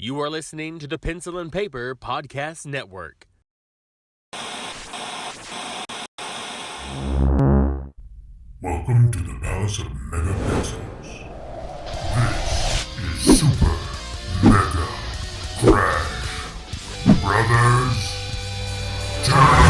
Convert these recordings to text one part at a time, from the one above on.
You are listening to the Pencil and Paper Podcast Network. Welcome to the Palace of Mega Pencils. This is Super Mega Crash Brothers Turbo!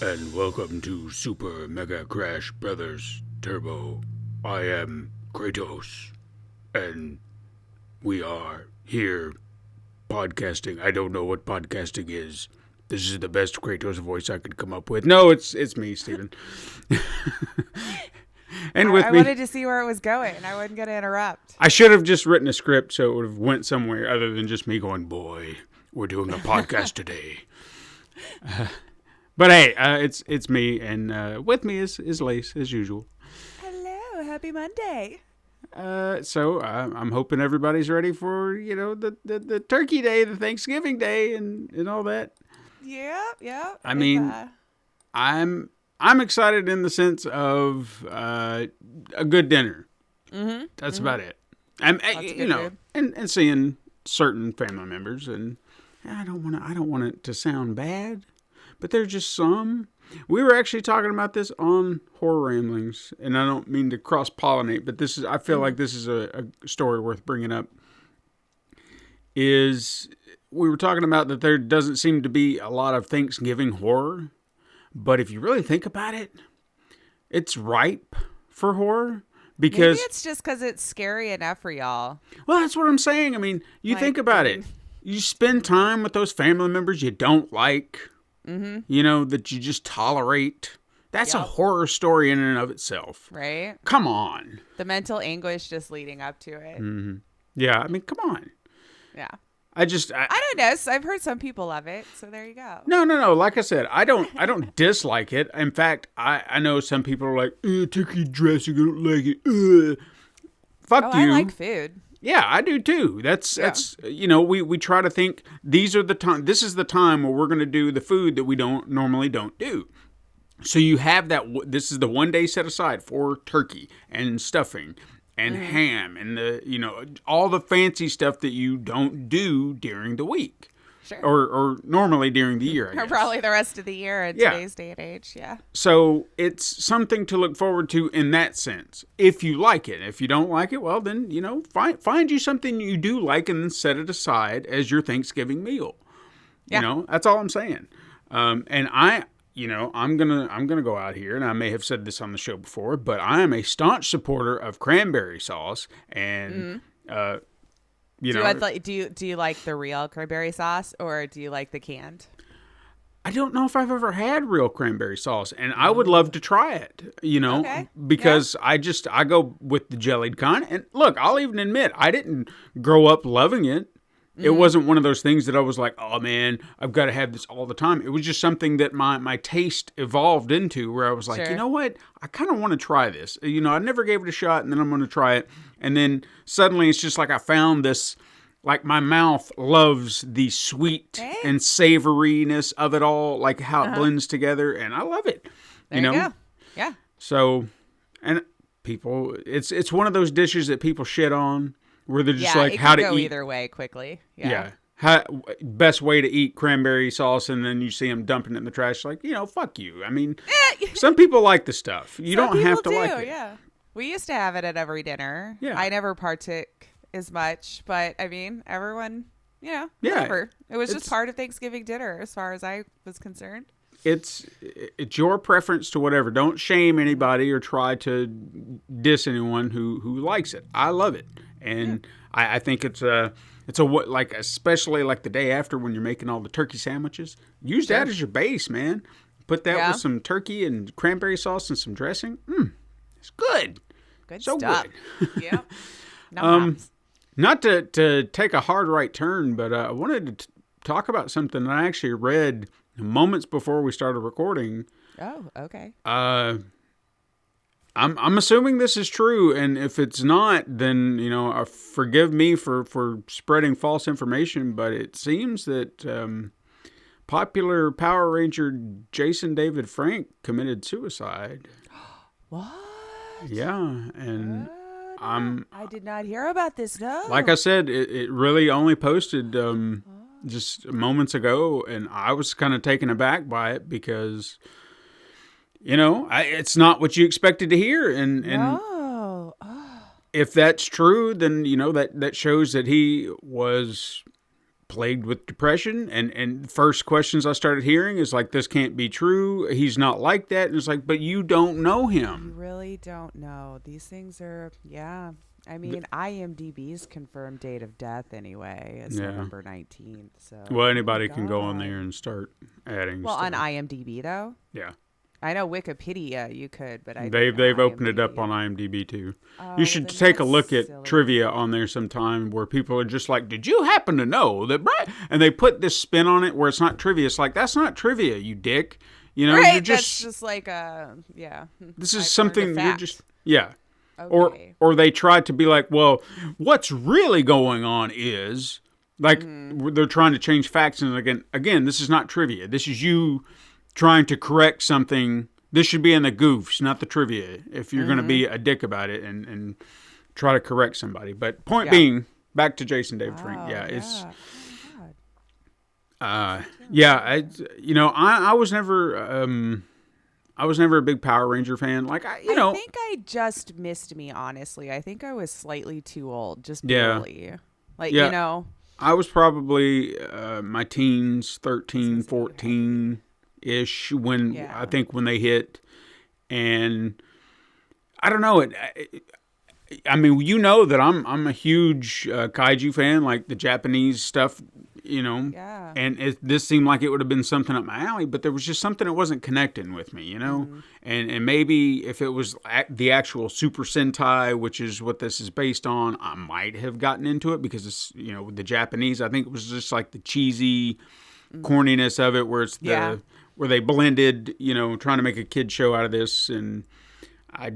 And welcome to Super Mega Crash Brothers Turbo. I am Kratos, and we are here podcasting. I don't know what podcasting is. This is the best Kratos voice I could come up with. No, it's me, Steven. And with I me, wanted to see where it was going. I wasn't going to interrupt. I should have just written a script so it would have went somewhere other than just me going, boy, we're doing a podcast today. But hey, it's me, and with me is Lace, as usual. Hello, happy Monday. So I'm hoping everybody's ready for, the Turkey Day, the Thanksgiving Day, and all that. Yeah. I mean, I'm excited in the sense of a good dinner. Mm-hmm. That's about it. And seeing certain family members, and I don't want it to sound bad. But there's just some. We were actually talking about this on Horror Ramblings, and I don't mean to cross-pollinate, but I feel like this is a story worth bringing up. We were talking about that there doesn't seem to be a lot of Thanksgiving horror, but if you really think about it, it's ripe for horror. Because maybe it's just because it's scary enough for y'all. Well, that's what I'm saying. I mean, think about it. You spend time with those family members you don't like. Mm-hmm. That you just tolerate. That's a horror story in and of itself. Right? Come on. The mental anguish just leading up to it. Mm-hmm. Yeah, I mean, come on. Yeah. I don't know. I've heard some people love it, so there you go. No. Like I said, I don't dislike it. In fact, I know some people are like, turkey dressing, I don't like it. Fuck you. I like food. Yeah, I do too. That's we try to think this is the time where we're going to do the food that we normally don't do. So you have that. This is the one day set aside for turkey and stuffing and ham and all the fancy stuff that you don't do during the week. Sure. Or normally during the year, I guess. Or probably the rest of the year in today's day and age, yeah. So it's something to look forward to in that sense. If you like it. If you don't like it, well then, find you something you do like and then set it aside as your Thanksgiving meal. Yeah. That's all I'm saying. And I'm gonna go out here, and I may have said this on the show before, but I am a staunch supporter of cranberry sauce and do you like the real cranberry sauce, or do you like the canned? I don't know if I've ever had real cranberry sauce, and I would love to try it, Okay. because I go with the jellied kind. And look, I'll even admit, I didn't grow up loving it. It wasn't one of those things that I was like, oh man, I've got to have this all the time. It was just something that my taste evolved into, where I was like, Sure. You know what? I kind of want to try this. I never gave it a shot, and then I'm going to try it. And then suddenly it's just like I found this, like my mouth loves the sweet and savoriness of it all, like how it blends together. And I love it. There you go. Yeah. So, and people, it's one of those dishes that people shit on. Where they're just like, how to go eat either way quickly. Yeah. Best way to eat cranberry sauce, and then you see them dumping it in the trash. Like, fuck you. I mean, some people like the stuff. You don't have to like it. Yeah. We used to have it at every dinner. Yeah. I never partook as much, but I mean, everyone, whatever. It was just part of Thanksgiving dinner, as far as I was concerned. It's your preference to whatever. Don't shame anybody or try to diss anyone who likes it. I love it. And I think it's especially like the day after when you're making all the turkey sandwiches, use that as your base, man. Put that with some turkey and cranberry sauce and some dressing. It's good. Good so stuff. Good. Yeah. Not to take a hard right turn, but I wanted to talk about something I actually read moments before we started recording. Oh, okay. I'm assuming this is true, and if it's not, then forgive me for spreading false information. But it seems that popular Power Ranger Jason David Frank committed suicide. What? Yeah, and I did not hear about this. No. Like I said, it really only posted just moments ago, and I was kind of taken aback by it because. It's not what you expected to hear. And if that's true, then, that shows that he was plagued with depression. And first questions I started hearing is like, this can't be true. He's not like that. And it's like, but you don't know him. You really don't know. These things are, yeah. I mean, IMDb's confirmed date of death anyway is November 19th. So well, anybody can go on there and start adding stuff. On IMDb, though? Yeah. I know Wikipedia you could, but they've opened it up on IMDb too. You should take a look at trivia on there sometime where people are just like, "Did you happen to know that?" And they put this spin on it where it's not trivia. It's like, that's not trivia, you dick. Right, you're that's just like This is something you're just Okay. Or they try to be like, well, what's really going on is like they're trying to change facts, and again, this is not trivia. This is you trying to correct something. This should be in the goofs, not the trivia, if you're going to be a dick about it and try to correct somebody. But point being, back to Jason David Frank. Yeah, it's... I was never... I was never a big Power Ranger fan. Like, I think I just missed me, honestly. I think I was slightly too old, just barely. I was probably my teens, 13, 14... ish when I think when they hit, and I don't know it. I mean, that I'm a huge kaiju fan, like the Japanese stuff, and this seemed like it would have been something up my alley, but there was just something that wasn't connecting with me, and maybe if it was the actual Super Sentai, which is what this is based on, I might have gotten into it because it's the Japanese. I think it was just like the cheesy corniness of it, where it's where they blended, trying to make a kid show out of this, and I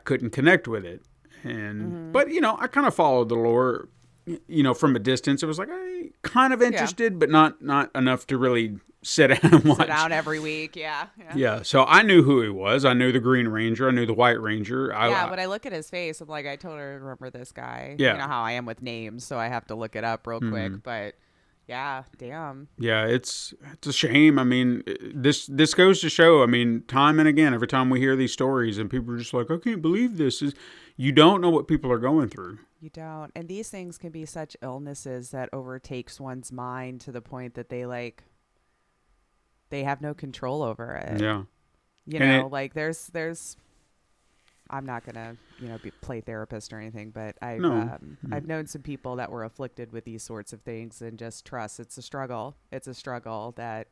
couldn't connect with it. And but I kind of followed the lore, from a distance. It was like I kind of interested, but not enough to really sit down and watch. Sit down every week, yeah. So I knew who he was. I knew the Green Ranger. I knew the White Ranger. When I look at his face, I'm like, I totally remember this guy. Yeah. You know how I am with names, so I have to look it up real quick, but. Yeah, damn. Yeah, it's a shame. I mean, this goes to show, time and again, every time we hear these stories and people are just like, I can't believe this. You don't know what people are going through. You don't. And these things can be such illnesses that overtakes one's mind to the point that they have no control over it. Yeah. There's I'm not gonna, play therapist or anything, but I've known some people that were afflicted with these sorts of things, and just trust it's a struggle. It's a struggle that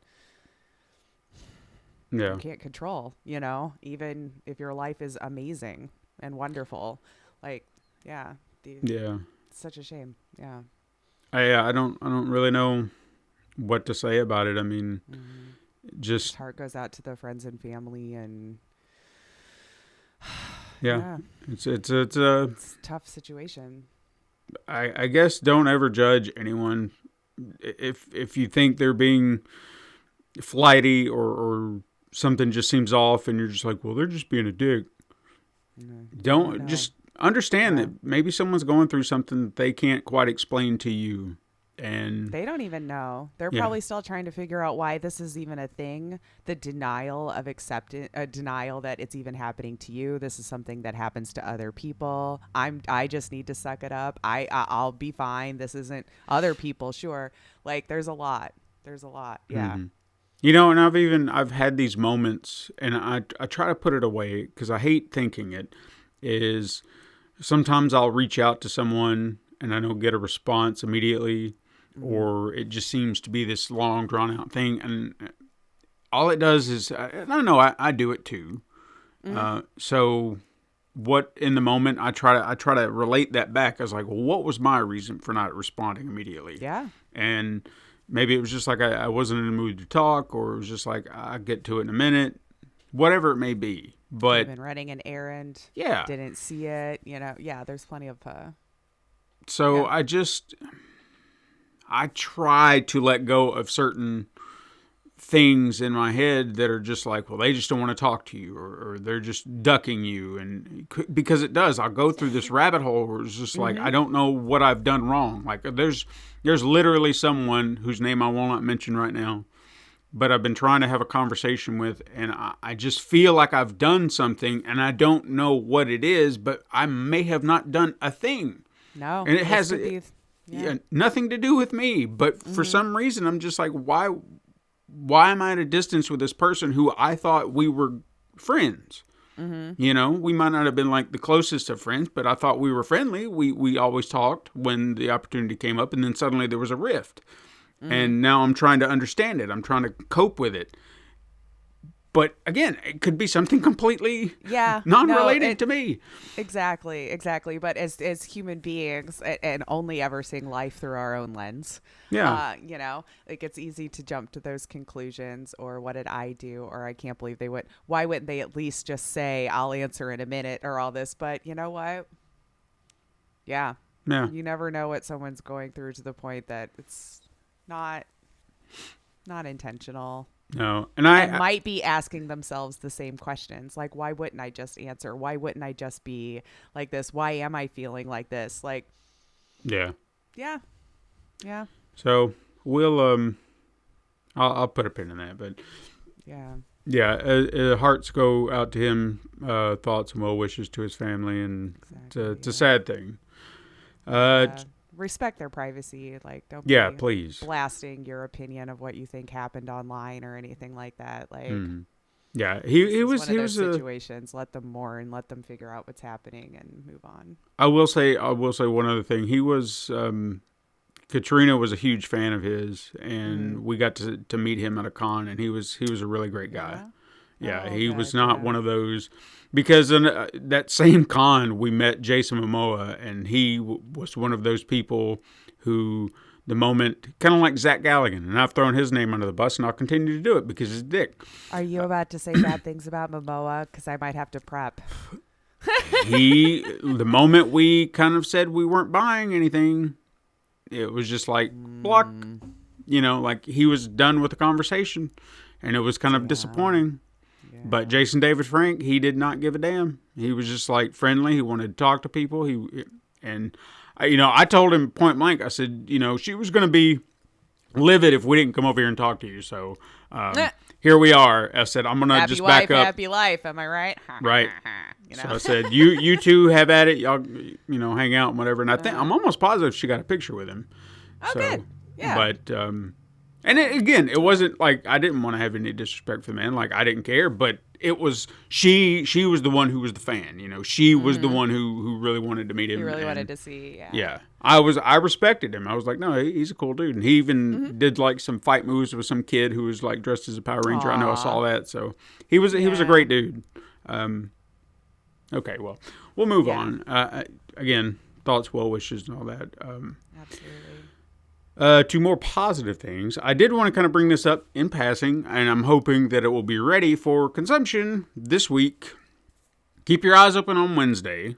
you can't control. Even if your life is amazing and wonderful, it's such a shame. Yeah. I don't really know what to say about it. I mean, just his heart goes out to the friends and family and. Yeah. It's a tough situation. I guess don't ever judge anyone if you think they're being flighty or something just seems off and you're just like, well, they're just being a dick. Don't just understand that maybe someone's going through something that they can't quite explain to you. And they don't even know. They're probably still trying to figure out why this is even a thing. The denial of denial that it's even happening to you. This is something that happens to other people. I just need to suck it up. I'll be fine. This isn't other people. Sure. There's a lot. Yeah. And I've had these moments, and I try to put it away because I hate thinking it. Is sometimes I'll reach out to someone and I don't get a response immediately. Or it just seems to be this long, drawn-out thing, and all it does is, I don't know, I do it too. So, what in the moment I try to relate that back. I was like, well, what was my reason for not responding immediately? Yeah. And Maybe it was just like I wasn't in the mood to talk, or it was just like I'll get to it in a minute. Whatever it may be. But I've been running an errand. Yeah. Didn't see it. Yeah, there's plenty of... So I try to let go of certain things in my head that are just like, well, they just don't want to talk to you, or they're just ducking you. And because it does, I'll go through this rabbit hole where it's just like, I don't know what I've done wrong. Like there's literally someone whose name I will not mention right now, but I've been trying to have a conversation with, and I just feel like I've done something, and I don't know what it is, but I may have not done a thing. No. And it has nothing to do with me, but for some reason, I'm just like, why am I at a distance with this person who I thought we were friends? You know, we might not have been like the closest of friends, but I thought we were friendly. We always talked when the opportunity came up, and then suddenly there was a rift. And now I'm trying to understand it. I'm trying to cope with it. But again, it could be something completely non-related to me. Exactly. But as human beings, and only ever seeing life through our own lens, like it's easy to jump to those conclusions, or what did I do, or I can't believe they would. Why wouldn't they at least just say, I'll answer in a minute, or all this? But you know what? Yeah. You never know what someone's going through to the point that it's not intentional. No. And I might be asking themselves the same questions. Like, why wouldn't I just answer? Why wouldn't I just be like this? Why am I feeling like this? Like, yeah. So we'll, I'll put a pin in that, but hearts go out to him, thoughts and well wishes to his family, and it's a sad thing. Respect their privacy. Like, don't please blasting your opinion of what you think happened online or anything like that. Like, he was one of those situations. Let them mourn, let them figure out what's happening, and move on. I will say one other thing. He was Katrina was a huge fan of his, and we got to meet him at a con, and he was a really great guy. He was not one of those, because in that same con we met Jason Momoa, and he was one of those people who, the moment, kind of like Zach Galligan, and I've thrown his name under the bus, and I'll continue to do it because he's a dick. Are you about to say bad things about Momoa? Because I might have to prep. The moment we kind of said we weren't buying anything, it was just like, block. Like he was done with the conversation, and it was kind of disappointing. But Jason David Frank, he did not give a damn. He was just like friendly. He wanted to talk to people. I told him point blank. I said, she was going to be livid if we didn't come over here and talk to you. So here we are. I said, I'm going to just back up. Happy life. Am I right? Right. So I said, you two have at it. Y'all, hang out and whatever. And I'm almost positive she got a picture with him. Oh, good. Yeah. But and it wasn't like I didn't want to have any disrespect for the man. Like I didn't care, but it was she was the one who was the fan. She was the one who really wanted to meet him. You really wanted to see. Yeah. Yeah. I respected him. I was like, no, he's a cool dude. And he even did like some fight moves with some kid who was like dressed as a Power Ranger. Aww. I know I saw that. So he was a great dude. Okay, well, we'll move on. Again, thoughts, well wishes, and all that. Absolutely. To more positive things, I did want to kind of bring this up in passing, and I'm hoping that it will be ready for consumption this week. Keep your eyes open on Wednesday.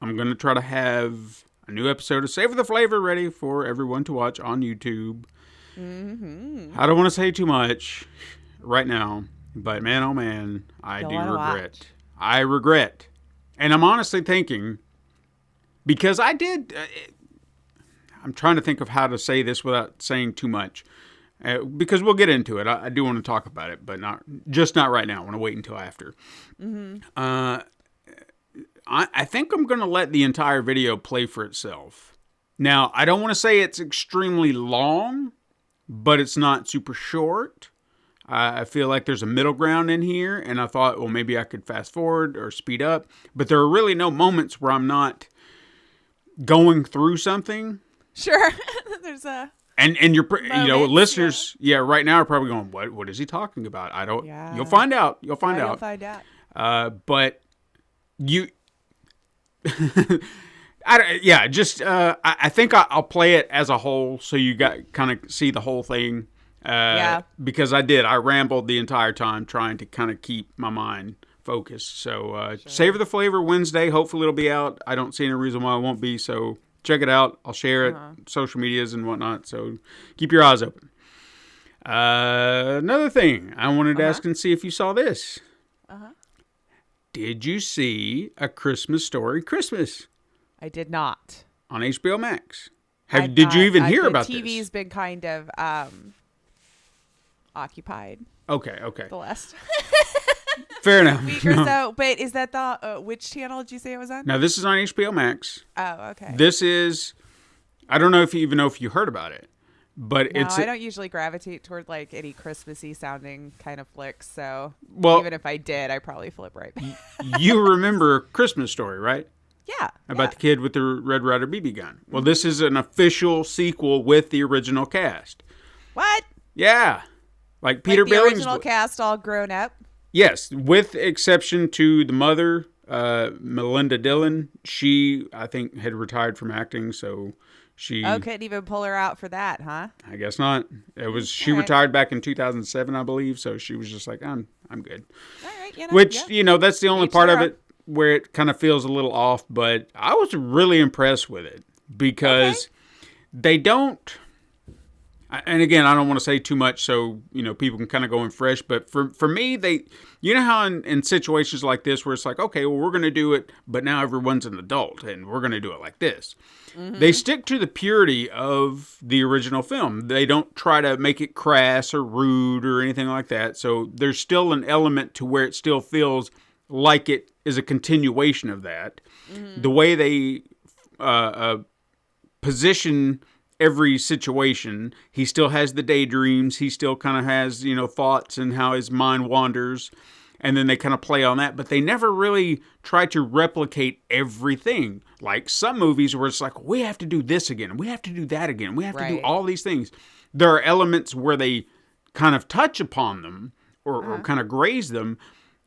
I'm going to try to have a new episode of Savor the Flavor ready for everyone to watch on YouTube. I don't want to say too much right now, but man, oh man, I do regret. I regret. And I'm honestly thinking, because I did... I'm trying to think of how to say this without saying too much, because we'll get into it. I do want to talk about it, but not right now. I want to wait until after. I think I'm going to let the entire video play for itself. Now, I don't want to say it's extremely long, but it's not super short. I feel like there's a middle ground in here, and I thought, well, maybe I could fast forward or speed up, but there are really no moments where I'm not going through something. Sure. There's a... And you're, listeners, right now are probably going, what is he talking about? I don't, you'll find out. You'll find out. You'll find out. But I think I'll play it as a whole so you kind of see the whole thing. Because I rambled the entire time trying to kind of keep my mind focused. So Savor the Flavor Wednesday. Hopefully it'll be out. I don't see any reason why it won't be. So check it out. I'll share it, social medias and whatnot. So keep your eyes open. Another thing I wanted to ask and see if you saw this. Did you see A Christmas Story Christmas? I did not. On HBO Max. Did you even hear about this? The TV's been kind of occupied. Okay. The last Fair enough. week or so. But is that the which channel did you say it was on? Now this is on HBO Max. Oh, okay. This is, I don't know if you even know if you heard about it, but I don't usually gravitate toward like any Christmassy sounding kind of flicks. So even if I did, I probably flip right back. You remember Christmas Story, right? Yeah. About the kid with the Red Ryder BB gun. Well, this is an official sequel with the original cast. What? Yeah. Like Peter the Billings. Original cast all grown up? Yes, with exception to the mother, Melinda Dillon. She, I think, had retired from acting, so she... Oh, couldn't even pull her out for that, huh? I guess not. She retired back in 2007, I believe, so she was just like, I'm good. All right, Which, that's the only part of it where it kind of feels a little off, but I was really impressed with it because they don't... And again, I don't want to say too much so, people can kind of go in fresh. But for me, how in situations like this where it's like, okay, well, we're going to do it, but now everyone's an adult and we're going to do it like this. Mm-hmm. They stick to the purity of the original film. They don't try to make it crass or rude or anything like that. So there's still an element to where it still feels like it is a continuation of that. Mm-hmm. The way they position every situation, he still has the daydreams, he still kind of has, thoughts and how his mind wanders, and then they kind of play on that, but they never really try to replicate everything. Like some movies where it's like, we have to do this again, we have to do that again, we have to do all these things. There are elements where they kind of touch upon them or kind of graze them,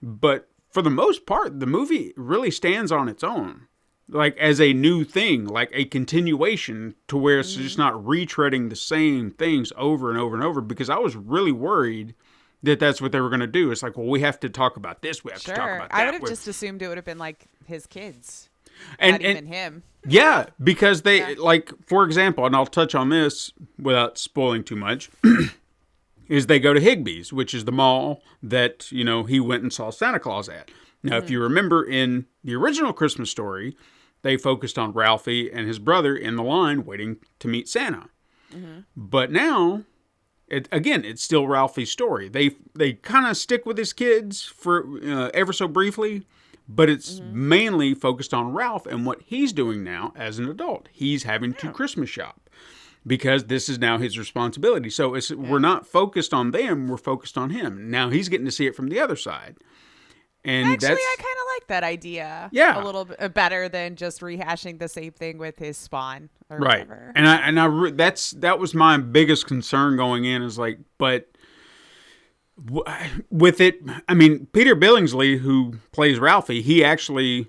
but for the most part, the movie really stands on its own. Like as a new thing, like a continuation to where it's just not retreading the same things over and over and over, because I was really worried that that's what they were going to do. It's like, well, we have to talk about this. We have to talk about that. I would have just assumed it would have been like his kids, not even him. Yeah, because they like, for example, and I'll touch on this without spoiling too much, is they go to Higbee's, which is the mall that, he went and saw Santa Claus at. Now, if you remember in the original Christmas Story, they focused on Ralphie and his brother in the line waiting to meet Santa. Mm-hmm. But now, it's still Ralphie's story. They kind of stick with his kids for ever so briefly, but it's mainly focused on Ralph and what he's doing now as an adult. He's having to Christmas shop because this is now his responsibility. So we're not focused on them, we're focused on him. Now he's getting to see it from the other side. And actually, I kind of like that idea. Yeah, a little bit better than just rehashing the same thing with his spawn or whatever. And that was my biggest concern going in, is like, but with it, I mean, Peter Billingsley, who plays Ralphie, he actually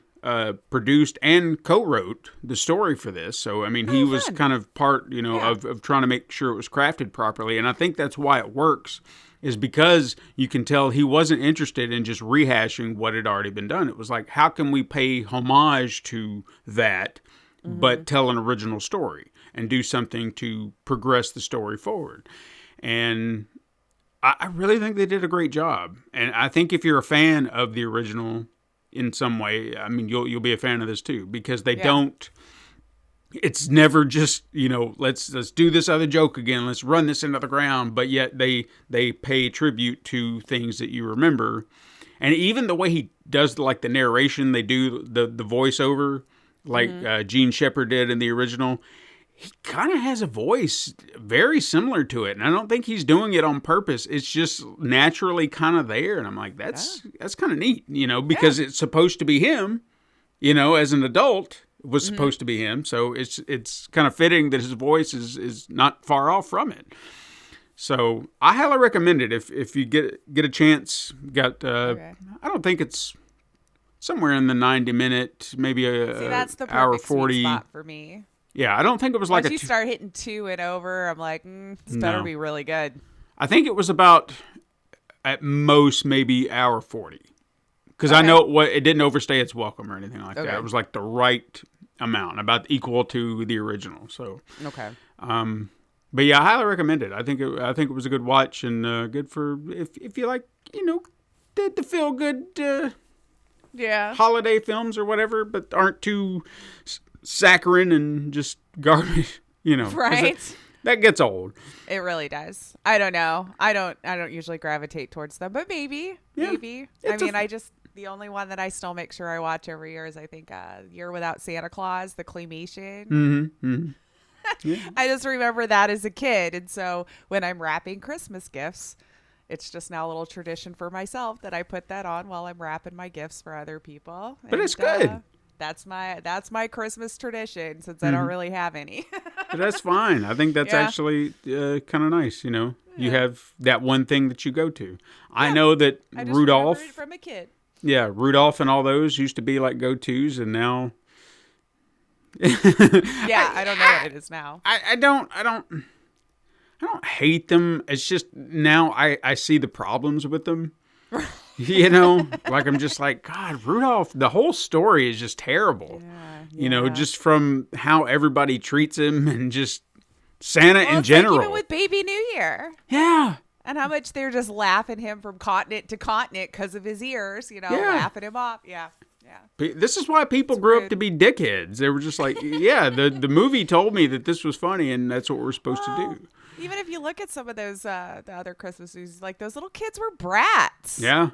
produced and co-wrote the story for this. So I mean, he was kind of part, of trying to make sure it was crafted properly, and I think that's why it works. Is because you can tell he wasn't interested in just rehashing what had already been done. It was like, how can we pay homage to that, but tell an original story and do something to progress the story forward? And I really think they did a great job. And I think if you're a fan of the original in some way, I mean, you'll be a fan of this too, because they don't... It's never just, let's do this other joke again. Let's run this into the ground. But yet they pay tribute to things that you remember. And even the way he does like the narration, they do the voiceover like Gene Shepard did in the original. He kind of has a voice very similar to it. And I don't think he's doing it on purpose. It's just naturally kind of there. And I'm like, that's kind of neat, because it's supposed to be him, as an adult. Was supposed to be him, so it's kind of fitting that his voice is not far off from it. So I highly recommend it if you get a chance. I don't think it's somewhere in the 90-minute, maybe See, that's the hour perfect 40 sweet spot for me. Yeah, I don't think it was like Once you start hitting 2 and over, I'm like, this better be really good. I think it was about at most maybe hour 40, because I know it didn't overstay its welcome or anything like that. It was like the right amount, about equal to the original. So but yeah, I highly recommend it. I think it was a good watch and good for if you like, the feel good holiday films or whatever, but aren't too saccharine and just garbage. Right. That gets old. It really does. I don't know. I don't usually gravitate towards them, but maybe. The only one that I still make sure I watch every year is, I think, Year Without Santa Claus, the claymation. Mm-hmm. Yeah. I just remember that as a kid. And so when I'm wrapping Christmas gifts, it's just now a little tradition for myself that I put that on while I'm wrapping my gifts for other people. But it's good. That's my Christmas tradition, since I don't really have any. But that's fine. I think that's actually kind of nice. You have that one thing that you go to. I know that I just Rudolph remember it from a kid. Yeah, Rudolph and all those used to be like go-tos, and now I don't know what it is now. I don't hate them. It's just now I see the problems with them. Like I'm just like, God, Rudolph, the whole story is just terrible. Just from how everybody treats him and just Santa in general. Like even with Baby New Year. Yeah. And how much they're just laughing him from continent to continent because of his ears, laughing him off. Yeah. This is why people grew up to be dickheads. They were just like, the movie told me that this was funny and that's what we're supposed to do. Even if you look at some of those, the other Christmas movies, like those little kids were brats. Yeah.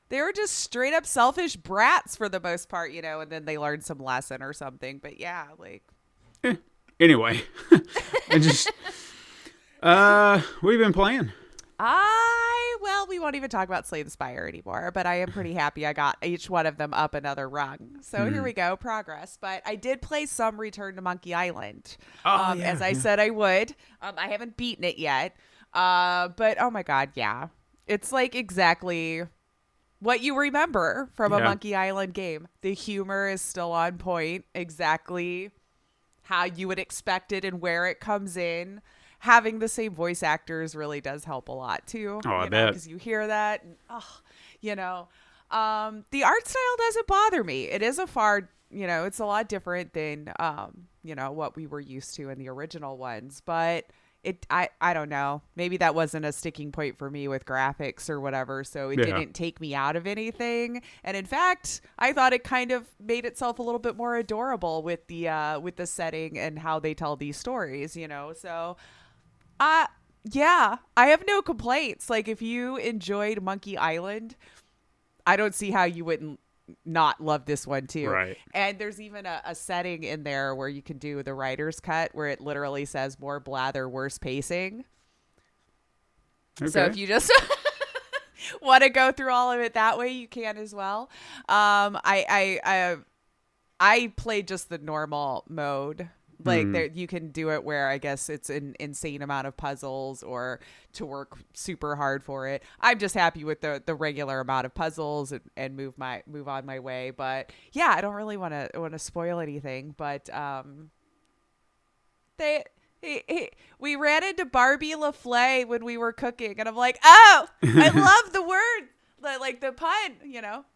They were just straight up selfish brats for the most part, and then they learned some lesson or something. But yeah, like. Anyway, what have you been playing? We won't even talk about Slay the Spire anymore, but I am pretty happy I got each one of them up another rung. So here we go, progress. But I did play some Return to Monkey Island, as I said I would. I haven't beaten it yet, but oh my God, yeah. It's like exactly what you remember from a Monkey Island game. The humor is still on point, exactly how you would expect it and where it comes in. Having the same voice actors really does help a lot too. Oh, I bet. Because you hear that, and, the art style doesn't bother me. It is it's a lot different than, what we were used to in the original ones. But I don't know. Maybe that wasn't a sticking point for me with graphics or whatever. So it didn't take me out of anything. And in fact, I thought it kind of made itself a little bit more adorable with the setting and how they tell these stories. So. I have no complaints. Like, if you enjoyed Monkey Island, I don't see how you wouldn't not love this one too. Right. And there's even a setting in there where you can do the writer's cut where it literally says more blather, worse pacing. Okay. So if you just want to go through all of it that way, you can as well. I played just the normal mode. Like there, you can do it where I guess it's an insane amount of puzzles or to work super hard for it. I'm just happy with the regular amount of puzzles and move on my way. But yeah, I don't really want to spoil anything. But we ran into Barbie LaFleur when we were cooking, and I'm like, oh, I love the word. Like the pun,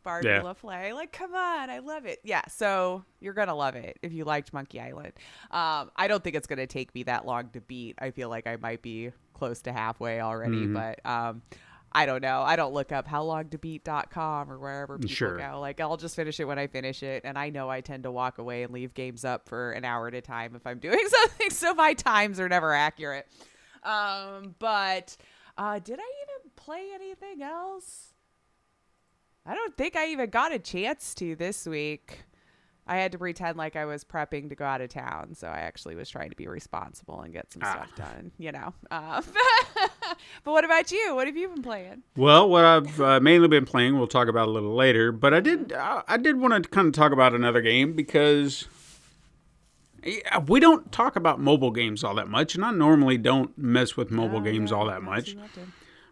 Barbie LaFleur. Like, come on, I love it. Yeah, so you're going to love it if you liked Monkey Island. I don't think it's going to take me that long to beat. I feel like I might be close to halfway already, but I don't know. I don't look up howlongtobeat.com or wherever people go. Like, I'll just finish it when I finish it, and I know I tend to walk away and leave games up for an hour at a time if I'm doing something, so my times are never accurate. But did I even play anything else? I don't think I even got a chance to this week. I had to pretend like I was prepping to go out of town, so I actually was trying to be responsible and get some stuff done, But what about you? What have you been playing? Well, what I've mainly been playing, we'll talk about a little later, but I did want to kind of talk about another game because we don't talk about mobile games all that much, and I normally don't mess with mobile games all that much.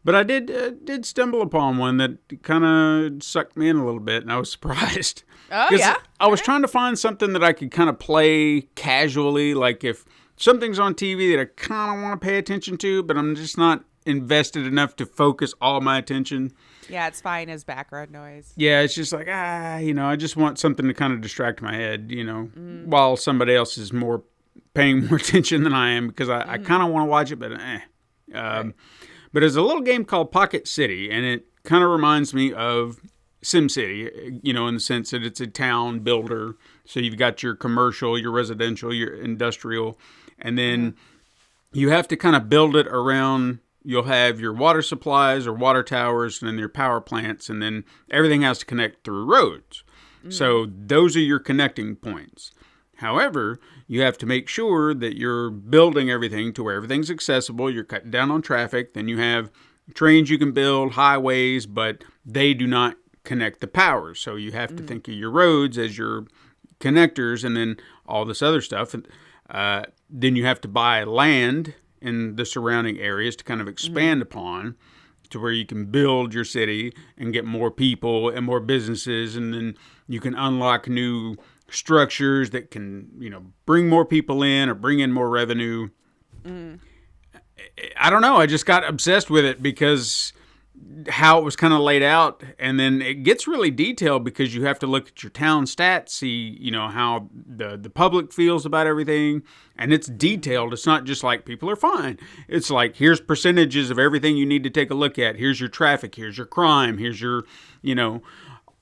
But I did stumble upon one that kind of sucked me in a little bit, and I was surprised. Oh, yeah? I was trying to find something that I could kind of play casually, like if something's on TV that I kind of want to pay attention to, but I'm just not invested enough to focus all my attention. Yeah, it's fine as background noise. Yeah, it's just like, I just want something to kind of distract my head, while somebody else is paying more attention than I am, because I kind of want to watch it, but Right. But there's a little game called Pocket City, and it kind of reminds me of SimCity, in the sense that it's a town builder. So you've got your commercial, your residential, your industrial, and then you have to kind of build it around. You'll have your water supplies or water towers, and then your power plants, and then everything has to connect through roads. So those are your connecting points. However, you have to make sure that you're building everything to where everything's accessible. You're cutting down on traffic. Then you have trains you can build, highways, but they do not connect the power. So you have to think of your roads as your connectors, and then all this other stuff. Then you have to buy land in the surrounding areas to kind of expand upon, to where you can build your city and get more people and more businesses, and then you can unlock new structures that can, bring more people in or bring in more revenue. I don't know. I just got obsessed with it because how it was kind of laid out, and then it gets really detailed because you have to look at your town stats, see, how the public feels about everything, and it's detailed. It's not just like people are fine. It's like, here's percentages of everything you need to take a look at. Here's your traffic. Here's your crime. Here's your,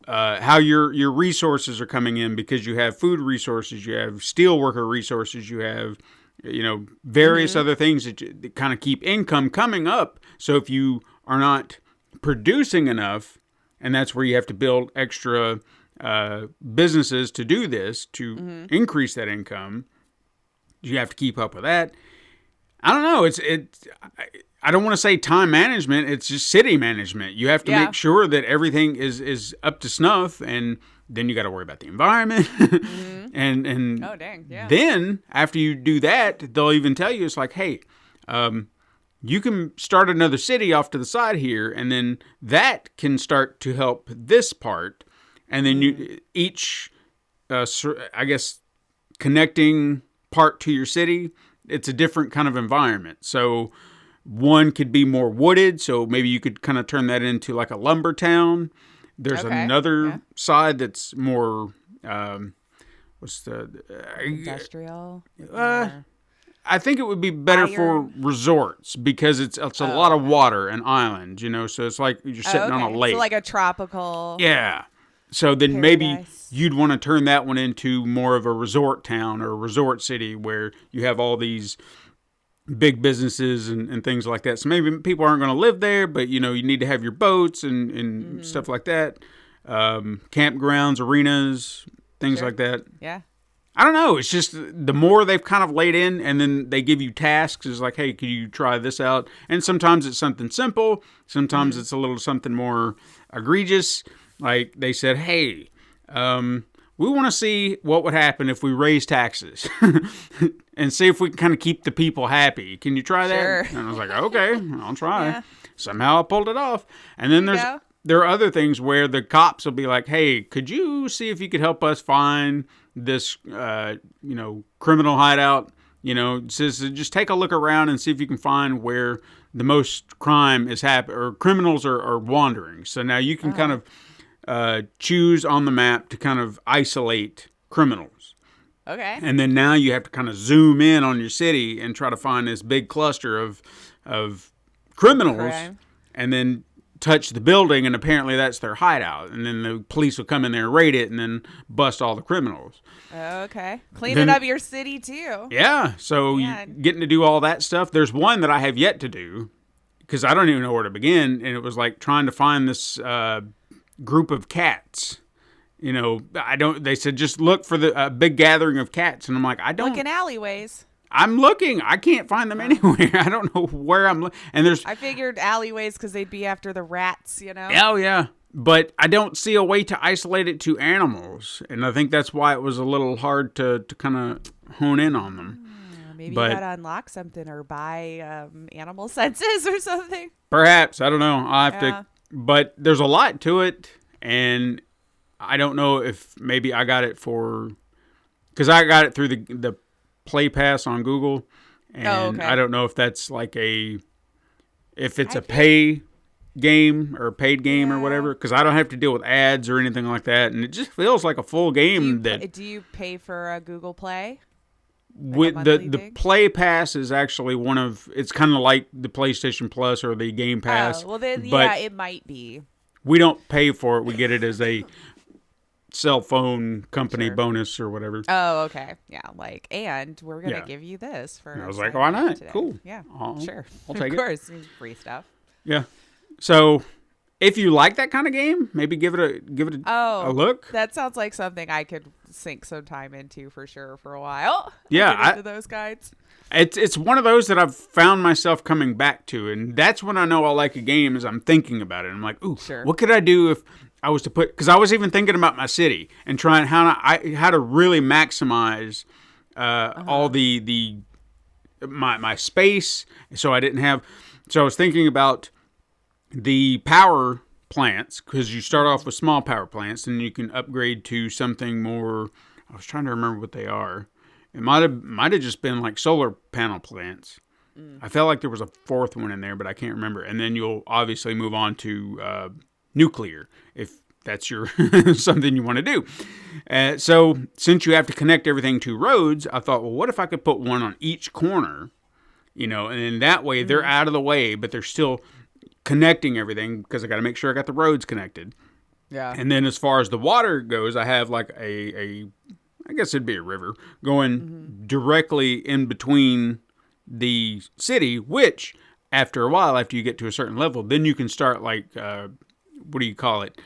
how your resources are coming in, because you have food resources, you have steel worker resources, you have, various other things that kind of keep income coming up. So if you are not producing enough, and that's where you have to build extra businesses to do this, to increase that income, you have to keep up with that. I don't know. I don't want to say time management. It's just city management. You have to make sure that everything is up to snuff, and then you got to worry about the environment. and oh, dang. Yeah. Then after you do that, they'll even tell you, it's like, hey, you can start another city off to the side here, and then that can start to help this part. And then you each, I guess, connecting part to your city, it's a different kind of environment. So one could be more wooded, so maybe you could kind of turn that into like a lumber town. There's another side that's more, what's the... industrial? I think it would be better for resorts, because it's a lot of water and islands, so it's like you're sitting on a lake. So like a tropical... Yeah. So then maybe you'd want to turn that one into more of a resort town or a resort city, where you have all these big businesses and things like that. So maybe people aren't going to live there, but you need to have your boats and stuff like that. Campgrounds, arenas, things like that. Yeah. I don't know. It's just the more they've kind of laid in, and then they give you tasks. It's like, hey, could you try this out? And sometimes it's something simple. Sometimes it's a little something more egregious. Like they said, hey, we want to see what would happen if we raise taxes and see if we can kind of keep the people happy. Can you try that? Sure. And I was like, okay, I'll try. Yeah. Somehow I pulled it off. And then there are other things where the cops will be like, hey, could you see if you could help us find this, criminal hideout? Says just take a look around and see if you can find where the most crime is happening, or criminals are wandering. So now you can kind of choose on the map to kind of isolate criminals. Okay. And then now you have to kind of zoom in on your city and try to find this big cluster of criminals, and then touch the building, and apparently that's their hideout. And then the police will come in there and raid it, and then bust all the criminals. Okay. Cleaning up your city too. Yeah. So getting to do all that stuff. There's one that I have yet to do, because I don't even know where to begin. And it was like trying to find this group of cats. They said just look for the big gathering of cats, and I'm like, I don't look in alleyways. I'm looking. I can't find them anywhere. I don't know where I'm looking. And I figured alleyways because they'd be after the rats, Oh yeah, but I don't see a way to isolate it to animals, and I think that's why it was a little hard to kind of hone in on them. Maybe but you gotta unlock something or buy animal senses or something. perhaps, I don't know. I'll have to, but there's a lot to it, and I don't know if maybe I got it because I got it through the Play Pass on Google, and I don't know if that's like if it's a pay game or paid game or whatever, because I don't have to deal with ads or anything like that, and it just feels like a full game. Do you pay for a Google Play? With the Play Pass is actually it's kind of like the PlayStation Plus or the Game Pass. Oh, well then, yeah, it might be. We don't pay for it. We get it as a cell phone company bonus or whatever. Oh, okay. Yeah, and we're going to give you this for... And I was like, why not? Today. Cool. Yeah, sure. I'll take it. Of course, free stuff. Yeah. So, if you like that kind of game, maybe give it a look. That sounds like something I could sink some time into for sure for a while. Yeah, into those guides. It's one of those that I've found myself coming back to, and that's when I know I like a game is I'm thinking about it. I'm like, ooh, what could I do if I was to because I was even thinking about my city and trying how to really maximize all my space, so I didn't have. So I was thinking about the power plants, because you start off with small power plants and you can upgrade to something more. I was trying to remember what they are. It might have just been like solar panel plants. I felt like there was a fourth one in there, but I can't remember. And then you'll obviously move on to nuclear, if that's your something you want to do. So since you have to connect everything to roads, I thought, well, what if I could put one on each corner, and then that way they're out of the way, but they're still connecting everything, because I got to make sure I got the roads connected. Yeah. And then as far as the water goes, I have like I guess it'd be a river going directly in between the city, which after a while, after you get to a certain level, then you can start like, what do you call it?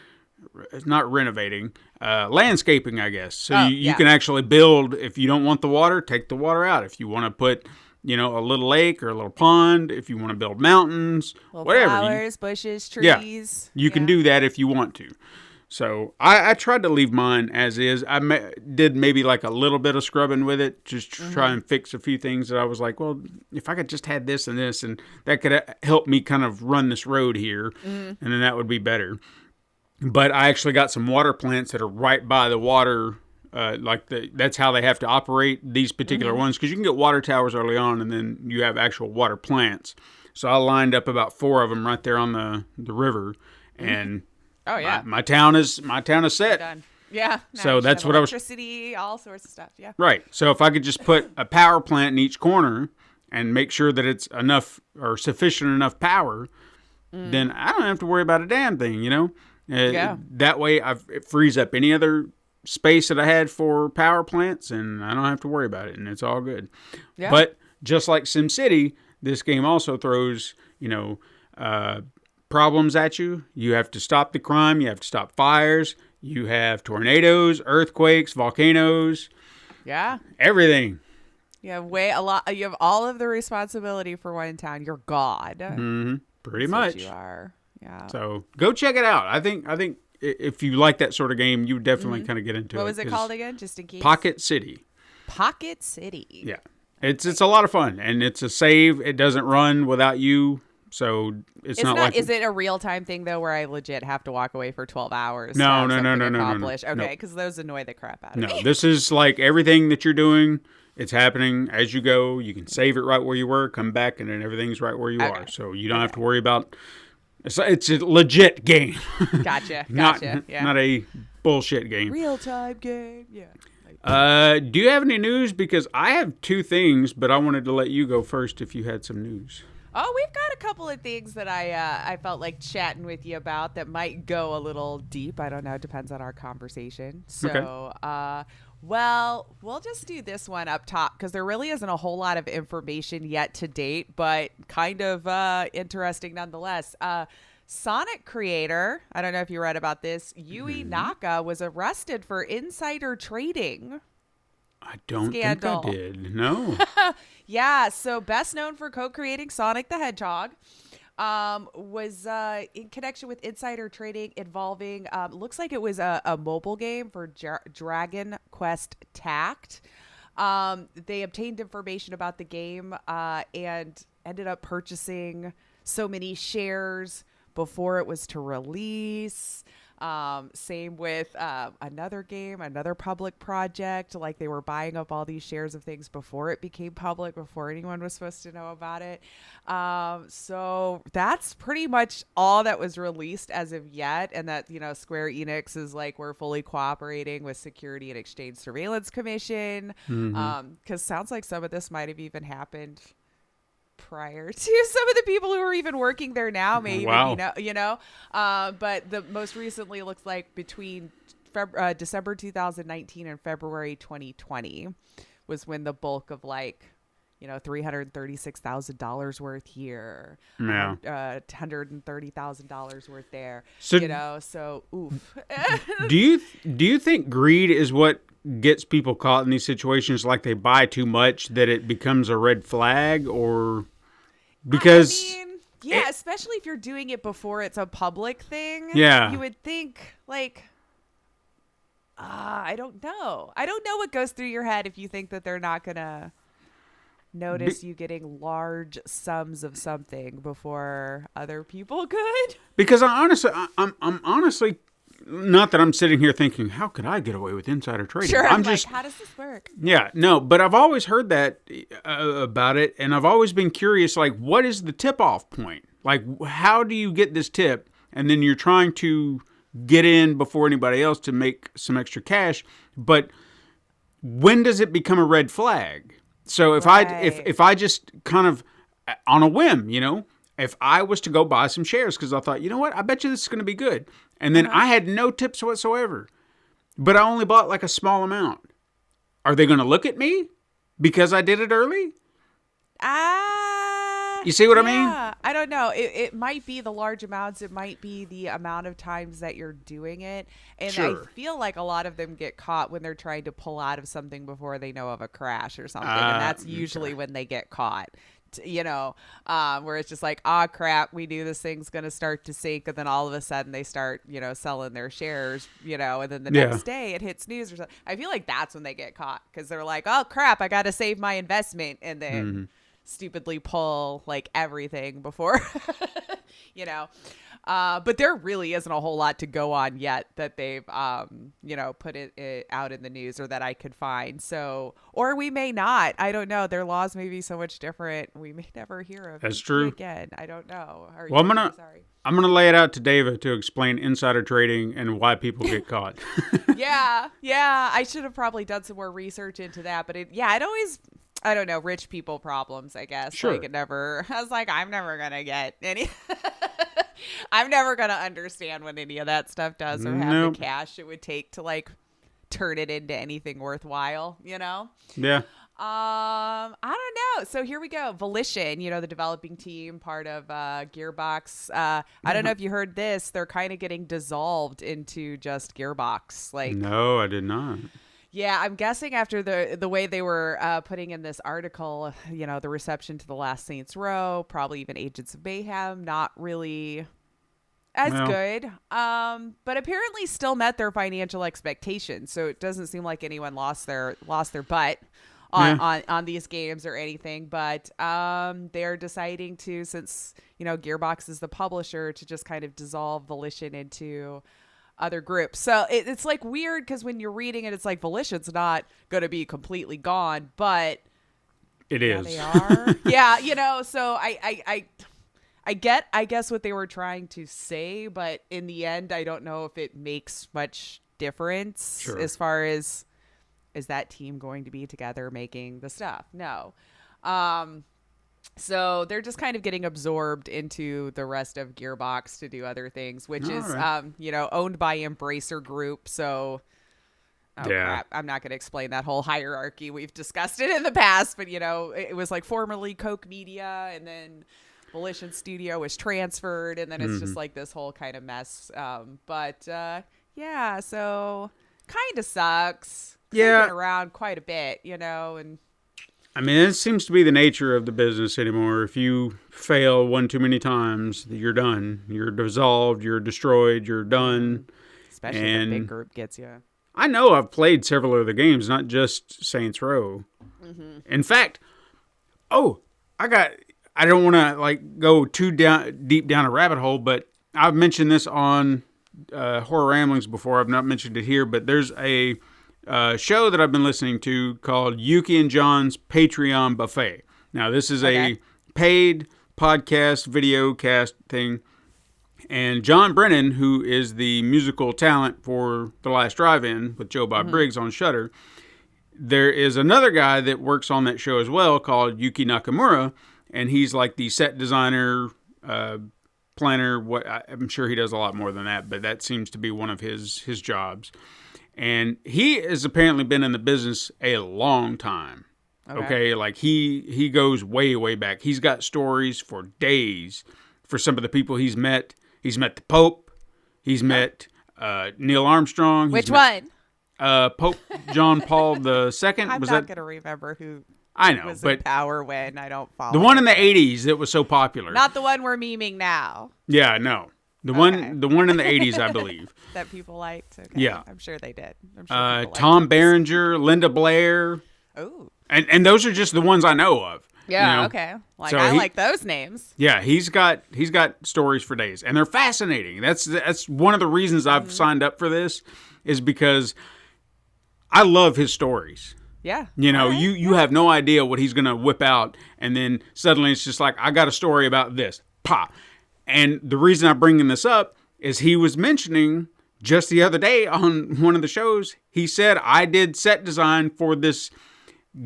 It's not renovating, landscaping, I guess. So you can actually build, if you don't want the water, take the water out. If you want to put, a little lake or a little pond, if you want to build mountains, whatever. Flowers, bushes, trees. You can do that if you want to. So I tried to leave mine as is. I did maybe like a little bit of scrubbing with it, just try and fix a few things that I was like, well, if I could just had this and this, and that could help me kind of run this road here, and then that would be better. But I actually got some water plants that are right by the water, that's how they have to operate, these particular ones, because you can get water towers early on, and then you have actual water plants. So I lined up about 4 of them right there on the river, and... Oh yeah, my town is set. Done. Yeah. So that's what I was. Electricity, all sorts of stuff. Yeah. Right. So if I could just put a power plant in each corner and make sure that it's enough or sufficient enough power, then I don't have to worry about a damn thing. That way it frees up any other space that I had for power plants, and I don't have to worry about it, and it's all good. Yeah. But just like SimCity, this game also throws problems at you. You have to stop the crime. You have to stop fires. You have tornadoes, earthquakes, volcanoes. Yeah. Everything. You have a lot. You have all of the responsibility for one town. You're God. Pretty much. What you are. Yeah. So go check it out. I think if you like that sort of game, you would definitely kind of get into it. What was it called again? Just in case. Pocket City. Pocket City. Yeah. It's a lot of fun, and it's a save. It doesn't run without you. So it's not like... Is it a real-time thing, though, where I legit have to walk away for 12 hours? No. Okay, because those annoy the crap out of me. No, this is like everything that you're doing, it's happening as you go. You can save it right where you were, come back, and then everything's right where you are. So you don't have to worry about... It's a legit game. Gotcha. Not Yeah. a bullshit game. Real-time game, yeah. Do you have any news? Because I have 2 things, but I wanted to let you go first if you had some news. Oh, we've got a couple of things that I felt like chatting with you about that might go a little deep. I don't know. It depends on our conversation. So, well, we'll just do this one up top because there really isn't a whole lot of information yet to date, but kind of interesting nonetheless. Sonic creator, I don't know if you read about this, Yui Naka was arrested for insider trading. I don't Scandal. think I did. No. Yeah, so best known for co-creating Sonic the Hedgehog, was in connection with insider trading involving, looks like it was a mobile game for Dragon Quest Tact. They obtained information about the game and ended up purchasing so many shares before it was to release. Same with another game, another public project. Like they were buying up all these shares of things before it became public, before anyone was supposed to know about it. So that's pretty much all that was released as of yet. And that, Square Enix is like, we're fully cooperating with Security and Exchange Surveillance Commission. Because sounds like some of this might have even happened prior to some of the people who are even working there now, maybe. Wow. But the most recently looks like between December 2019 and February 2020 was when the bulk of $336,000 worth here, $130,000 worth there. So, so oof. Do you think greed is what gets people caught in these situations, like they buy too much that it becomes a red flag, or because especially if you're doing it before it's a public thing, you would think I don't know what goes through your head if you think that they're not gonna notice you getting large sums of something before other people could. Because I'm honestly, not that I'm sitting here thinking, how could I get away with insider trading? Sure, I'm just, how does this work? Yeah, no, but I've always heard that about it, and I've always been curious, like, what is the tip-off point? Like, how do you get this tip, and then you're trying to get in before anybody else to make some extra cash, but when does it become a red flag? So if I just kind of, on a whim, if I was to go buy some shares because I thought, you know what, I bet you this is going to be good. And then I had no tips whatsoever, but I only bought like a small amount. Are they going to look at me because I did it early? You see what I mean? I don't know. It might be the large amounts. It might be the amount of times that you're doing it. And I feel like a lot of them get caught when they're trying to pull out of something before they know of a crash or something. And that's usually when they get caught. Where it's just like, crap, we knew this thing's going to start to sink. And then all of a sudden they start, selling their shares, and then the next day it hits news or something. I feel like that's when they get caught because they're like, oh, crap, I got to save my investment. And then stupidly pull like everything before, but there really isn't a whole lot to go on yet that they've, put it out in the news or that I could find. So, or we may not. I don't know. Their laws may be so much different. We may never hear of That's it true. again. I don't know. Well, I'm gonna lay it out to David to explain insider trading and why people get caught. Yeah. I should have probably done some more research into that. But it always, I don't know, rich people problems, I guess. Sure. I was like, I'm never going to get any, I'm never going to understand what any of that stuff does or have the cash it would take to like turn it into anything worthwhile, Yeah. I don't know. So here we go. Volition, the developing team, part of Gearbox. I don't know if you heard this. They're kind of getting dissolved into just Gearbox. No, I did not. Yeah, I'm guessing after the way they were putting in this article, the reception to The Last Saints Row, probably even Agents of Mayhem, not really as good. But apparently still met their financial expectations. So it doesn't seem like anyone lost their butt on these games or anything. But they're deciding to, since Gearbox is the publisher, to just kind of dissolve Volition into other groups. So it's like weird because when you're reading it, it's like Volition's not going to be completely gone, but it is. They are. So I guess what they were trying to say, but in the end, I don't know if it makes much difference as far as is that team going to be together making the stuff? No. So they're just kind of getting absorbed into the rest of Gearbox to do other things, which is, owned by Embracer Group. So, crap, I'm not going to explain that whole hierarchy. We've discussed it in the past, but, it was like formerly Koch Media, and then Volition Studio was transferred, and then it's just like this whole kind of mess. So kind of sucks. Yeah. They've been around quite a bit, and I mean, it seems to be the nature of the business anymore. If you fail one too many times, you're done. You're dissolved. You're destroyed. You're done. Especially if a big group gets you. I know I've played several of the games, not just Saints Row. In fact, I don't want to like go too deep down a rabbit hole, but I've mentioned this on Horror Ramblings before. I've not mentioned it here, but there's a show that I've been listening to called Yuki and John's Patreon Buffet. Now, this is a paid podcast, video cast thing. And John Brennan, who is the musical talent for The Last Drive-In with Joe Bob Briggs on Shudder, there is another guy that works on that show as well called Yuki Nakamura, and he's like the set designer, planner. I'm sure he does a lot more than that, but that seems to be one of his jobs. And he has apparently been in the business a long time. Okay, like he goes way, way back. He's got stories for days for some of the people he's met. He's met the Pope. He's met Neil Armstrong. Which one? Pope John Paul II. I'm not going to remember who I know, was but in power when. I don't follow. The one in the 80s that was so popular. Not the one we're memeing now. Yeah, no. The one in the 80s, I believe. That people liked. Okay. Yeah. I'm sure they did. I'm sure Tom Berenger, Linda Blair. Oh. And those are just the ones I know of. Yeah, you know? okay. Like So I like those names. Yeah, he's got stories for days, and they're fascinating. That's one of the reasons I've signed up for this, is because I love his stories. Yeah. You know, you have no idea what he's going to whip out, and then suddenly it's just like, I got a story about this. Pop. And the reason I'm bringing this up is he was mentioning just the other day on one of the shows, he said, I did set design for this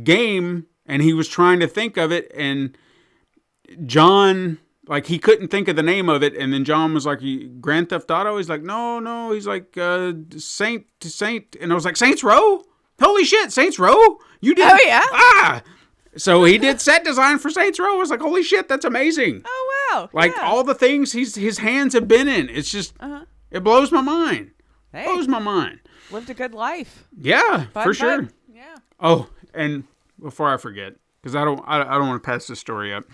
game, and he was trying to think of it, and John, like, he couldn't think of the name of it, and then John was like, Grand Theft Auto? He's like, no, he's like, Saint, and I was like, Saints Row? Holy shit, Saints Row? You did? Oh, yeah? So he did set design for Saints Row. I was like, holy shit, that's amazing. Oh, wow. Like, all the things his hands have been in, it's just, it blows my mind. Hey. Blows my mind. Lived a good life. Yeah, for sure. Yeah. Oh, and before I forget, because I don't want to pass this story up.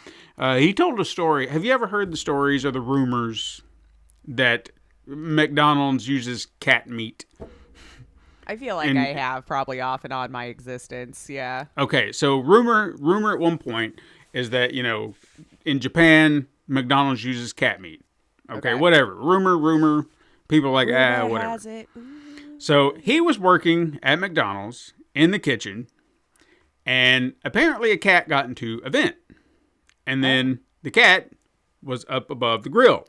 He told a story. Have you ever heard the stories or the rumors that McDonald's uses cat meat? I feel like I have probably off and on my existence. Yeah. Okay, so rumor at one point is that, you know, in Japan, McDonald's uses cat meat. Okay. Whatever. Rumor. People are like, whatever. Has it. So he was working at McDonald's in the kitchen, and apparently a cat got into a vent. And then the cat was up above the grill.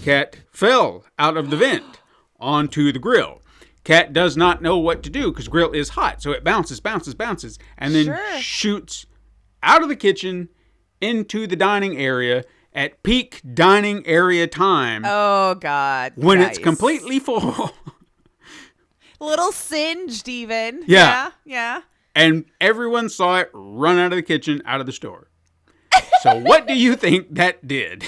Cat fell out of the vent onto the grill. Cat does not know what to do because grill is hot. So it bounces, and then shoots out of the kitchen into the dining area at peak dining area time. Oh, God. When it's completely full. Little singed even. Yeah. Yeah. And everyone saw it run out of the kitchen, out of the store. So what do you think that did?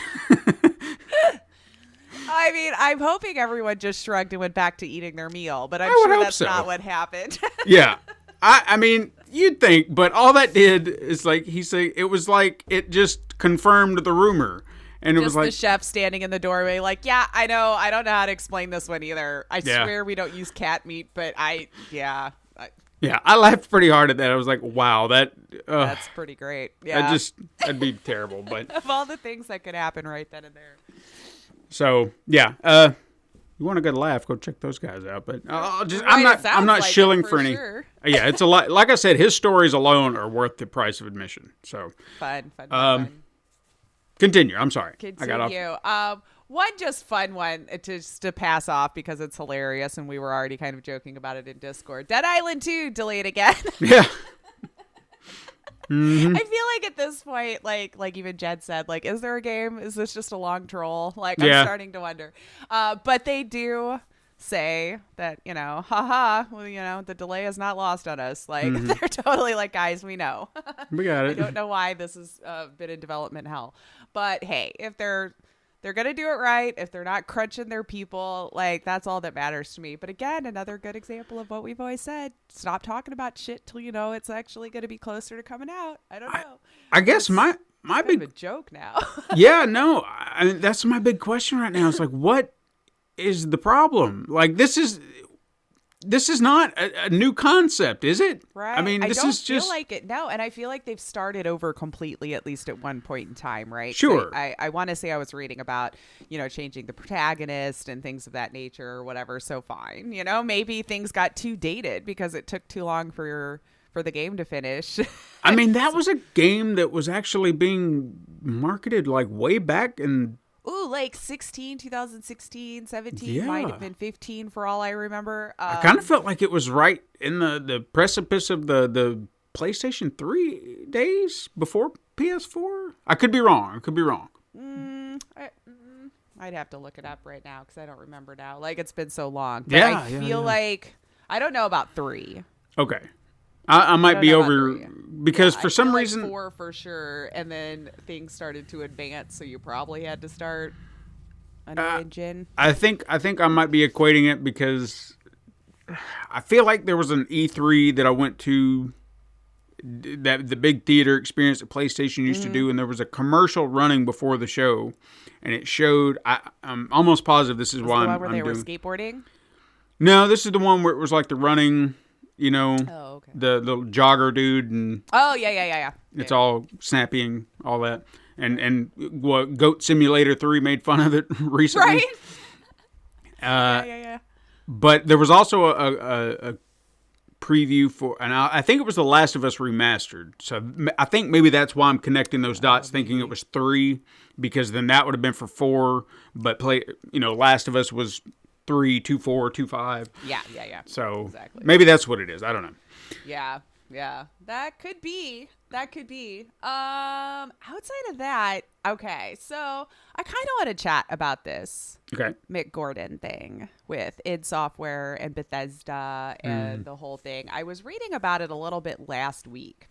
I mean, I'm hoping everyone just shrugged and went back to eating their meal, but I'm sure that's not what happened. Yeah. I mean, you'd think, but all that did is, like, he said, it was like it just confirmed the rumor. And it was like the chef standing in the doorway, like, yeah, I know. I don't know how to explain this one either. I swear we don't use cat meat, but Yeah, I laughed pretty hard at that. I was like, wow, that's pretty great. Yeah. That'd be terrible. But of all the things that could happen right then and there. So, yeah, you want a good laugh, go check those guys out. But I'm not shilling for any. Sure. Yeah, it's a lot. Like I said, his stories alone are worth the price of admission. So fun. Continue. I'm sorry. Continue. I got off. One just fun one to pass off because it's hilarious, and we were already kind of joking about it in Discord. Dead Island 2 delayed again. Yeah. Mm-hmm. I feel like at this point, like even Jed said, like, is there a game? Is this just a long troll? Like, I'm starting to wonder. But they do say that, you know, well, you know, the delay is not lost on us. Like, they're totally like, guys, we know. We got it. I don't know why this has been in development hell. But hey, if they're going to do it right, if they're not crunching their people, like, that's all that matters to me. But again, another good example of what we've always said. Stop talking about shit till you know it's actually going to be closer to coming out. I don't know. I guess my big of a joke now. Yeah, no. I mean, that's my big question right now. It's like, what is the problem? Like, this is this is not a new concept, is it? Right. I mean, I this don't is just feel like it. No, and I feel like they've started over completely, at least at one point in time, right? Sure. I want to say I was reading about, changing the protagonist and things of that nature or whatever. So fine, maybe things got too dated because it took too long for the game to finish. I mean, that was a game that was actually being marketed like way back in. Ooh, like 2016, 17, Yeah. might have been 15 for all I remember. I kind of felt like it was right in the precipice of the PlayStation 3 days before PS4. I could be wrong. I'd have to look it up right now because I don't remember now. Like, it's been so long. But Yeah, I feel like, I don't know about 3. Okay. I might be know about over 3. because Yeah, for I some feel like reason 4 for sure, and then things started to advance, so you probably had to start a new engine. I think I might be equating it because I feel like there was an E3 that I went to, that the big theater experience that PlayStation used to do, and there was a commercial running before the show, and it showed. I'm almost positive this is Was why the one I'm where they were doing. skateboarding? No, this is the one where it was like the running. Oh, okay. The little jogger dude, and Oh, yeah. it's all snappy and all that. And what Goat Simulator 3 made fun of it recently. Right? Yeah. But there was also a preview for, and I think it was The Last of Us Remastered. So I think maybe that's why I'm connecting those dots, thinking it was 3, because then that would have been for 4. But Last of Us was 3, 2, 4, 2, 5. Yeah. So Exactly. maybe that's what it is. I don't know. Yeah. That could be. Outside of that, okay. So I kind of want to chat about this Okay. Mick Gordon thing with id Software and Bethesda and the whole thing. I was reading about it a little bit last week.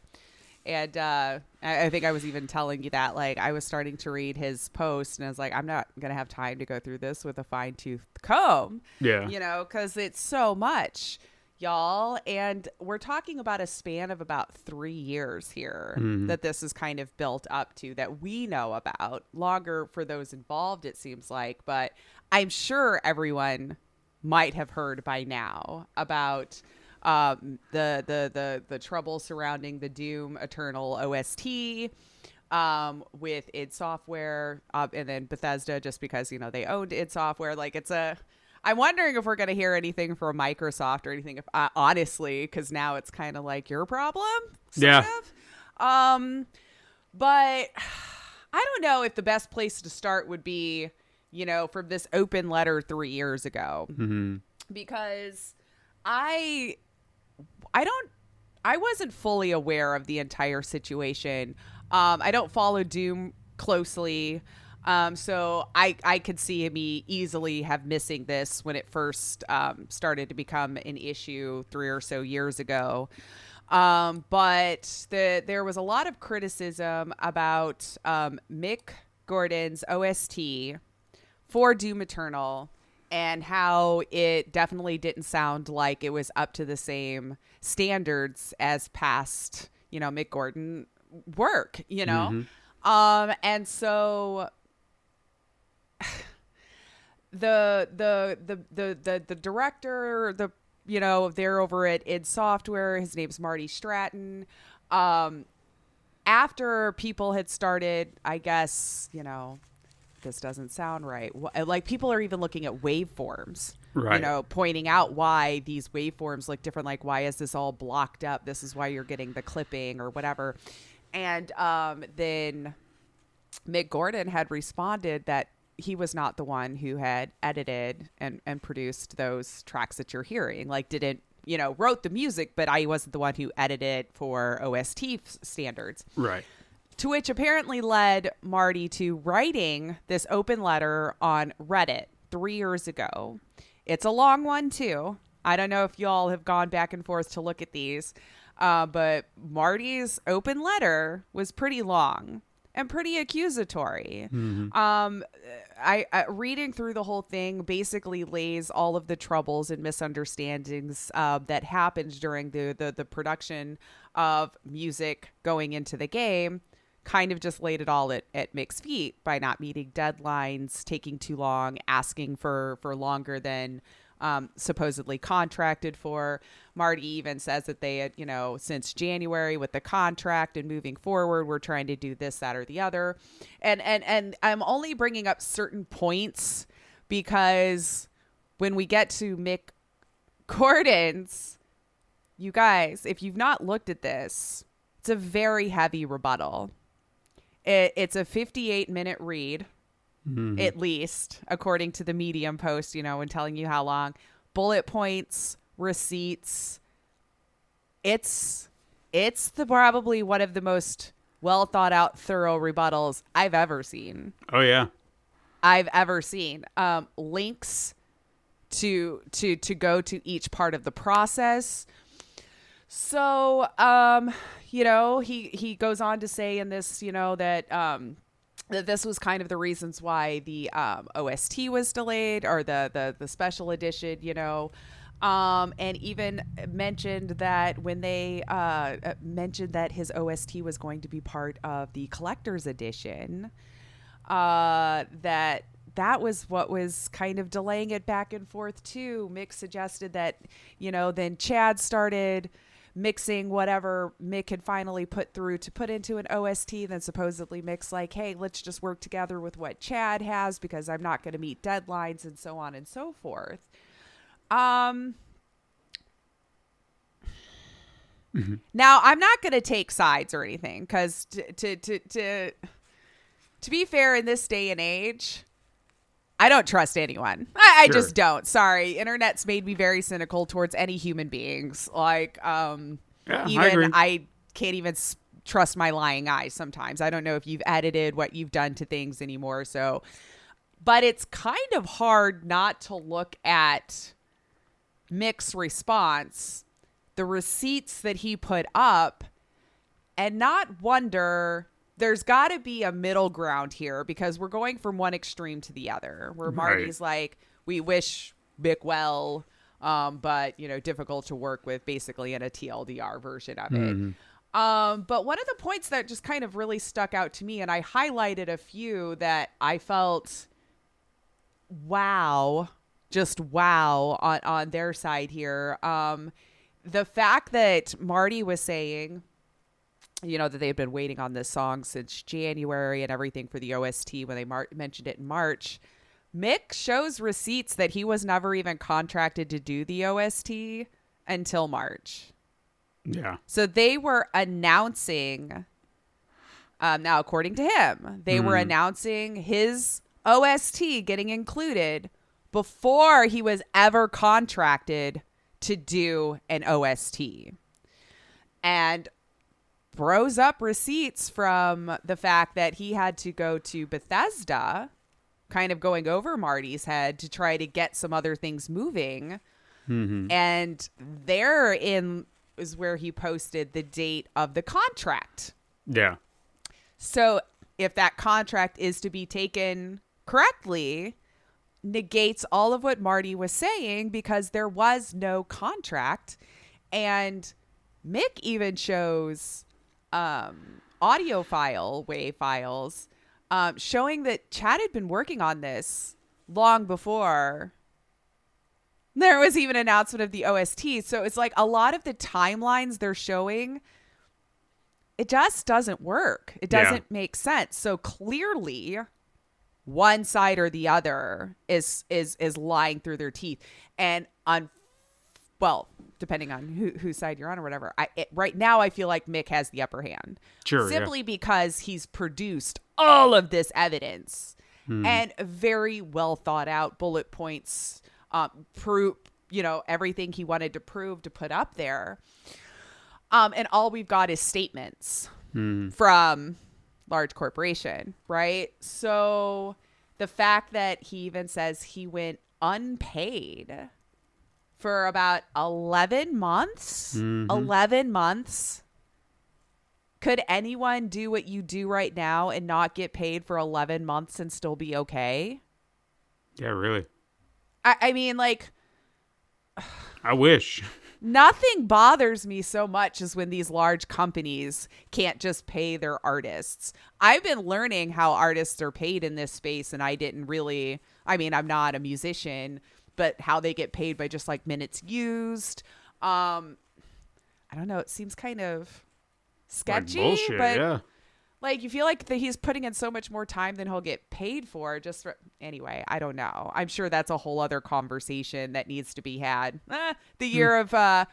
And I think I was even telling you that, like, I was starting to read his post, and I was like, I'm not going to have time to go through this with a fine-tooth comb. Yeah. Because it's so much, y'all. And we're talking about a span of about 3 years here that this is kind of built up to, that we know about. Longer for those involved, it seems like. But I'm sure everyone might have heard by now about the trouble surrounding the Doom Eternal OST with id Software and then Bethesda, just because they owned id Software. Like, I'm wondering if we're going to hear anything from Microsoft or anything, if honestly, because now it's kind of like your problem, sort of. But I don't know if the best place to start would be from this open letter 3 years ago, because I wasn't fully aware of the entire situation. I don't follow Doom closely. So I could see me easily have missing this when it first started to become an issue 3 or so years ago. But there was a lot of criticism about Mick Gordon's OST for Doom Eternal, and how it definitely didn't sound like it was up to the same standards as past, Mick Gordon work, and so the director, they're over at id Software. His name's Marty Stratton. After people had started, I guess, this doesn't sound right. Like, people are even looking at waveforms, right, pointing out why these waveforms look different. Like, why is this all blocked up? This is why you're getting the clipping or whatever. And then Mick Gordon had responded that he was not the one who had edited and produced those tracks that you're hearing. Like, didn't, wrote the music, but I wasn't the one who edited for OST standards. Right. To which apparently led Marty to writing this open letter on Reddit 3 years ago. It's a long one, too. I don't know if y'all have gone back and forth to look at these, but Marty's open letter was pretty long and pretty accusatory. I reading through the whole thing basically lays all of the troubles and misunderstandings that happened during the production of music going into the game. Kind of just laid it all at Mick's feet by not meeting deadlines, taking too long, asking for longer than supposedly contracted for. Marty even says that they had, since January with the contract and moving forward, we're trying to do this, that, or the other. And I'm only bringing up certain points because when we get to Mick Gordon's, you guys, if you've not looked at this, it's a very heavy rebuttal. It's a 58-minute read, at least, according to the Medium post, and telling you how long. Bullet points, receipts. It's probably one of the most well thought out, thorough rebuttals I've ever seen. Oh yeah, I've ever seen. Links to go to each part of the process. So, he goes on to say in this, that this was kind of the reasons why the OST was delayed, or the special edition, and even mentioned that when they mentioned that his OST was going to be part of the collector's edition, that was what was kind of delaying it back and forth too. Mick suggested that, then Chad started mixing whatever Mick had finally put through to put into an OST. Then supposedly Mick's like, hey, let's just work together with what Chad has because I'm not going to meet deadlines, and so on and so forth. Now I'm not going to take sides or anything, because to be fair, in this day and age, I don't trust anyone. I Sure. just don't. Sorry. Internet's made me very cynical towards any human beings. Like, I even agree. I can't even trust my lying eyes sometimes. I don't know if you've edited what you've done to things anymore. So, but it's kind of hard not to look at Mick's response, the receipts that he put up, and not wonder, there's got to be a middle ground here, because we're going from one extreme to the other, where Marty's like, we wish Mick well, but, difficult to work with, basically in a TLDR version of it. But one of the points that just kind of really stuck out to me, and I highlighted a few that I felt, just wow on their side here. The fact that Marty was saying, that they had been waiting on this song since January and everything for the OST when they mentioned it in March. Mick shows receipts that he was never even contracted to do the OST until March. Yeah. So they were announcing, now according to him, they were announcing his OST getting included before he was ever contracted to do an OST. And throws up receipts from the fact that he had to go to Bethesda, kind of going over Marty's head to try to get some other things moving. And therein is where he posted the date of the contract. Yeah. So if that contract is to be taken correctly, negates all of what Marty was saying, because there was no contract. And Mick even shows audio wave files showing that Chad had been working on this long before there was even an announcement of the OST. So it's like a lot of the timelines they're showing, it just doesn't work. It doesn't make sense. So clearly one side or the other is lying through their teeth. And depending on whose side you're on or whatever, right now I feel like Mick has the upper hand. Sure. Simply because he's produced all of this evidence and very well thought out bullet points, prove, everything he wanted to prove to put up there. And all we've got is statements from large corporation, right? So the fact that he even says he went unpaid for about 11 months. 11 months. Could anyone do what you do right now and not get paid for 11 months and still be okay? Yeah, really. I mean, like, I wish. nothing bothers me so much as when these large companies can't just pay their artists. I've been learning how artists are paid in this space, and I didn't really, I'm not a musician, but how they get paid by just like minutes used. I don't know. It seems kind of sketchy, like bullshit, but yeah. like you feel like he's putting in so much more time than he'll get paid for. Anyway, I don't know. I'm sure that's a whole other conversation that needs to be had. The year of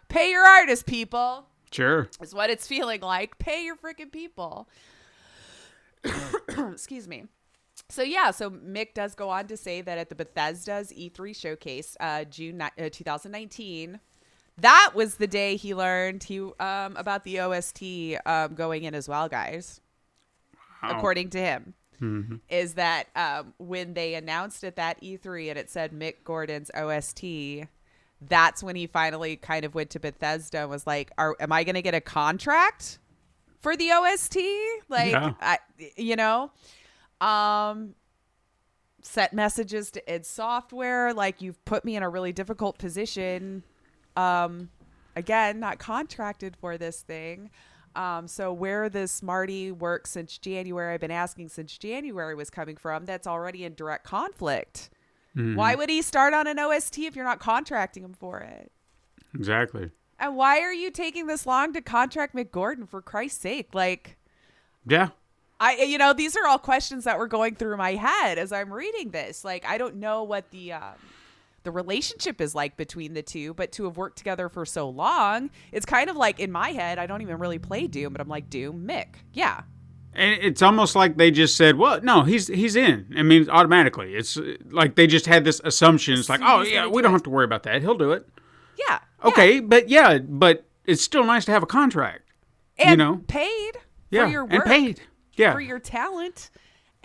pay your artists, people. Sure. Is what it's feeling like. Pay your freaking people. Excuse me. So Mick does go on to say that at the Bethesda's E3 showcase, June 2019, that was the day he learned about the OST going in as well, guys. Wow. According to him, is that when they announced at that E3 and it said Mick Gordon's OST, that's when he finally kind of went to Bethesda and was like, am I going to get a contract for the OST? Like, set messages to id Software. Like, you've put me in a really difficult position. Again, not contracted for this thing. So where this Marty work since January, I've been asking since January was coming from, that's already in direct conflict. Why would he start on an OST if you're not contracting him for it? Exactly. And why are you taking this long to contract Mick Gordon, for Christ's sake? Like, yeah. These are all questions that were going through my head as I'm reading this. Like, I don't know what the relationship is like between the two, but to have worked together for so long, it's kind of like in my head, I don't even really play Doom, but I'm like, Doom, Mick. Yeah. And it's almost like they just said, well, no, he's in. I mean, automatically. It's like they just had this assumption. It's like, oh, yeah, we don't have to worry about that. He'll do it. Yeah. Okay, but it's still nice to have a contract. And paid for your work. And paid. Yeah. For your talent.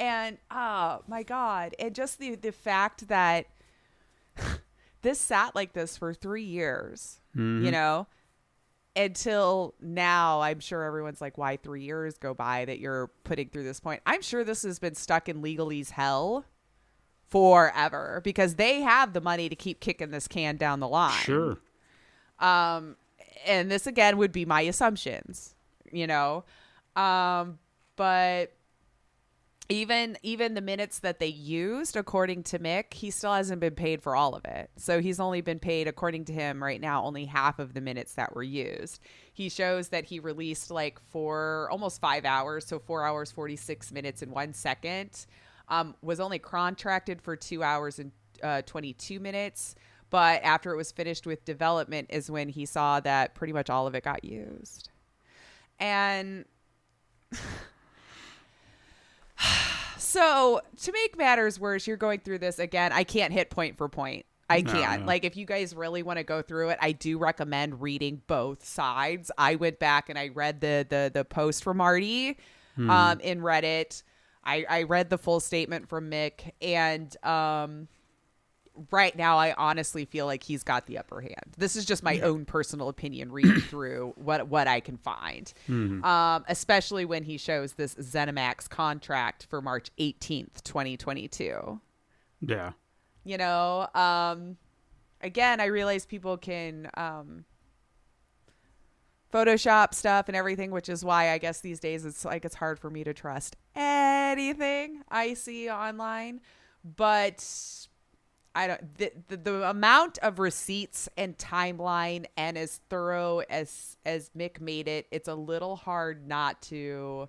And, oh, my God. And just the fact that this sat like this for 3 years, until now. I'm sure everyone's like, why 3 years go by that you're putting through this point? I'm sure this has been stuck in legalese hell forever because they have the money to keep kicking this can down the line. Sure. And this again would be my assumptions, but even the minutes that they used, according to Mick, he still hasn't been paid for all of it. So he's only been paid, according to him right now, only half of the minutes that were used. He shows that he released like almost 5 hours. So 4 hours, 46 minutes and 1 second, was only contracted for 2 hours and 22 minutes. But after it was finished with development is when he saw that pretty much all of it got used. And so to make matters worse, you're going through this again. I can't hit point for point. I can't. No. Like, if you guys really want to go through it, I do recommend reading both sides. I went back and I read the post from Marty in Reddit. I read the full statement from Mick, and right now I honestly feel like he's got the upper hand. This is just my own personal opinion reading through what I can find. Especially when he shows this ZeniMax contract for March 18th, 2022. Yeah. Again, I realize people can Photoshop stuff and everything, which is why I guess these days it's hard for me to trust anything I see online. But I don't the amount of receipts and timeline and as thorough as Mick made it, it's a little hard not to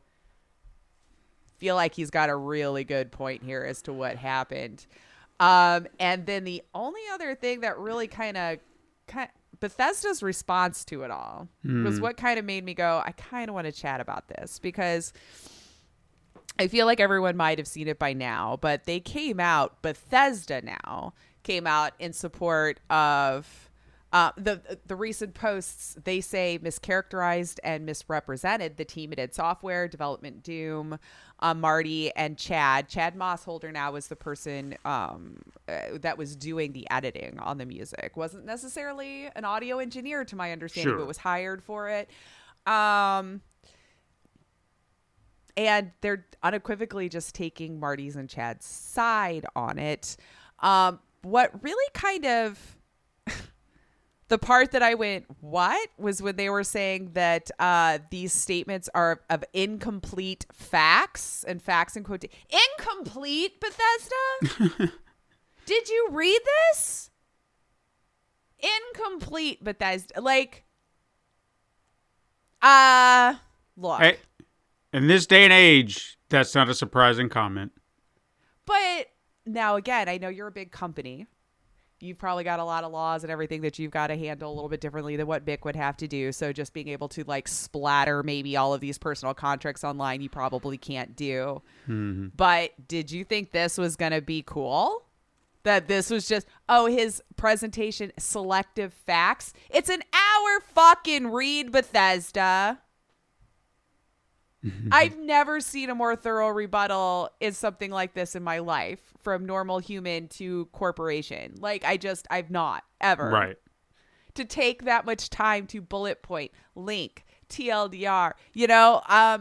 feel like he's got a really good point here as to what happened. And then the only other thing that really kind of Bethesda's response to it all was what kind of made me go, I kind of want to chat about this, because I feel like everyone might have seen it by now, but Bethesda now came out in support of the recent posts. They say mischaracterized and misrepresented the team at id Software, Development Doom, Marty, and Chad. Chad Mossholder now was the person that was doing the editing on the music. Wasn't necessarily an audio engineer, to my understanding, Sure. but was hired for it. And they're unequivocally just taking Marty's and Chad's side on it. What really kind of the part that I went, what, was when they were saying that these statements are of incomplete facts, and facts in quotation. Incomplete, Bethesda? Did you read this? incomplete Bethesda. Like, look. Hey, in this day and age, that's not a surprising comment. But now, again, I know you're a big company. You've probably got a lot of laws and everything that you've got to handle a little bit differently than what Mick would have to do. So just being able to like splatter maybe all of these personal contracts online, you probably can't do. Mm-hmm. But did you think this was going to be cool? That this was just, his presentation, selective facts. It's an hour fucking read, Bethesda. I've never seen a more thorough rebuttal in something like this in my life, from normal human to corporation. Like, I've not ever. Right. To take that much time to bullet point, link, TLDR, you know? I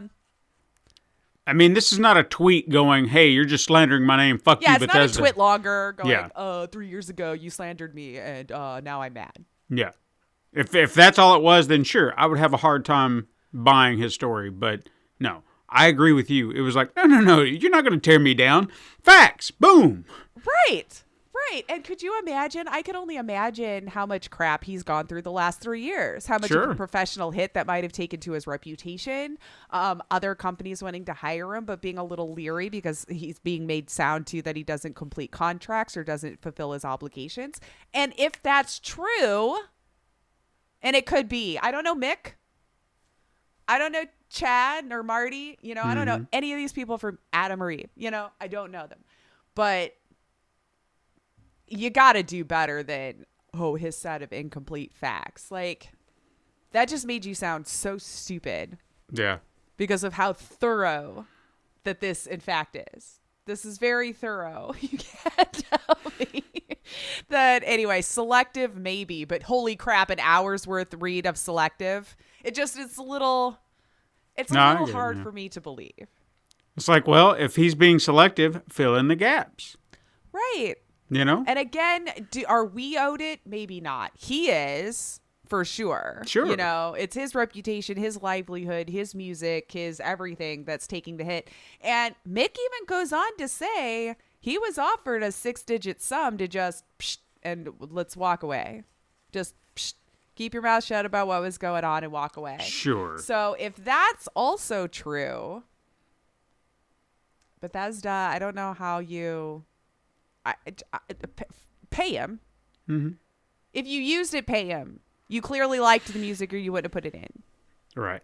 mean, this is not a tweet going, hey, you're just slandering my name. Fuck you, Bethesda. Yeah, it's not a tweet longer going, 3 years ago you slandered me and now I'm mad. Yeah. If that's all it was, then sure, I would have a hard time buying his story, but no, I agree with you. It was like, no, you're not going to tear me down. Facts. Boom. Right. And could you imagine? I could only imagine how much crap he's gone through the last 3 years. How much of a professional hit that might have taken to his reputation. Other companies wanting to hire him, but being a little leery because he's being made sound to that he doesn't complete contracts or doesn't fulfill his obligations. And if that's true, and it could be, I don't know, Mick. I don't know Chad or Marty, you know, I don't know any of these people from Adam or Eve, you know, I don't know them, but you got to do better than, his set of incomplete facts. Like, that just made you sound so stupid. Yeah. Because of how thorough that this, in fact, is. This is very thorough. You can't tell me that, anyway, selective maybe, but holy crap, an hour's worth read of selective. It's a little hard for me to believe. It's like, well, if he's being selective, fill in the gaps. Right. You know? And again, are we owed it? Maybe not. He is, for sure. Sure. You know, it's his reputation, his livelihood, his music, his everything that's taking the hit. And Mick even goes on to say he was offered a 6-digit sum to just, and let's walk away. Just, keep your mouth shut about what was going on and walk away. Sure. So if that's also true, Bethesda, I don't know how you pay him. Mm-hmm. If you used it, pay him. You clearly liked the music or you wouldn't have put it in. Right.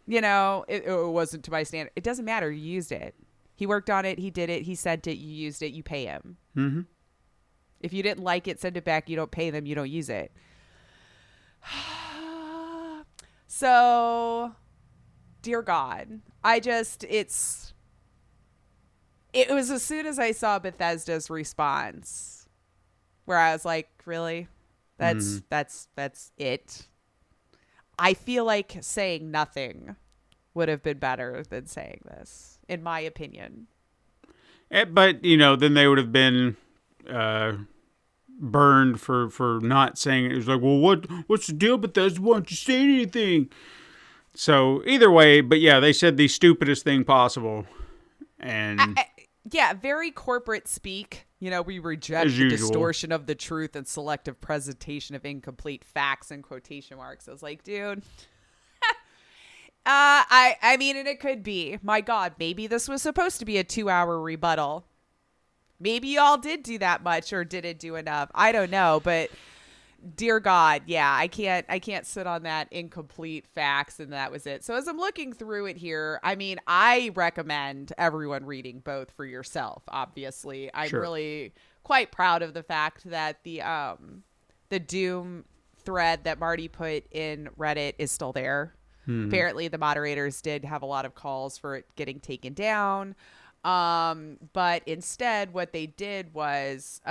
You know, it wasn't to my standard. It doesn't matter. You used it. He worked on it. He did it. He sent it. You used it. You pay him. Mm-hmm. If you didn't like it, send it back. You don't pay them. You don't use it. So, dear God, it was as soon as I saw Bethesda's response where I was like, really? That's it. I feel like saying nothing would have been better than saying this, in my opinion. But, you know, then they would have been burned for not saying it. It was like, well, what's the deal, Bethesda? Why don't you say anything? So either way, but yeah, they said the stupidest thing possible. And yeah, very corporate speak. You know, we reject the distortion of the truth and selective presentation of incomplete facts and quotation marks. I was like, dude. I mean, and it could be, my God, maybe this was supposed to be a 2-hour rebuttal. Maybe y'all did do that much or didn't do enough. I don't know, but dear God, yeah, I can't sit on that incomplete facts and that was it. So as I'm looking through it here, I mean, I recommend everyone reading both for yourself, obviously. I'm really quite proud of the fact that the Doom thread that Marty put in Reddit is still there. Apparently the moderators did have a lot of calls for it getting taken down. But instead what they did was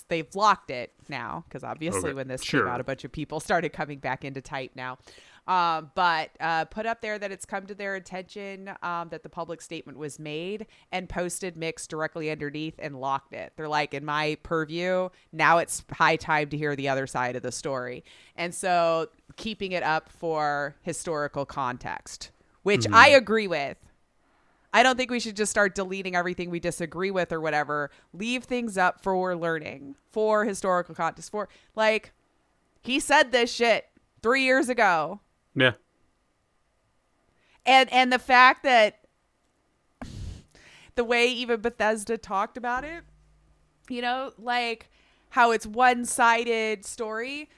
they've locked it now because obviously when this came out, a bunch of people started coming back into type now. But put up there that it's come to their attention that the public statement was made and posted Mick's directly underneath and locked it. They're like, in my purview, now it's high time to hear the other side of the story. And so keeping it up for historical context, which I agree with. I don't think we should just start deleting everything we disagree with or whatever. Leave things up for learning, for historical context, for like, He said this shit 3 years ago. Yeah. And the fact that the way even Bethesda talked about it, you know, like how it's one-sided story.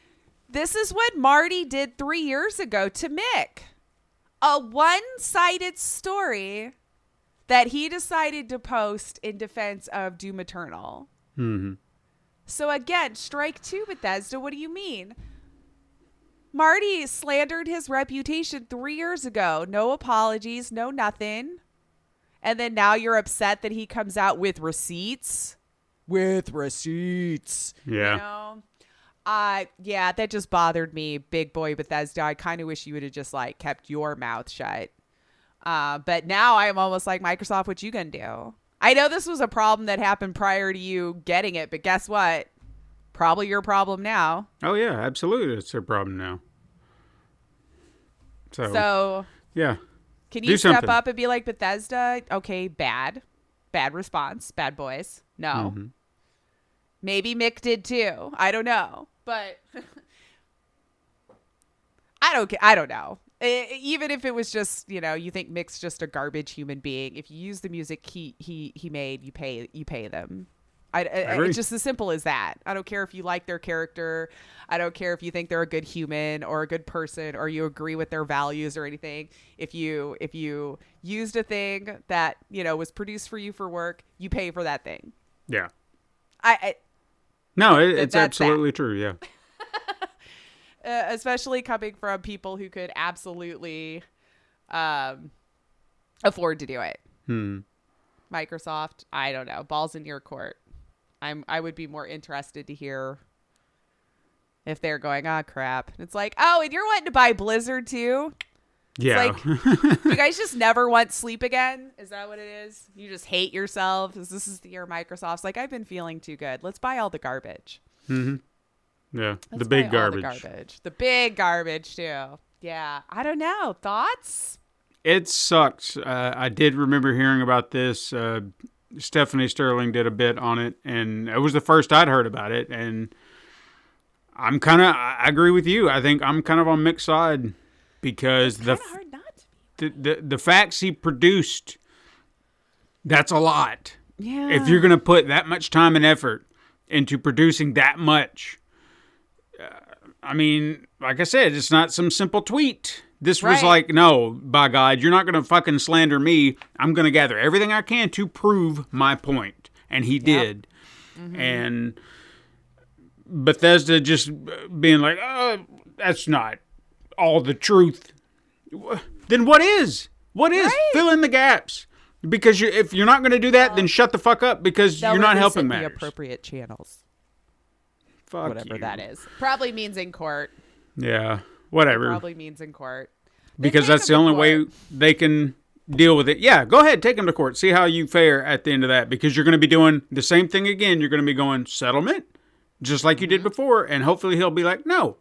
This is what Marty did 3 years ago to Mick. A one-sided story that he decided to post in defense of Doom Eternal. Mm-hmm. So again, strike two, Bethesda. What do you mean? Marty slandered his reputation 3 years ago. No apologies, no nothing. And then now you're upset that he comes out with receipts. With receipts. Yeah. You know? Yeah, that just bothered me, big boy Bethesda. I kind of wish you would have just like kept your mouth shut. But now I'm almost like, Microsoft, what you gonna do? I know this was a problem that happened prior to you getting it, but guess what? Probably your problem now. Oh yeah, absolutely, it's their problem now. So yeah, can you step up and be like, Bethesda? Okay, bad response, bad boys. No, Mm-hmm. Maybe Mick did too. I don't know, but I don't know. Even if it was just, you know, you think Mick's just a garbage human being. If you use the music he made, you pay them. It's just as simple as that. I don't care if you like their character. I don't care if you think they're a good human or a good person or you agree with their values or anything. If you used a thing that, you know, was produced for you for work, you pay for that thing. Yeah. It's absolutely true. Yeah. Especially coming from people who could absolutely afford to do it. Microsoft, I don't know. Ball's in your court. I would be more interested to hear if they're going, oh, crap. It's like, oh, and you're wanting to buy Blizzard too? Yeah. It's like, you guys just never want sleep again? Is that what it is? You just hate yourself? This is the year Microsoft's like, I've been feeling too good. Let's buy all the garbage. Mm-hmm. Yeah. Let's the big buy all garbage. the garbage. The big garbage too. Yeah. I don't know. Thoughts? It sucks. I did remember hearing about this. Stephanie Sterling did a bit on it, and it was the first I'd heard about it. And I agree with you. I think I'm kind of on Mick's side because It's kind of hard not to be. the facts he produced, that's a lot. Yeah. If you're going to put that much time and effort into producing that much, I mean, like I said, it's not some simple tweet. This was like, no, by God, you're not going to fucking slander me. I'm going to gather everything I can to prove my point. And he did. Mm-hmm. And Bethesda just being like, oh, that's not all the truth. Then what is? What is? Right. Fill in the gaps. Because if you're not going to do that, then shut the fuck up because you're not helping matters. The appropriate channels. Fuck whatever you. That is. Probably means in court. Yeah, whatever. Probably means in court. Because that's the only way they can deal with it. Yeah, go ahead, take them to court. See how you fare at the end of that. Because you're going to be doing the same thing again. You're going to be going, settlement? Just like you did before. And hopefully he'll be like, no.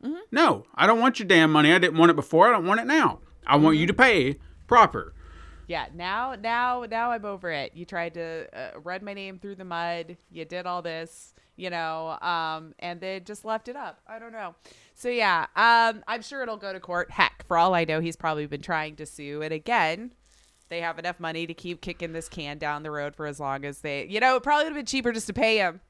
Mm-hmm. No, I don't want your damn money. I didn't want it before. I don't want it now. I want you to pay proper. Yeah, now I'm over it. You tried to run my name through the mud. You did all this, you know, and then just left it up. I don't know. So, yeah, I'm sure it'll go to court. Heck, for all I know, he's probably been trying to sue. And again, they have enough money to keep kicking this can down the road for as long as they, you know, it probably would have been cheaper just to pay him.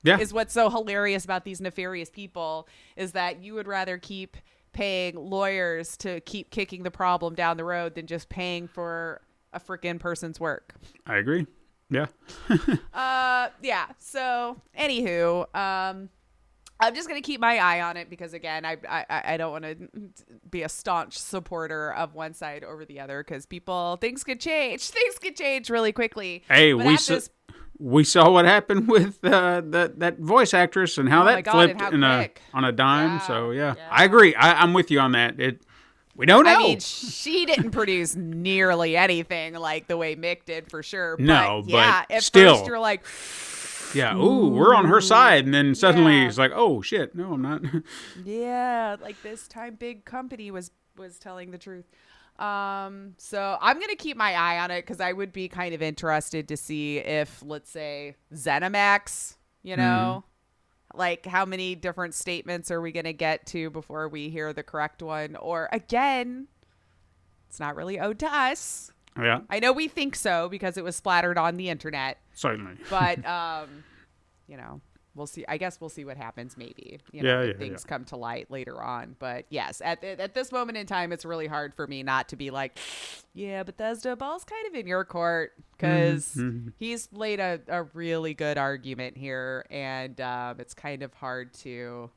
Yeah. Is what's so hilarious about these nefarious people is that you would rather keep paying lawyers to keep kicking the problem down the road than just paying for a freaking person's work. I agree. Yeah. Yeah. So, anywho, I'm just gonna keep my eye on it because again, I don't want to be a staunch supporter of one side over the other because things could change. Things could change really quickly. Hey, we saw what happened with that voice actress and how that flipped on a dime. Yeah, so yeah, I agree. I'm with you on that. We don't know. I mean, she didn't produce nearly anything like the way Mick did for sure. No, but at still, first you're like, yeah, ooh, we're on her side. And then suddenly it's like, oh, shit, no, I'm not. Yeah, like this time big company was telling the truth. So I'm going to keep my eye on it because I would be kind of interested to see if, let's say, ZeniMax, you know, Like, how many different statements are we going to get to before we hear the correct one? Or again, it's not really owed to us. Yeah. I know we think so because it was splattered on the internet. Certainly. But, we'll see. I guess we'll see what happens maybe. If things come to light later on. But yes, at this moment in time, it's really hard for me not to be like, yeah, Bethesda, ball's kind of in your court, because he's laid a really good argument here, and it's kind of hard to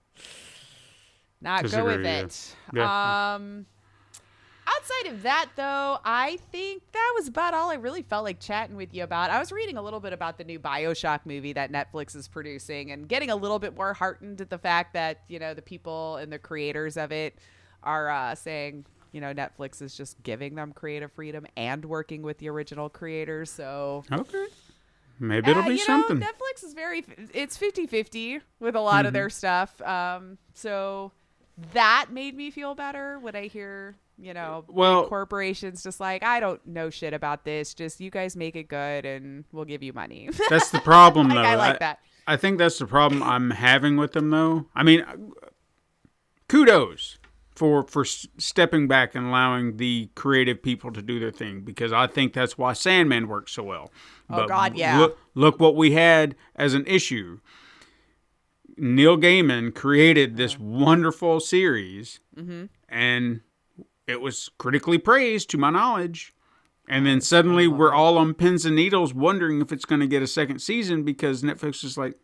not go with it. Yeah. Outside of that, though, I think that was about all I really felt like chatting with you about. I was reading a little bit about the new BioShock movie that Netflix is producing and getting a little bit more heartened at the fact that, the people and the creators of it are saying, Netflix is just giving them creative freedom and working with the original creators. So, okay. Maybe it'll be something. Netflix is it's 50-50 with a lot of their stuff. So that made me feel better when I hear... corporations just like, I don't know shit about this. Just you guys make it good and we'll give you money. That's the problem, though. I like that. I think that's the problem I'm having with them, though. I mean, kudos for stepping back and allowing the creative people to do their thing, because I think that's why Sandman works so well. Oh, God, yeah. Look what we had as an issue. Neil Gaiman created this wonderful series, and it was critically praised, to my knowledge. And then suddenly we're all on pins and needles wondering if it's going to get a second season, because Netflix is like,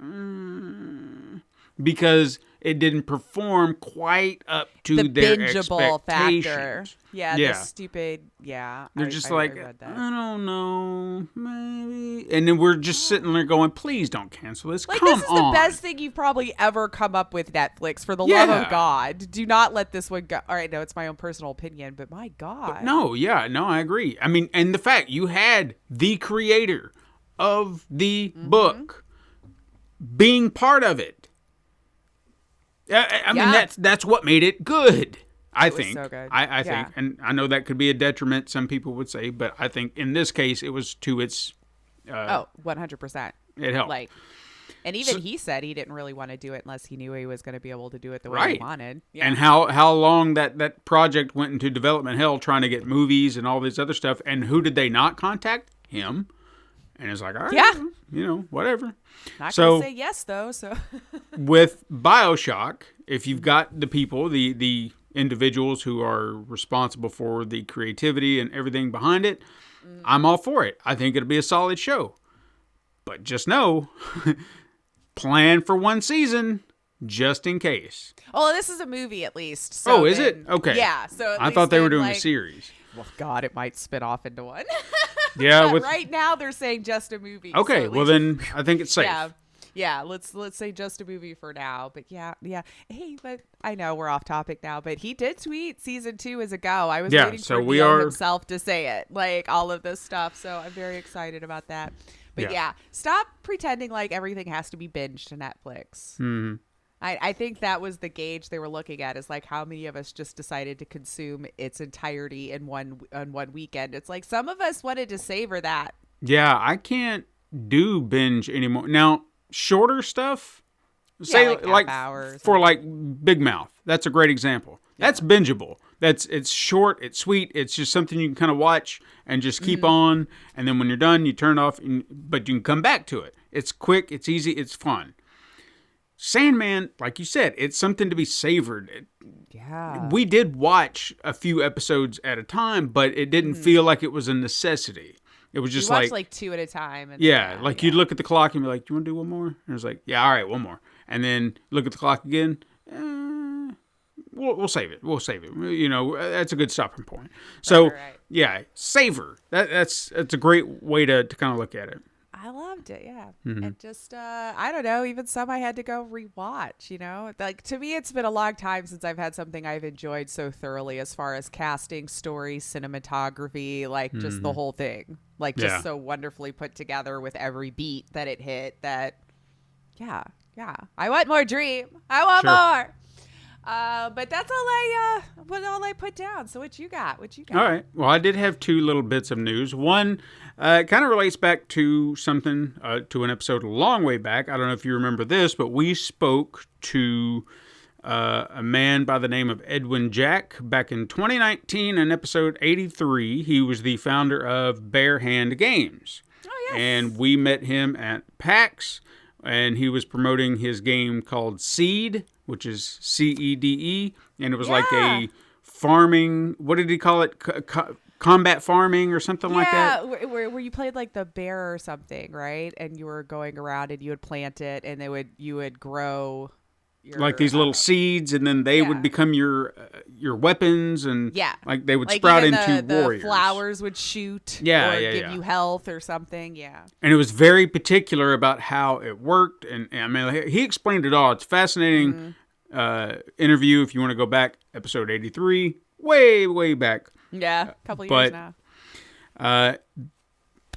because it didn't perform quite up to the their bingeable expectations. Factor. Yeah, the stupid, They're just I don't know, maybe. And then we're just sitting there going, please don't cancel this. Like, Come this is on. the best thing you've probably ever come up with, Netflix, for the love of God. Do not let this one go. All right, no, it's my own personal opinion, but my God. I agree. I mean, and the fact you had the creator of the book being part of it. I mean, that's what made it good. I think. So good. I think, and I know that could be a detriment, some people would say, but I think in this case it was to its. 100%. It helped. And even he said he didn't really want to do it unless he knew he was going to be able to do it the way he wanted. Yeah. And how long that project went into development hell, trying to get movies and all this other stuff, and who did they not contact? Him. And it's like, all right, whatever. Not going to say yes, though. So with BioShock, if you've got the people, the individuals who are responsible for the creativity and everything behind it, I'm all for it. I think it'll be a solid show. But just know, plan for one season, just in case. Oh, this is a movie at least. So is it? Okay. Yeah. So I thought they were doing a series. Well, God, it might spin off into one. Yeah. Right now they're saying just a movie. Okay. So well, then I think it's safe. Yeah. Let's say just a movie for now. But yeah. Hey, but I know we're off topic now. But he did tweet season 2 is a go. I was waiting for Neil himself to say it, like all of this stuff. So I'm very excited about that. But yeah, stop pretending like everything has to be binged to Netflix. Mm-hmm. I think that was the gauge they were looking at, is like how many of us just decided to consume its entirety in one weekend. It's like some of us wanted to savor that. Yeah, I can't do binge anymore. Now, shorter stuff, say like hours for like Big Mouth. That's a great example. Yeah. That's bingeable. It's short, it's sweet, it's just something you can kind of watch and just keep on, and then when you're done, you turn it off, but you can come back to it. It's quick, it's easy, it's fun. Sandman, like you said, it's something to be savored. We did watch a few episodes at a time, but it didn't feel like it was a necessity. It was just like 2 at a time. And you'd look at the clock and be like, "Do you want to do one more?" And it was like, "Yeah, all right, one more." And then look at the clock again. We'll save it. We'll save it. That's a good stopping point. So, savor. That's a great way to kind of look at it. I loved it, yeah. And just, I don't know, even some I had to go rewatch, Like, to me, it's been a long time since I've had something I've enjoyed so thoroughly as far as casting, story, cinematography, like, just the whole thing. Like, just so wonderfully put together with every beat that it hit that, yeah. I want more Dream. I want more. But that's all I put down. So what you got? All right. Well, I did have two little bits of news. One kind of relates back to something, to an episode a long way back. I don't know if you remember this, but we spoke to a man by the name of Edwin Jack back in 2019 in episode 83. He was the founder of Bare Games. Oh, yes. And we met him at PAX, and he was promoting his game called Seed, which is CEDE, and it was like a farming, what did he call it? Combat farming or something like that? Yeah, where you played like the bear or something, right? And you were going around and you would plant it, and you would grow like these little seeds, and then they would become your weapons, and like they would sprout into warriors. The flowers would shoot, or give you health or something. Yeah, and it was very particular about how it worked, and I mean, he explained it all. It's a fascinating interview. If you want to go back, episode 83, way back. Yeah, a couple years now.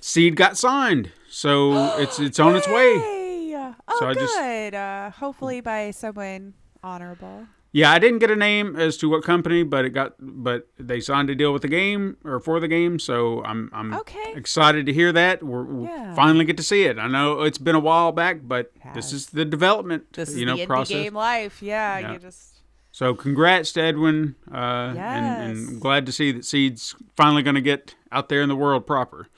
Seed got signed, so it's on its way. Oh, so good. Hopefully by someone honorable. Yeah, I didn't get a name as to what company, but they signed a deal with the game or for the game, so I'm excited to hear that. We'll finally get to see it. I know it's been a while back, but this is the development. This is the indie game life. Yeah, you just. So congrats to Edwin, and glad to see that Seed's finally going to get out there in the world proper.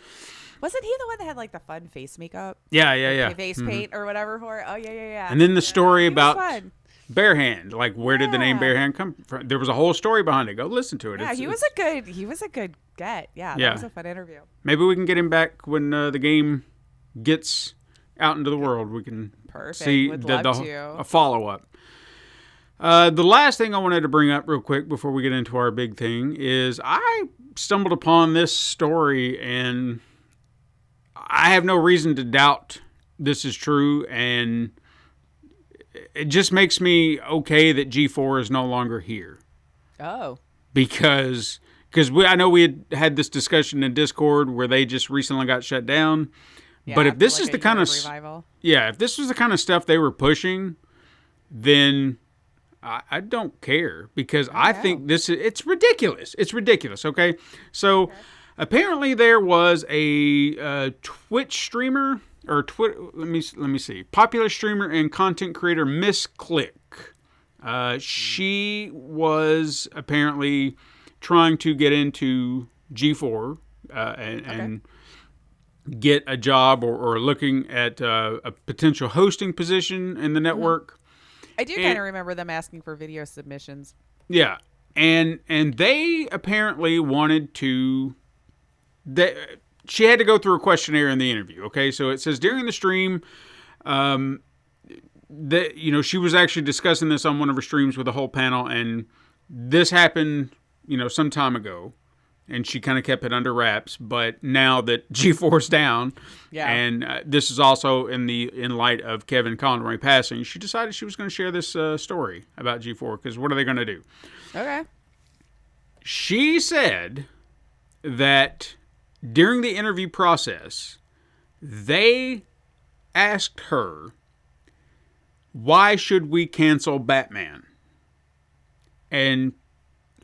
Wasn't he the one that had like the fun face makeup? Yeah. Face paint or whatever for it? Oh, yeah. And then the story about Bare Hand, like where did the name Bare Hand come from? There was a whole story behind it. Go listen to it. Yeah, he was a good get. Yeah, that was a fun interview. Maybe we can get him back when the game gets out into the world. We can see a follow-up. The last thing I wanted to bring up real quick before we get into our big thing is I stumbled upon this story, and I have no reason to doubt this is true, and it just makes me okay that G4 is no longer here. Oh. Because I know we had this discussion in Discord where they just recently got shut down. Yeah, but if this is the kind of revival. Yeah, if this was the kind of stuff they were pushing, then I don't care, because I think it's ridiculous. It's ridiculous, okay? So apparently there was a Twitch streamer or let me see. Popular streamer and content creator Miss Click. She was apparently trying to get into G4 and get a job or looking at a potential hosting position in the network. I do kind of remember them asking for video submissions. Yeah, and they apparently wanted to. She had to go through a questionnaire in the interview. Okay, so it says during the stream, that she was actually discussing this on one of her streams with a whole panel, and this happened some time ago, and she kind of kept it under wraps. But now that G4's down, and this is also in light of Kevin Conroy passing, she decided she was going to share this story about G4, because what are they going to do? Okay. She said that during the interview process, they asked her, why should we cancel Batman? And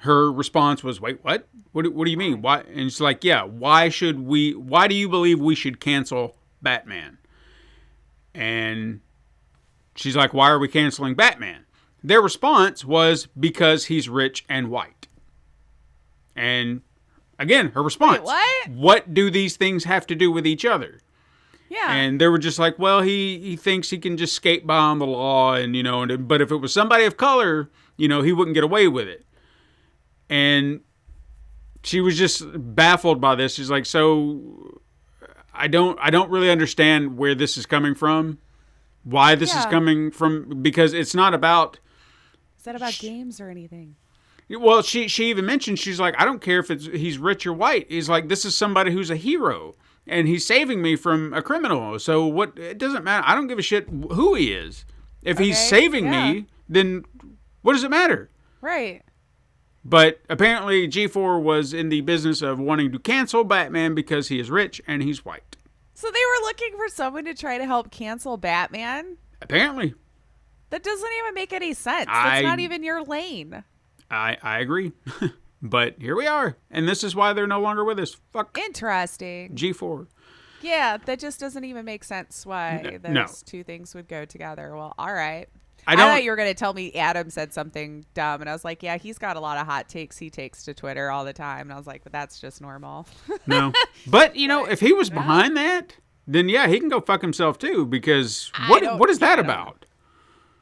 her response was, wait, what? What do you mean? Why? And it's like, why do you believe we should cancel Batman? And she's like, why are we canceling Batman? Their response was, because he's rich and white. And again, her response, wait, what do these things have to do with each other? Yeah. And they were just like, well, he thinks he can just skate by on the law, and but if it was somebody of color, he wouldn't get away with it. And she was just baffled by this. She's like, so I don't really understand where this is coming from, why this is coming from, because it's not about. Is that about games or anything? Well, she even mentioned, she's like, I don't care if he's rich or white. He's like, this is somebody who's a hero, and he's saving me from a criminal. So what? It doesn't matter. I don't give a shit who he is. If he's saving me, then what does it matter? Right. But apparently G4 was in the business of wanting to cancel Batman because he is rich and he's white. So they were looking for someone to try to help cancel Batman? Apparently. That doesn't even make any sense. That's not even your lane. I agree. But here we are. And this is why they're no longer with us. Fuck. Interesting. G4. Yeah, that just doesn't even make sense why those two things would go together. Well, all right. I thought you were going to tell me Adam said something dumb. And I was like, yeah, he's got a lot of hot takes he takes to Twitter all the time. And I was like, but that's just normal. No. But, if he was behind that, then yeah, he can go fuck himself too. Because what is that about?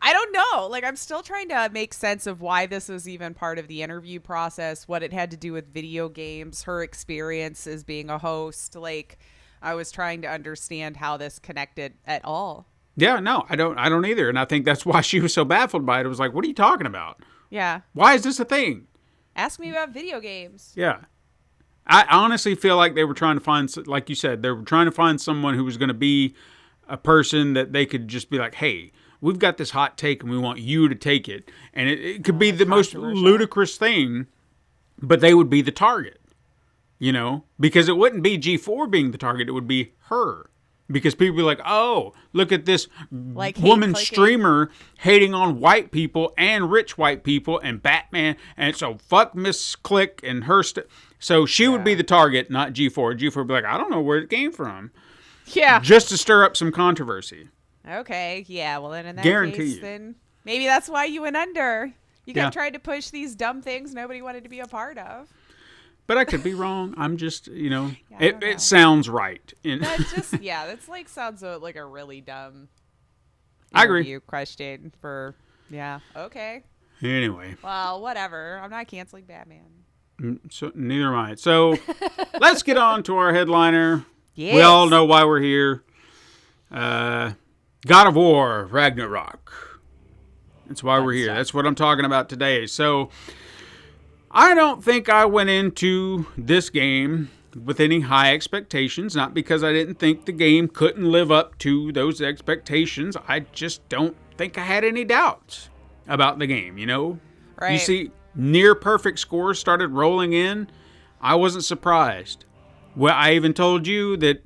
I don't know. Like, I'm still trying to make sense of why this was even part of the interview process, what it had to do with video games, her experience as being a host. Like, I was trying to understand how this connected at all. Yeah, no, I don't either. And I think that's why she was so baffled by it. It was like, what are you talking about? Yeah. Why is this a thing? Ask me about video games. Yeah. I honestly feel like they were trying to find, like you said, they were trying to find someone who was going to be a person that they could just be like, hey, we've got this hot take and we want you to take it. And it could be the most ludicrous thing, but they would be the target, because it wouldn't be G4 being the target. It would be her. Because people be like, oh, look at this woman streamer hating on white people and rich white people and Batman. And so fuck Miss Click and her So she would be the target, not G4. G4 would be like, I don't know where it came from. Yeah. Just to stir up some controversy. Okay. Yeah. Well, then in that Guarantee case, then maybe that's why you went under. You kept trying to push these dumb things nobody wanted to be a part of. But I could be wrong. I'm just, it sounds right. That's just, that's like sounds like a really dumb I agree. question for, okay. Anyway. Well, whatever. I'm not canceling Batman. So neither am I. So let's get on to our headliner. Yes. We all know why we're here. God of War Ragnarok. That's why we're here. That's what I'm talking about today. So I don't think I went into this game with any high expectations, not because I didn't think the game couldn't live up to those expectations. I just don't think I had any doubts about the game, Right. You see, near perfect scores started rolling in. I wasn't surprised. Well, I even told you that,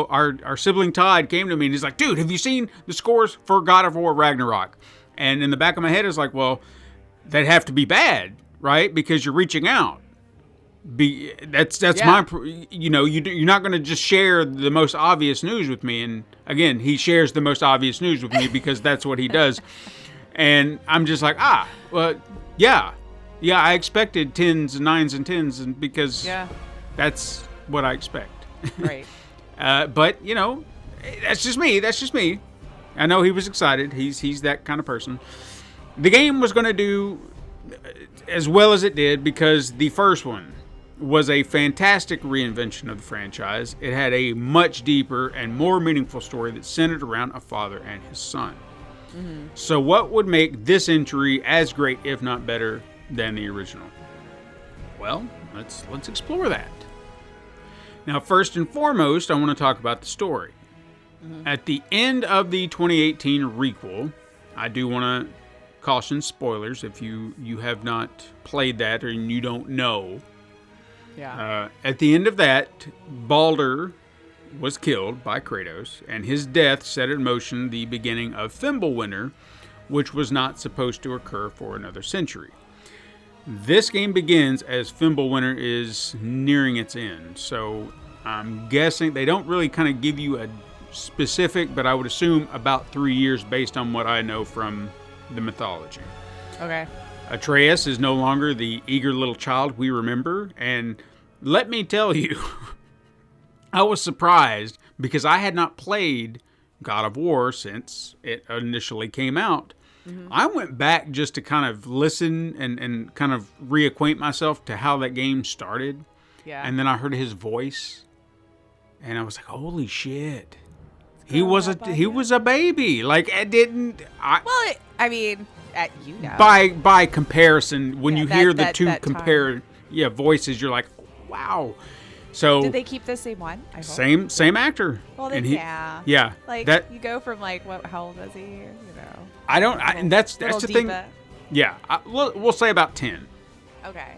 our sibling Todd came to me and he's like, dude, have you seen the scores for God of War Ragnarok? And in the back of my head, it's like, well, they'd have to be bad. Right? Because you're reaching out. That's my, you're not going to just share the most obvious news with me. And again, he shares the most obvious news with me because that's what he does. And I'm just like, well, yeah, I expected 10s and 9s and 10s and because that's what I expect. Right. But, that's just me. I know he was excited. He's that kind of person. The game was going to do as well as it did because the first one was a fantastic reinvention of the franchise. It had a much deeper and more meaningful story that centered around a father and his son. Mm-hmm. So what would make this entry as great, if not better, than the original? Well, let's explore that. Now, first and foremost, I want to talk about the story. Mm-hmm. At the end of the 2018 requel, I do want to caution spoilers if you have not played that or you don't know. Yeah. At the end of that, Baldur was killed by Kratos, and his death set in motion the beginning of Fimbulwinter, which was not supposed to occur for another century. This game begins as Fimbulwinter is nearing its end, so I'm guessing they don't really kind of give you a specific, but I would assume about 3 years based on what I know from the mythology. Okay. Atreus is no longer the eager little child we remember, and let me tell you, I was surprised because I had not played God of War since it initially came out. Mm-hmm. I went back just to kind of listen and kind of reacquaint myself to how that game started. Yeah. And then I heard his voice, and I was like, holy shit. He was a baby. Like, by comparison, when you hear the two compared voices, you're like, wow. So did they keep the same one? I hope. Same actor. Well, then yeah. Like you go from how old was he? I don't. And that's the thing. Yeah, we'll say about 10. Okay.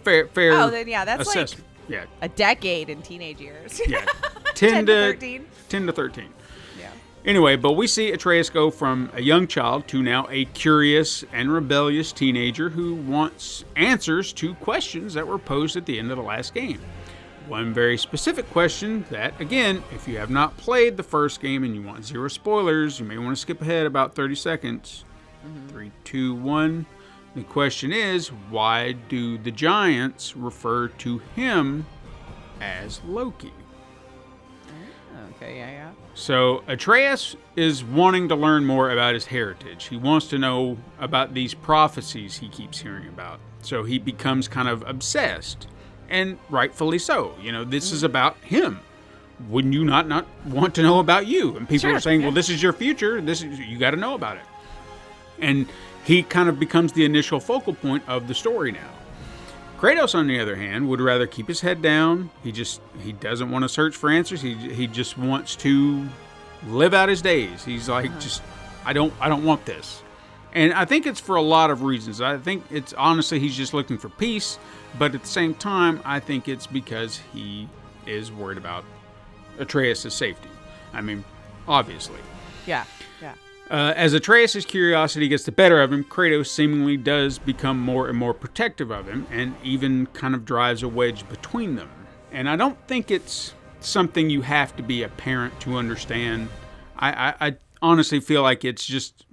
Fair. Oh, then that's assessment. Like a decade in teenage years. Yeah. 10 to 13. 10 to 13. Yeah. Anyway, but we see Atreus go from a young child to now a curious and rebellious teenager who wants answers to questions that were posed at the end of the last game. One very specific question that, again, if you have not played the first game and you want zero spoilers, you may want to skip ahead about 30 seconds. 3, 2, 1. The question is, why do the giants refer to him as Loki? Okay, yeah. So Atreus is wanting to learn more about his heritage. He wants to know about these prophecies he keeps hearing about. So he becomes kind of obsessed, and rightfully so. You know, this is about him. Wouldn't you not want to know about you? And people are saying, well, this is your future. You got to know about it. And he kind of becomes the initial focal point of the story now. Kratos, on the other hand, would rather keep his head down. He doesn't want to search for answers. He just wants to live out his days. He's like, I don't want this. And I think it's for a lot of reasons. I think it's honestly he's just looking for peace, but at the same time, I think it's because he is worried about Atreus' safety. I mean, obviously. Yeah. As Atreus' curiosity gets the better of him, Kratos seemingly does become more and more protective of him, and even kind of drives a wedge between them. And I don't think it's something you have to be a parent to understand. I honestly feel like it's just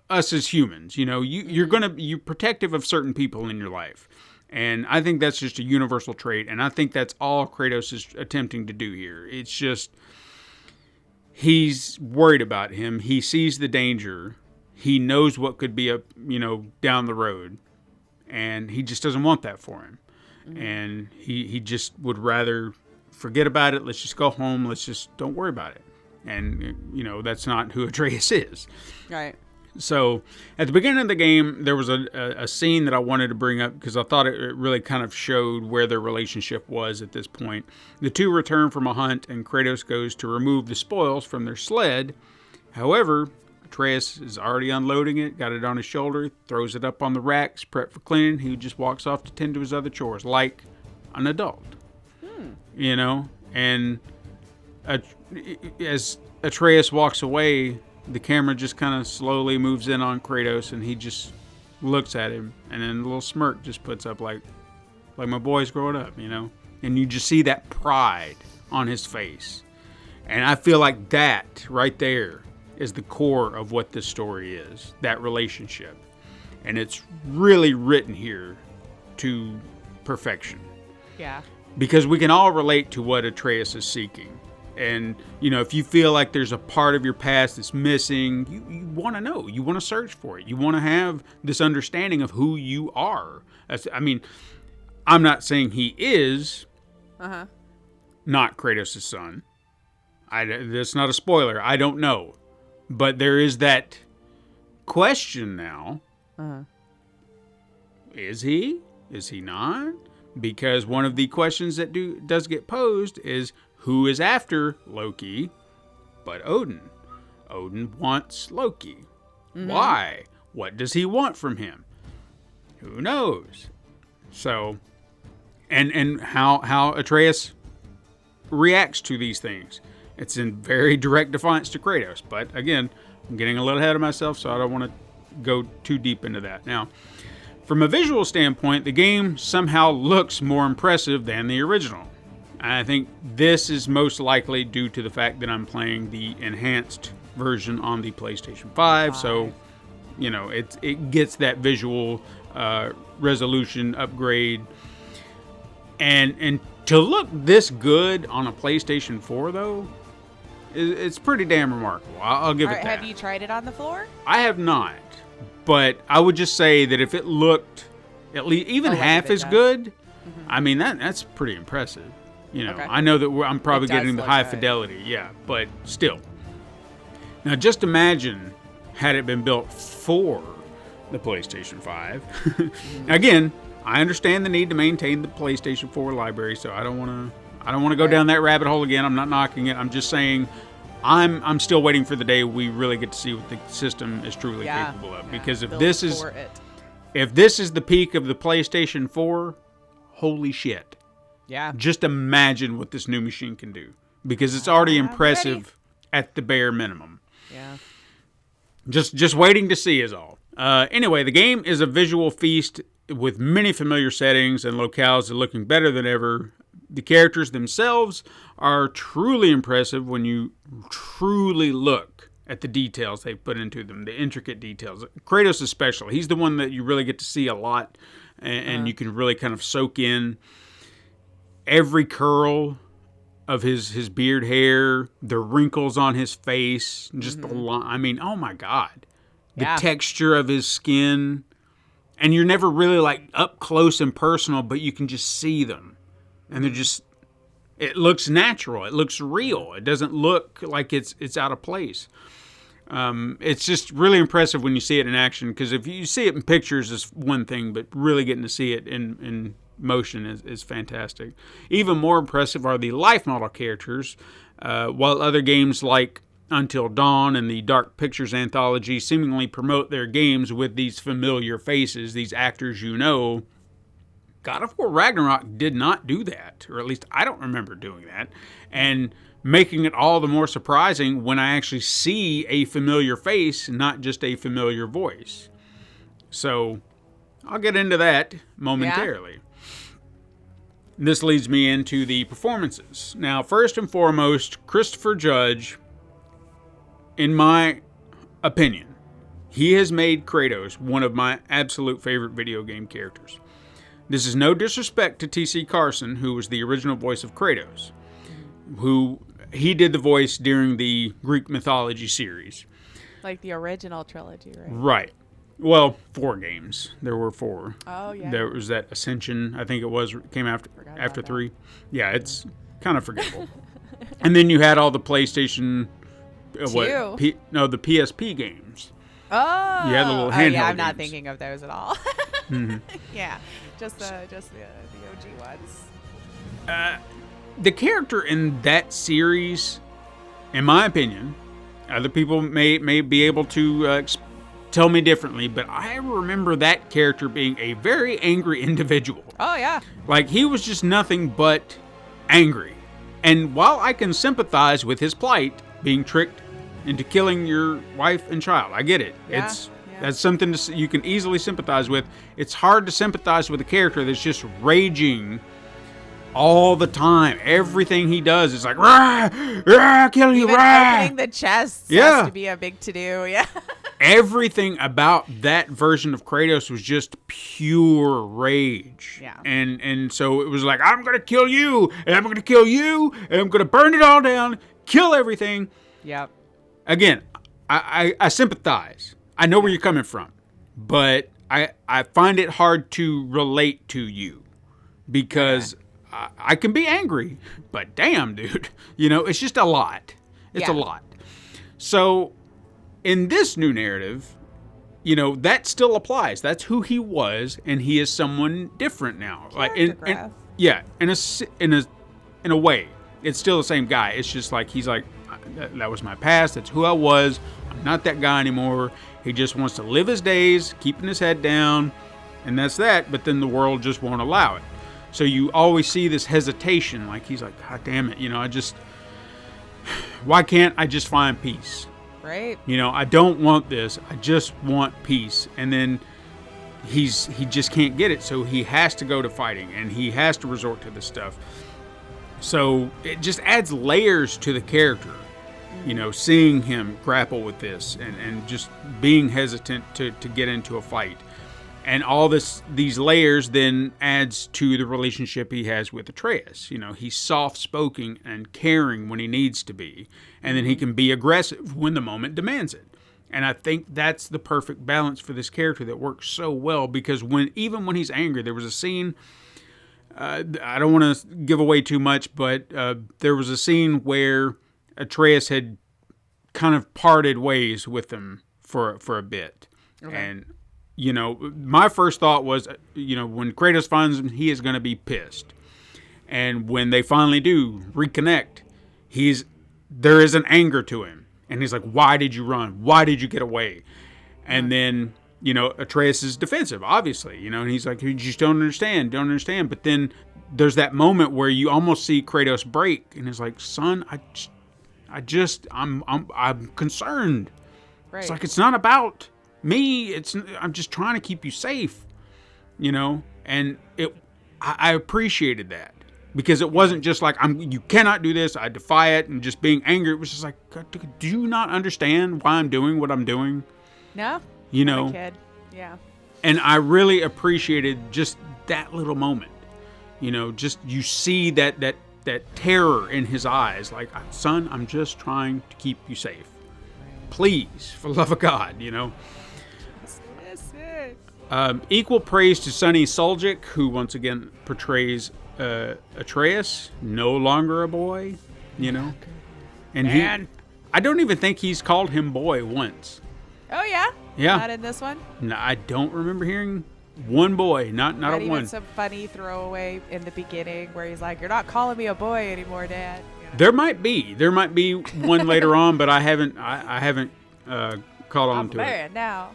us as humans. You know, you're protective of certain people in your life. And I think that's just a universal trait, and I think that's all Kratos is attempting to do here. It's just, he's worried about him. He sees the danger. He knows what could be down the road, and he just doesn't want that for him. Mm-hmm. And he just would rather forget about it. Let's just go home. Let's just don't worry about it. And that's not who Atreus is. Right. So at the beginning of the game, there was a scene that I wanted to bring up because I thought it really kind of showed where their relationship was at this point. The two return from a hunt, and Kratos goes to remove the spoils from their sled. However, Atreus is already unloading it, got it on his shoulder, throws it up on the racks, prepped for cleaning. He just walks off to tend to his other chores like an adult. And as Atreus walks away, the camera just kind of slowly moves in on Kratos, and he just looks at him, and then a little smirk just puts up like my boy's growing up, and you just see that pride on his face. And I feel like that right there is the core of what this story is, that relationship. And it's really written here to perfection. Yeah. Because we can all relate to what Atreus is seeking. And, if you feel like there's a part of your past that's missing, you want to know. You want to search for it. You want to have this understanding of who you are. I'm not saying he is not Kratos' son. That's not a spoiler. I don't know. But there is that question now. Is he? Is he not? Because one of the questions that does get posed is, who is after Loki but Odin? Odin wants Loki. Mm-hmm. Why? What does he want from him? Who knows? So, and how Atreus reacts to these things. It's in very direct defiance to Kratos. But again, I'm getting a little ahead of myself, so I don't want to go too deep into that. Now, from a visual standpoint, the game somehow looks more impressive than the original. I think this is most likely due to the fact that I'm playing the enhanced version on the PlayStation 5. So, it gets that visual resolution upgrade. And to look this good on a PlayStation 4, though, it's pretty damn remarkable. I'll give it that. Have you tried it on the floor? I have not. But I would just say that if it looked at least even half as good, I mean, that's pretty impressive. Okay. I know that I'm probably getting the high fidelity, but still. Now, just imagine had it been built for the PlayStation 5. Again, I understand the need to maintain the PlayStation 4 library, so I don't want to go down that rabbit hole again. I'm not knocking it. I'm just saying I'm still waiting for the day we really get to see what the system is truly capable of. Because if this is the peak of the PlayStation 4, holy shit. Yeah. Just imagine what this new machine can do. Because it's already impressive at the bare minimum. Yeah. Just waiting to see is all. Anyway, the game is a visual feast with many familiar settings and locales that are looking better than ever. The characters themselves are truly impressive when you truly look at the details they put into them, the intricate details. Kratos especially. He's the one that you really get to see a lot, and you can really kind of soak in every curl of his beard hair, the wrinkles on his face, just the line. I mean, oh my God. The texture of his skin. And you're never really like up close and personal, but you can just see them. And they're just, it looks natural. It looks real. It doesn't look like it's out of place. It's just really impressive when you see it in action, because if you see it in pictures, it's one thing, but really getting to see it in motion is fantastic. Even more impressive are the life model characters. While other games like Until Dawn and the Dark Pictures anthology seemingly promote their games with these familiar faces, these actors you know, God of War Ragnarok did not do that, or at least I don't remember doing that, and making it all the more surprising when I actually see a familiar face, not just a familiar voice. So I'll get into that momentarily. Yeah. This leads me into the performances. Now, first and foremost, Christopher Judge, in my opinion, he has made Kratos one of my absolute favorite video game characters. This is no disrespect to T.C. Carson, who was the original voice of Kratos, who he did the voice during the Greek mythology series. Like the original trilogy, right? Right. Well, 4 games. There were 4. Oh, yeah. There was that Ascension, I think it was, came after 3. Yeah, it's kind of forgettable. And then you had all the PlayStation... the PSP games. Oh, you had the little handheld yeah, I'm games. not thinking of those at all. Yeah, just the OG ones. The character in that series, in my opinion, other people may be able to tell me differently, but I remember that character being a very angry individual. Oh, yeah. Like, he was just nothing but angry. And while I can sympathize with his plight, being tricked into killing your wife and child, I get it. Yeah, That's something you can easily sympathize with. It's hard to sympathize with a character that's just raging all the time. Everything he does is like, rah, rah, kill you, even rah. Opening the chest has to be a big to-do, yeah. Everything about that version of Kratos was just pure rage. Yeah. And so it was like, I'm going to kill you, and I'm going to kill you, and I'm going to burn it all down, kill everything. Yep. Again, I sympathize. I know where you're coming from, but I find it hard to relate to you because I can be angry, but damn, dude, it's just a lot. It's a lot. So in this new narrative, that still applies. That's who he was, and he is someone different now. In a way, it's still the same guy. It's just like he's like, that was my past. That's who I was. I'm not that guy anymore. He just wants to live his days, keeping his head down, and that's that. But then the world just won't allow it. So you always see this hesitation. Like he's like, God damn it, why can't I just find peace? Right. I don't want this. I just want peace. And then he just can't get it. So he has to go to fighting, and he has to resort to this stuff. So it just adds layers to the character, seeing him grapple with this and just being hesitant to get into a fight. And all these layers then adds to the relationship he has with Atreus. He's soft-spoken and caring when he needs to be. And then he can be aggressive when the moment demands it. And I think that's the perfect balance for this character that works so well, because even when he's angry, there was a scene... I don't want to give away too much, but there was a scene where Atreus had kind of parted ways with him for a bit. Okay. And, my first thought was, when Kratos finds him, he is going to be pissed. And when they finally do reconnect, there is an anger to him. And he's like, why did you run? Why did you get away? And then... Atreus is defensive, obviously, and he's like, you just don't understand. But then there's that moment where you almost see Kratos break, and he's like, son, I I'm concerned. Right. It's like, it's not about me. I'm just trying to keep you safe, you know? And I appreciated that, because it wasn't just like, you cannot do this, I defy it, and just being angry. It was just like, God, do you not understand why I'm doing what I'm doing? No. You Not know? a kid. Yeah. And I really appreciated just that little moment. You know, just you see that terror in his eyes. Like, son, I'm just trying to keep you safe. Please, for the love of God, you know. Equal praise to Sonny Suljic, who once again portrays Atreus, no longer a boy, you know. And I don't even think he's called him boy once. Oh yeah. Yeah. Not in this one. No, I don't remember hearing one boy, not a even one. Some funny throwaway in the beginning where he's like, "You're not calling me a boy anymore, Dad." You know? There might be one later on, but I haven't caught on to it. Man, now.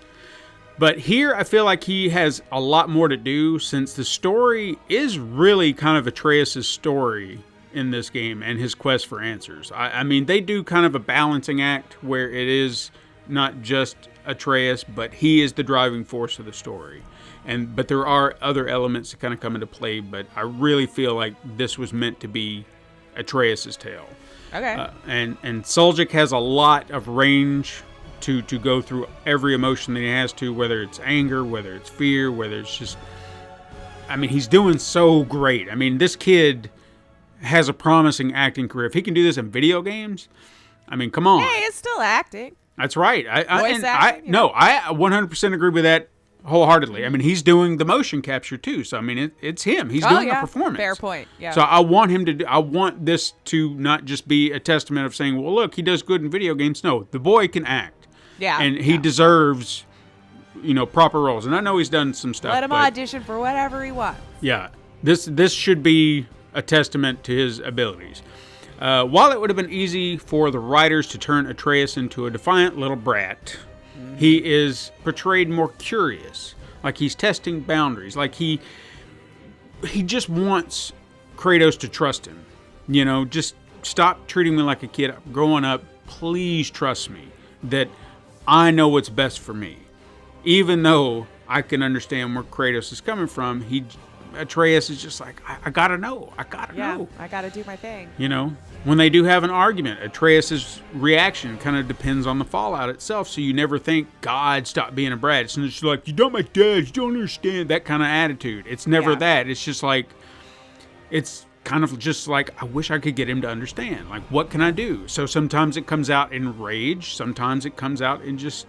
But here, I feel like he has a lot more to do, since the story is really kind of Atreus' story in this game and his quest for answers. I mean, they do kind of a balancing act where it is not just Atreus, but he is the driving force of the story. But there are other elements that kind of come into play, but I really feel like this was meant to be Atreus' tale. Okay. And Suljic has a lot of range to go through every emotion that he has to, whether it's anger, whether it's fear, whether it's just... I mean, he's doing so great. I mean, this kid has a promising acting career. If he can do this in video games, I mean, come on. Hey, it's still acting. That's right. Voice acting? I 100% agree with that wholeheartedly. I mean, he's doing the motion capture too. So I mean, it's him. He's doing a performance. Fair point. Yeah. So I want this to not just be a testament of saying, well, look, he does good in video games. No, the boy can act. Yeah. And he deserves, proper roles. And I know he's done some stuff. Let him audition for whatever he wants. Yeah. This should be a testament to his abilities. While it would have been easy for the writers to turn Atreus into a defiant little brat, he is portrayed more curious, like he's testing boundaries, like he just wants Kratos to trust him. Just stop treating me like a kid. Growing up, please trust me that I know what's best for me. Even though I can understand where Kratos is coming from, Atreus is just like, I gotta know. I gotta know. I gotta do my thing. When they do have an argument, Atreus' reaction kind of depends on the fallout itself. So you never think, God, stop being a brat. It's just like, you're not my dad, you don't understand. That kind of attitude. It's never that. It's just like, it's kind of just like, I wish I could get him to understand. Like, what can I do? So sometimes it comes out in rage. Sometimes it comes out in just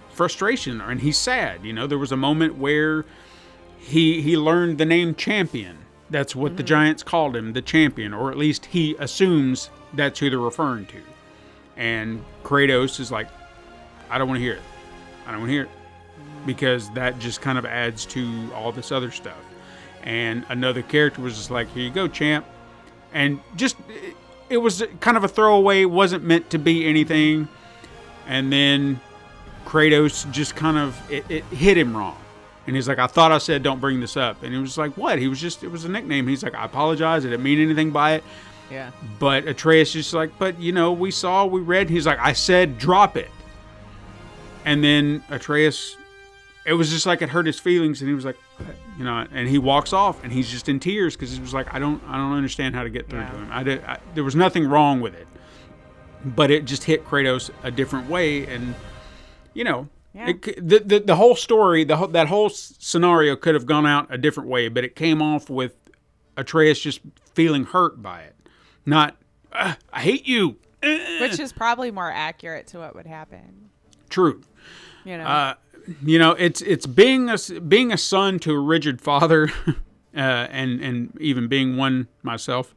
frustration. And he's sad. There was a moment where he learned the name Champion. That's what the Giants called him, the Champion, or at least he assumes that's who they're referring to. And Kratos is like, I don't want to hear it. I don't want to hear it. Because that just kind of adds to all this other stuff. And another character was just like, here you go, champ. And just, it was kind of a throwaway. It wasn't meant to be anything. And then Kratos just kind of, it hit him wrong. And he's like, I thought I said don't bring this up. And it was like, what? It was a nickname. He's like, I apologize. I didn't mean anything by it. Yeah. But Atreus just like, but we read. He's like, I said drop it. And then Atreus, it was just like it hurt his feelings. And he was like, and he walks off and he's just in tears because he was like, I don't understand how to get through to him. There was nothing wrong with it. But it just hit Kratos a different way. And, Yeah. The whole story, that whole scenario could have gone out a different way, but it came off with Atreus just feeling hurt by it. Not, I hate you. Which is probably more accurate to what would happen. True. It's being a son to a rigid father, and even being one myself.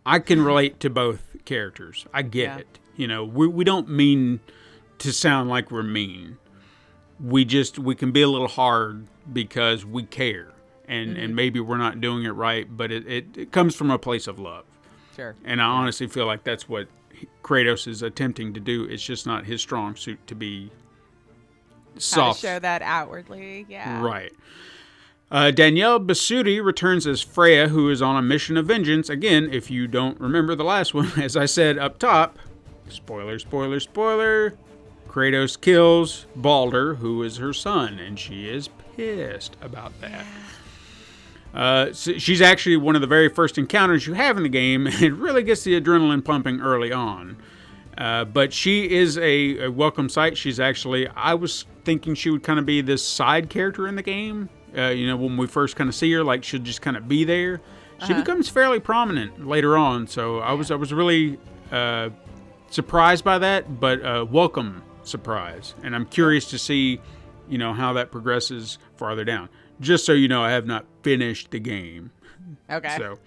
I can relate to both characters. I get it. We don't mean to sound like we're mean. We can be a little hard because we care, and maybe we're not doing it right, but it comes from a place of love. Sure. And I honestly feel like that's what Kratos is attempting to do. It's just not his strong suit to be soft. Show that outwardly, yeah. Right. Danielle Basudi returns as Freya, who is on a mission of vengeance. Again, if you don't remember the last one, as I said up top, spoiler, spoiler, spoiler, Kratos kills Baldur, who is her son, and she is pissed about that. So she's actually one of the very first encounters you have in the game, and it really gets the adrenaline pumping early on. But she is a welcome sight. She's actually, I was thinking she would kind of be this side character in the game. When we first kind of see her, like she'll just kind of be there. She becomes fairly prominent later on, so I was really surprised by that, but welcome surprise. And I'm curious to see, how that progresses farther down. Just so you know, I have not finished the game. Okay. So,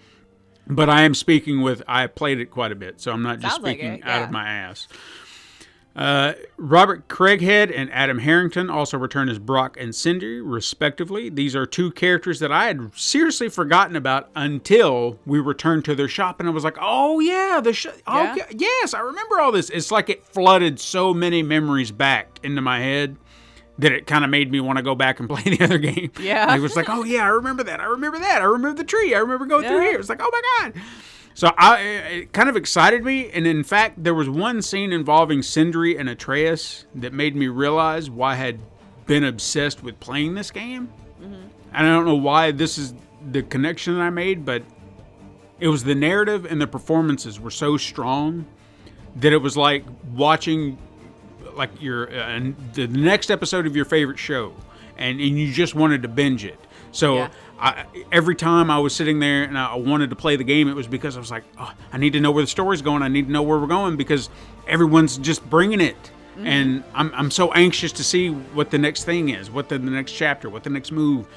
but I am I played it quite a bit, so I'm not just Sounds like speaking it, out yeah. of my ass. Robert Craighead and Adam Harrington also return as Brock and Sindri, respectively. These are two characters that I had seriously forgotten about until we returned to their shop, and I was like, oh yeah, Yeah. Okay, yes, I remember all this. It's like it flooded so many memories back into my head that it kind of made me want to go back and play the other game. Yeah. I was like, oh yeah, I remember that. I remember the tree. I remember going through here. It was like, oh my God. So it kind of excited me, and in fact, there was one scene involving Sindri and Atreus that made me realize why I had been obsessed with playing this game. Mm-hmm. And I don't know why this is the connection that I made, but it was the narrative and the performances were so strong that it was like watching like the next episode of your favorite show, and you just wanted to binge it. So. Yeah. Every time I was sitting there and I wanted to play the game, it was because I was like, oh, I need to know where the story's going. I need to know where we're going because everyone's just bringing it. Mm-hmm. And I'm so anxious to see what the next thing is, what the next chapter, what the next move.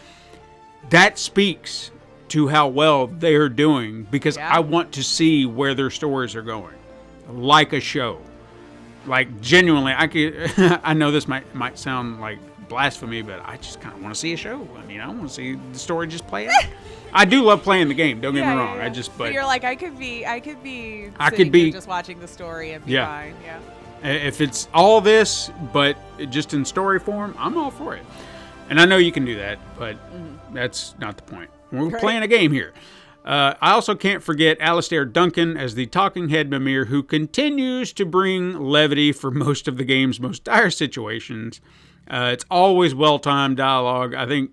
That speaks to how well they're doing because I want to see where their stories are going, like a show. Like genuinely, I know this might sound like blasphemy, but I just kind of want to see a show. I mean, I want to see the story just play out. I do love playing the game. Don't get me wrong. Yeah. But you're like, I could be just watching the story and be fine. Yeah. If it's all this, but just in story form, I'm all for it. And I know you can do that, but that's not the point. We're playing a game here. I also can't forget Alistair Duncan as the talking head Mimir, who continues to bring levity for most of the game's most dire situations. It's always well-timed dialogue. I think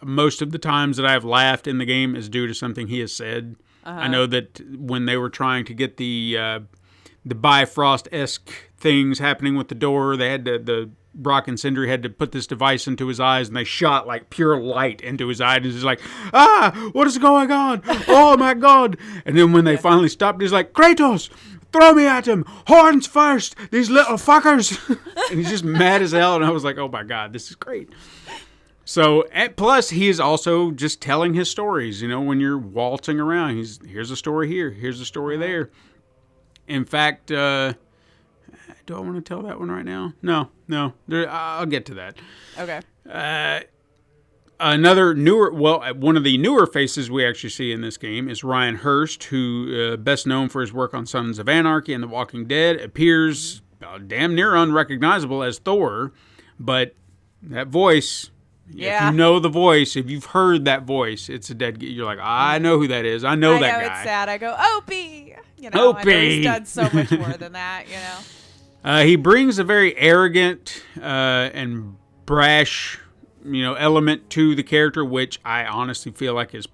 most of the times that I've laughed in the game is due to something he has said. I know that when they were trying to get the Bifrost-esque things happening with the door, they had the Brock and Sindri had to put this device into his eyes, and they shot like pure light into his eyes. He's like, what is going on? Oh my God. And then when they finally stopped, he's like, Kratos, throw me at him. Horns first. These little fuckers. And he's just mad as hell. And I was like, oh my God, this is great. So, plus he is also just telling his stories. when you're waltzing around, here's a story here. Here's a story there. In fact, do I want to tell that one right now? No. I'll get to that. Okay. One of the newer faces we actually see in this game is Ryan Hurst, who, best known for his work on Sons of Anarchy and The Walking Dead, appears damn near unrecognizable as Thor, but that voice, if you know the voice, if you've heard that voice, it's a dead. You're like, I know who that is. I know that guy. It's sad. I go, Opie. Opie. I know he's done so much more than that. He brings a very arrogant and brash, element to the character, which I honestly feel like is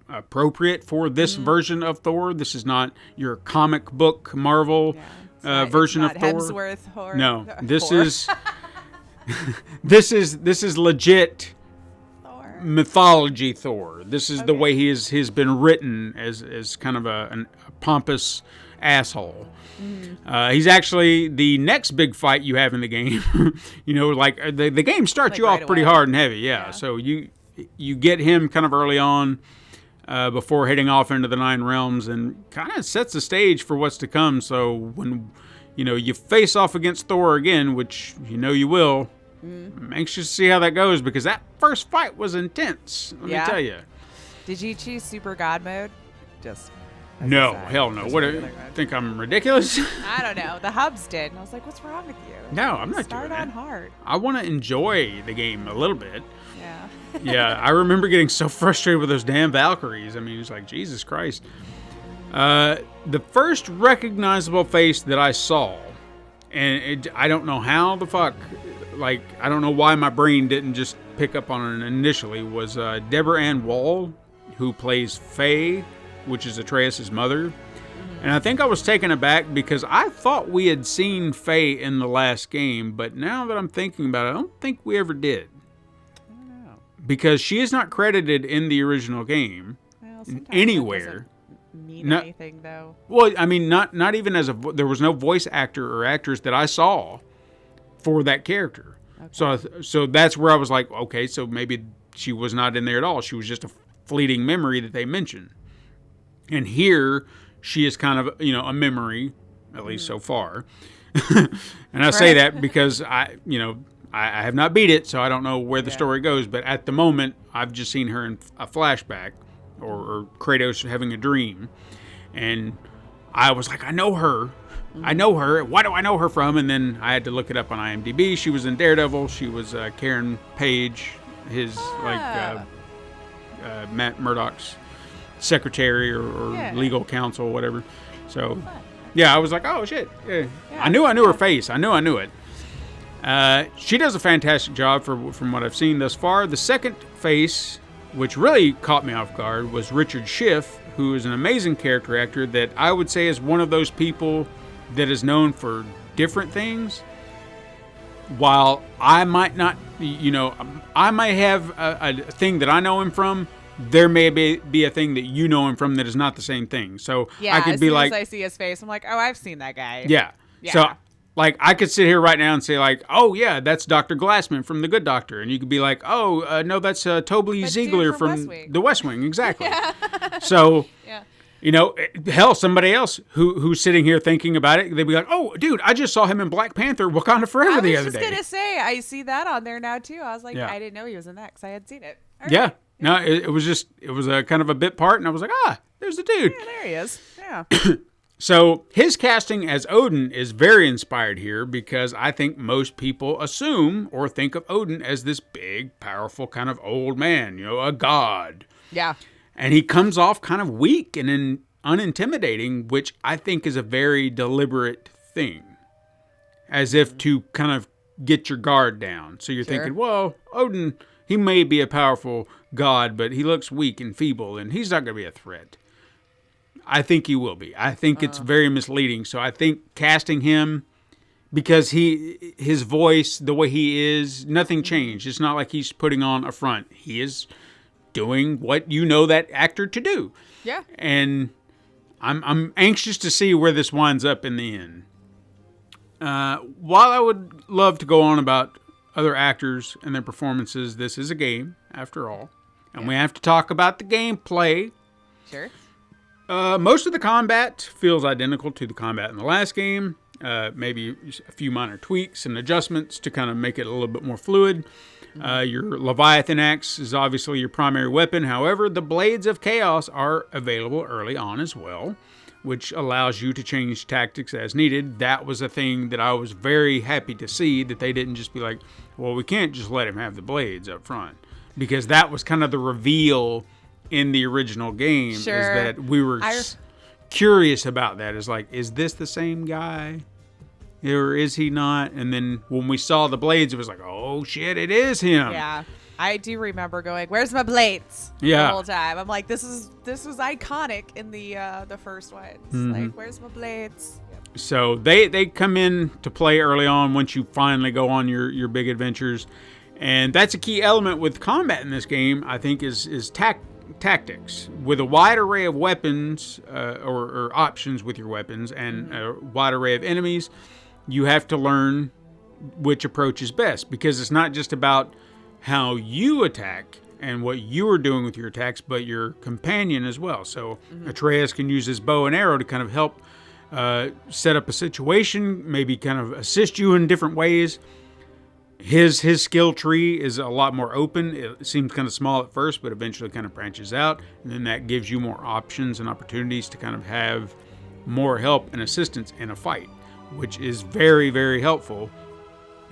appropriate for this version of Thor. This is not your comic book Marvel version of Thor. Hemsworth horror. No, this is legit Thor. mythology Thor. This is the way he's been written as kind of a pompous asshole. He's actually the next big fight you have in the game. The game starts you off pretty hard and heavy. Yeah. So you get him kind of early on before heading off into the Nine Realms and kind of sets the stage for what's to come. So when you face off against Thor again, which you will, I'm anxious to see how that goes because that first fight was intense. Let me tell you. Did you choose Super God mode? No, hell no. What, think I'm ridiculous? I don't know. The hubs did. And I was like, what's wrong with you? No, I'm not doing that. Start on hard. I want to enjoy the game a little bit. Yeah. Yeah, I remember getting so frustrated with those damn Valkyries. I mean, it's like, Jesus Christ. The first recognizable face that I saw And I don't know how the fuck, like, I don't know why my brain didn't just pick up on it initially, was Deborah Ann Wall, who plays Faye, which is Atreus' mother. And I think I was taken aback because I thought we had seen Faye in the last game, but now that I'm thinking about it, I don't think we ever did. I don't know. Because she is not credited in the original game anywhere. Mean anything though. Well, I mean, not even as there was no voice actor or actress that I saw for that character. Okay. So that's where I was like, okay, so maybe she was not in there at all. She was just a fleeting memory that they mentioned. And here she is kind of, a memory, at least so far. And I say that because I have not beat it, so I don't know where the story goes. But at the moment, I've just seen her in a flashback. Or Kratos having a dream. And I was like, I know her. I know her. Why do I know her from? And then I had to look it up on IMDb. She was in Daredevil. She was Karen Page, his, Matt Murdock's secretary or legal counsel, whatever. So, I was like, oh, shit. Yeah. I knew her face. I knew it. She does a fantastic job from what I've seen thus far. The second face, which really caught me off guard, was Richard Schiff, who is an amazing character actor that I would say is one of those people that is known for different things. While I might not, I might have a thing that I know him from, there may be a thing that you know him from that is not the same thing. So I could be like, as I see his face, I'm like, oh, I've seen that guy. Yeah. So like, I could sit here right now and say, like, oh, yeah, that's Dr. Glassman from The Good Doctor. And you could be like, oh, no, that's Toby Ziegler from The West Wing. Exactly. So, hell, somebody else who's sitting here thinking about it, they'd be like, oh, dude, I just saw him in Black Panther Wakanda Forever the other day. I was just going to say, I see that on there now, too. I was like, I didn't know he was in that because I had seen it. Right. No, it was a kind of a bit part, and I was like, there's the dude. Yeah, there he is. Yeah. So his casting as Odin is very inspired here because I think most people assume or think of Odin as this big, powerful kind of old man, a god. Yeah. And he comes off kind of weak and unintimidating, which I think is a very deliberate thing. As if to kind of get your guard down. So you're thinking, well, Odin, he may be a powerful god, but he looks weak and feeble, and he's not going to be a threat. I think he will be. I think it's very misleading. So I think casting him, because his voice, the way he is, nothing changed. It's not like he's putting on a front. He is doing what you know that actor to do. Yeah. And I'm anxious to see where this winds up in the end. While I would love to go on about other actors and their performances, this is a game, after all. And we have to talk about the gameplay. Sure. Most of the combat feels identical to the combat in the last game. Maybe a few minor tweaks and adjustments to kind of make it a little bit more fluid. Your Leviathan axe is obviously your primary weapon. However, the Blades of Chaos are available early on as well, which allows you to change tactics as needed. That was a thing that I was very happy to see, that they didn't just be like, well, we can't just let him have the blades up front. Because that was kind of the reveal in the original game, is that we were curious about that. Is like, is this the same guy? Or is he not? And then when we saw the blades, it was like, oh shit, it is him. Yeah. I do remember going, where's my blades? Yeah. The whole time. I'm like, this was iconic in the first ones. Like, where's my blades? Yep. So they come in to play early on once you finally go on your big adventures. And that's a key element with combat in this game, I think, is tactics. With a wide array of weapons or options with your weapons and a wide array of enemies, you have to learn which approach is best. Because it's not just about how you attack and what you are doing with your attacks, but your companion as well. So Atreus can use his bow and arrow to kind of help set up a situation, maybe kind of assist you in different ways. His skill tree is a lot more open. It seems kind of small at first, but eventually kind of branches out. And then that gives you more options and opportunities to kind of have more help and assistance in a fight, which is very, very helpful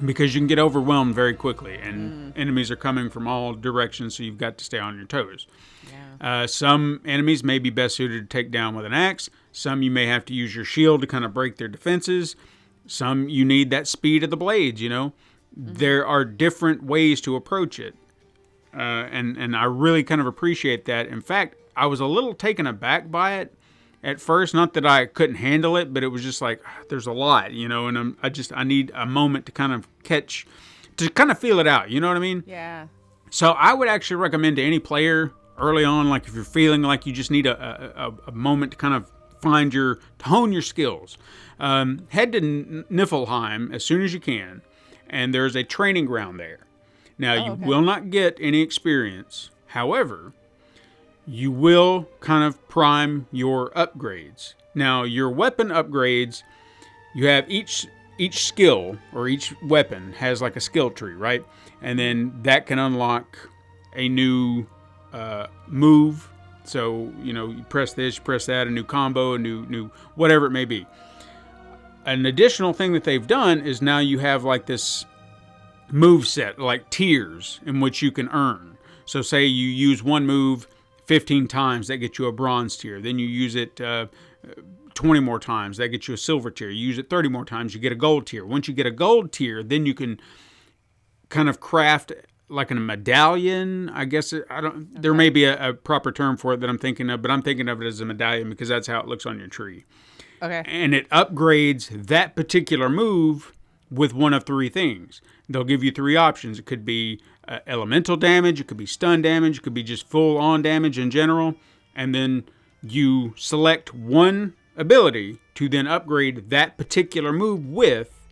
because you can get overwhelmed very quickly. And enemies are coming from all directions, so you've got to stay on your toes. Yeah. Some enemies may be best suited to take down with an axe. Some you may have to use your shield to kind of break their defenses. Some you need that speed of the blades, There are different ways to approach it. And I really kind of appreciate that. In fact, I was a little taken aback by it at first. Not that I couldn't handle it, but it was just like, there's a lot, and I need a moment to kind of feel it out. You know what I mean? Yeah. So I would actually recommend to any player early on, like if you're feeling like you just need a moment to kind of to hone your skills, head to Niflheim as soon as you can. And there's a training ground there. Now, you will not get any experience. However, you will kind of prime your upgrades. Now, your weapon upgrades, you have each skill or each weapon has like a skill tree, right? And then that can unlock a new move. So, you press this, you press that, a new combo, a new whatever it may be. An additional thing that they've done is now you have like this move set, like tiers in which you can earn. So say you use one move 15 times, that gets you a bronze tier. Then you use it 20 more times, that gets you a silver tier. You use it 30 more times, you get a gold tier. Once you get a gold tier, then you can kind of craft like a medallion, I guess. There may be a proper term for it that I'm thinking of, but I'm thinking of it as a medallion because that's how it looks on your tree. Okay. And it upgrades that particular move with one of three things. They'll give you three options. It could be elemental damage, it could be stun damage, it could be just full-on damage in general. And then you select one ability to then upgrade that particular move with,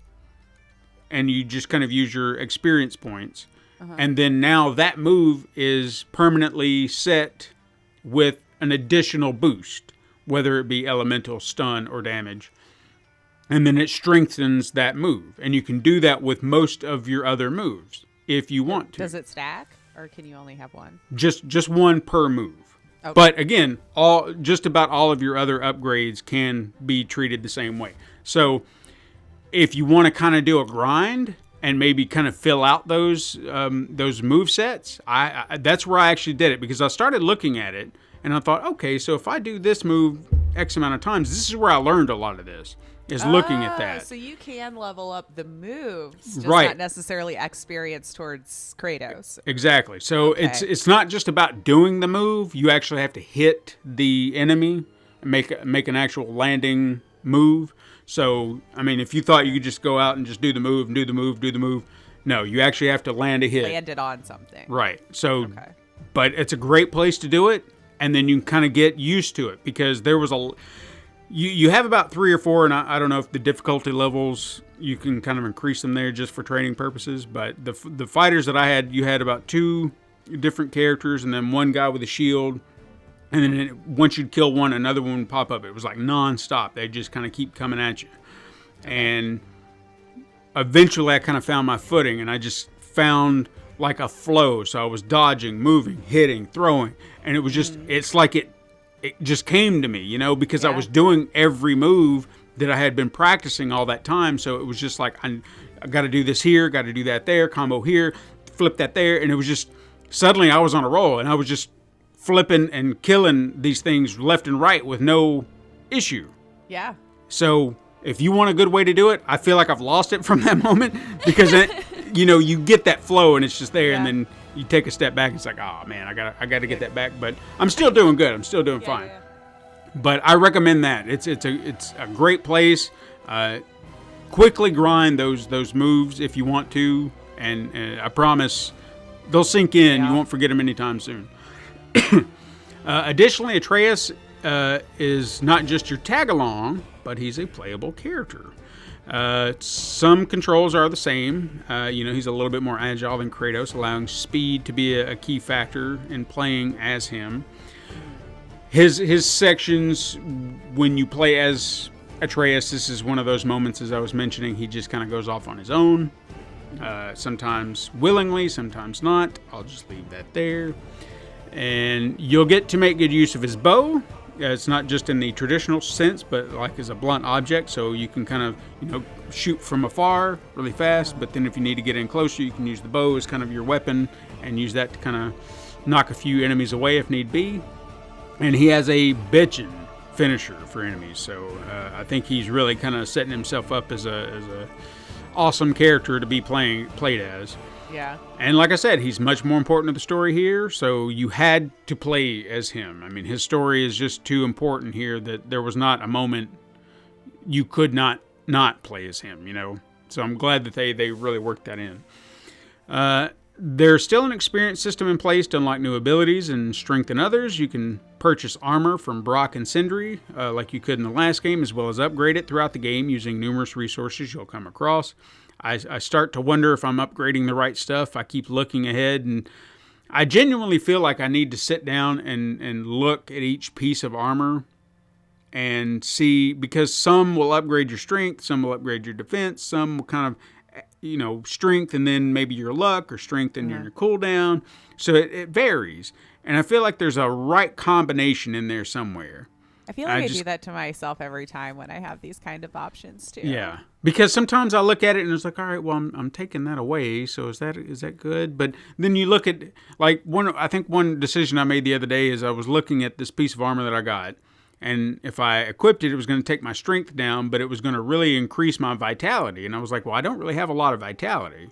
and you just kind of use your experience points. And then now that move is permanently set with an additional boost, whether it be elemental, stun, or damage. And then it strengthens that move. And you can do that with most of your other moves if you want to. Does it stack, or can you only have one? Just one per move. Okay. But again, just about all of your other upgrades can be treated the same way. So if you want to kind of do a grind and maybe kind of fill out those move sets, that's where I actually did it, because I started looking at it and I thought, okay, so if I do this move X amount of times, this is where I learned a lot of this, is looking at that. So you can level up the moves, just right, not necessarily experience towards Kratos. Exactly. So it's not just about doing the move. You actually have to hit the enemy and make an actual landing move. So, I mean, if you thought you could just go out and just do the move and do the move, no, you actually have to land a hit. Land it on something. Right. So, but it's a great place to do it, and then you can kind of get used to it, because there was you have about 3 or 4, and I don't know if the difficulty levels, you can kind of increase them there just for training purposes, but the fighters that I had, you had about 2 different characters, and then one guy with a shield. And then once you'd kill one, another one would pop up. It was like non-stop. They just kind of keep coming at you. And eventually I kind of found my footing, and I just found like a flow. So I was dodging, moving, hitting, throwing. And it was just, it's like it just came to me, because I was doing every move that I had been practicing all that time. So it was just like, I got to do this here, got to do that there, combo here, flip that there. And it was just, suddenly I was on a roll, and I was just flipping and killing these things left and right with no issue. Yeah. So if you want a good way to do it, I feel like I've lost it from that moment, because you get that flow and it's just there, and then you take a step back and it's like, oh man, I got to get that back, but I'm still doing good. I'm still doing fine. Yeah. But I recommend that. It's a great place. Quickly grind those moves if you want to, and I promise they'll sink in. You won't forget them anytime soon. Additionally, Atreus is not just your tag-along, but he's a playable character. Some controls are the same. He's a little bit more agile than Kratos, allowing speed to be a key factor in playing as him. His sections, when you play as Atreus, this is one of those moments, as I was mentioning, he just kind of goes off on his own. Sometimes willingly, sometimes not. I'll just leave that there. And you'll get to make good use of his bow. It's not just in the traditional sense, but like as a blunt object. So you can kind of, shoot from afar really fast. But then if you need to get in closer, you can use the bow as kind of your weapon and use that to kind of knock a few enemies away if need be. And he has a bitchin' finisher for enemies. So I think he's really kind of setting himself up as a awesome character to be played as. Yeah. And like I said, he's much more important to the story here, so you had to play as him. I mean, his story is just too important here that there was not a moment you could not play as him, you know. So I'm glad that they really worked that in. There's still an experience system in place to unlock new abilities and strengthen others. You can purchase armor from Brock and Sindri, like you could in the last game, as well as upgrade it throughout the game using numerous resources you'll come across. I start to wonder if I'm upgrading the right stuff. I keep looking ahead, and I genuinely feel like I need to sit down and look at each piece of armor and see, because some will upgrade your strength, some will upgrade your defense, some will kind of, you know, strength and then maybe your luck, or strength and your cooldown. So it varies. And I feel like there's a right combination in there somewhere. I feel like I do that to myself every time when I have these kind of options too. Yeah, because sometimes I look at it and it's like, all right, well, I'm taking that away. So is that good? But then you look at, like, I think one decision I made the other day is I was looking at this piece of armor that I got, and if I equipped it, it was going to take my strength down, but it was going to really increase my vitality. And I was like, well, I don't really have a lot of vitality,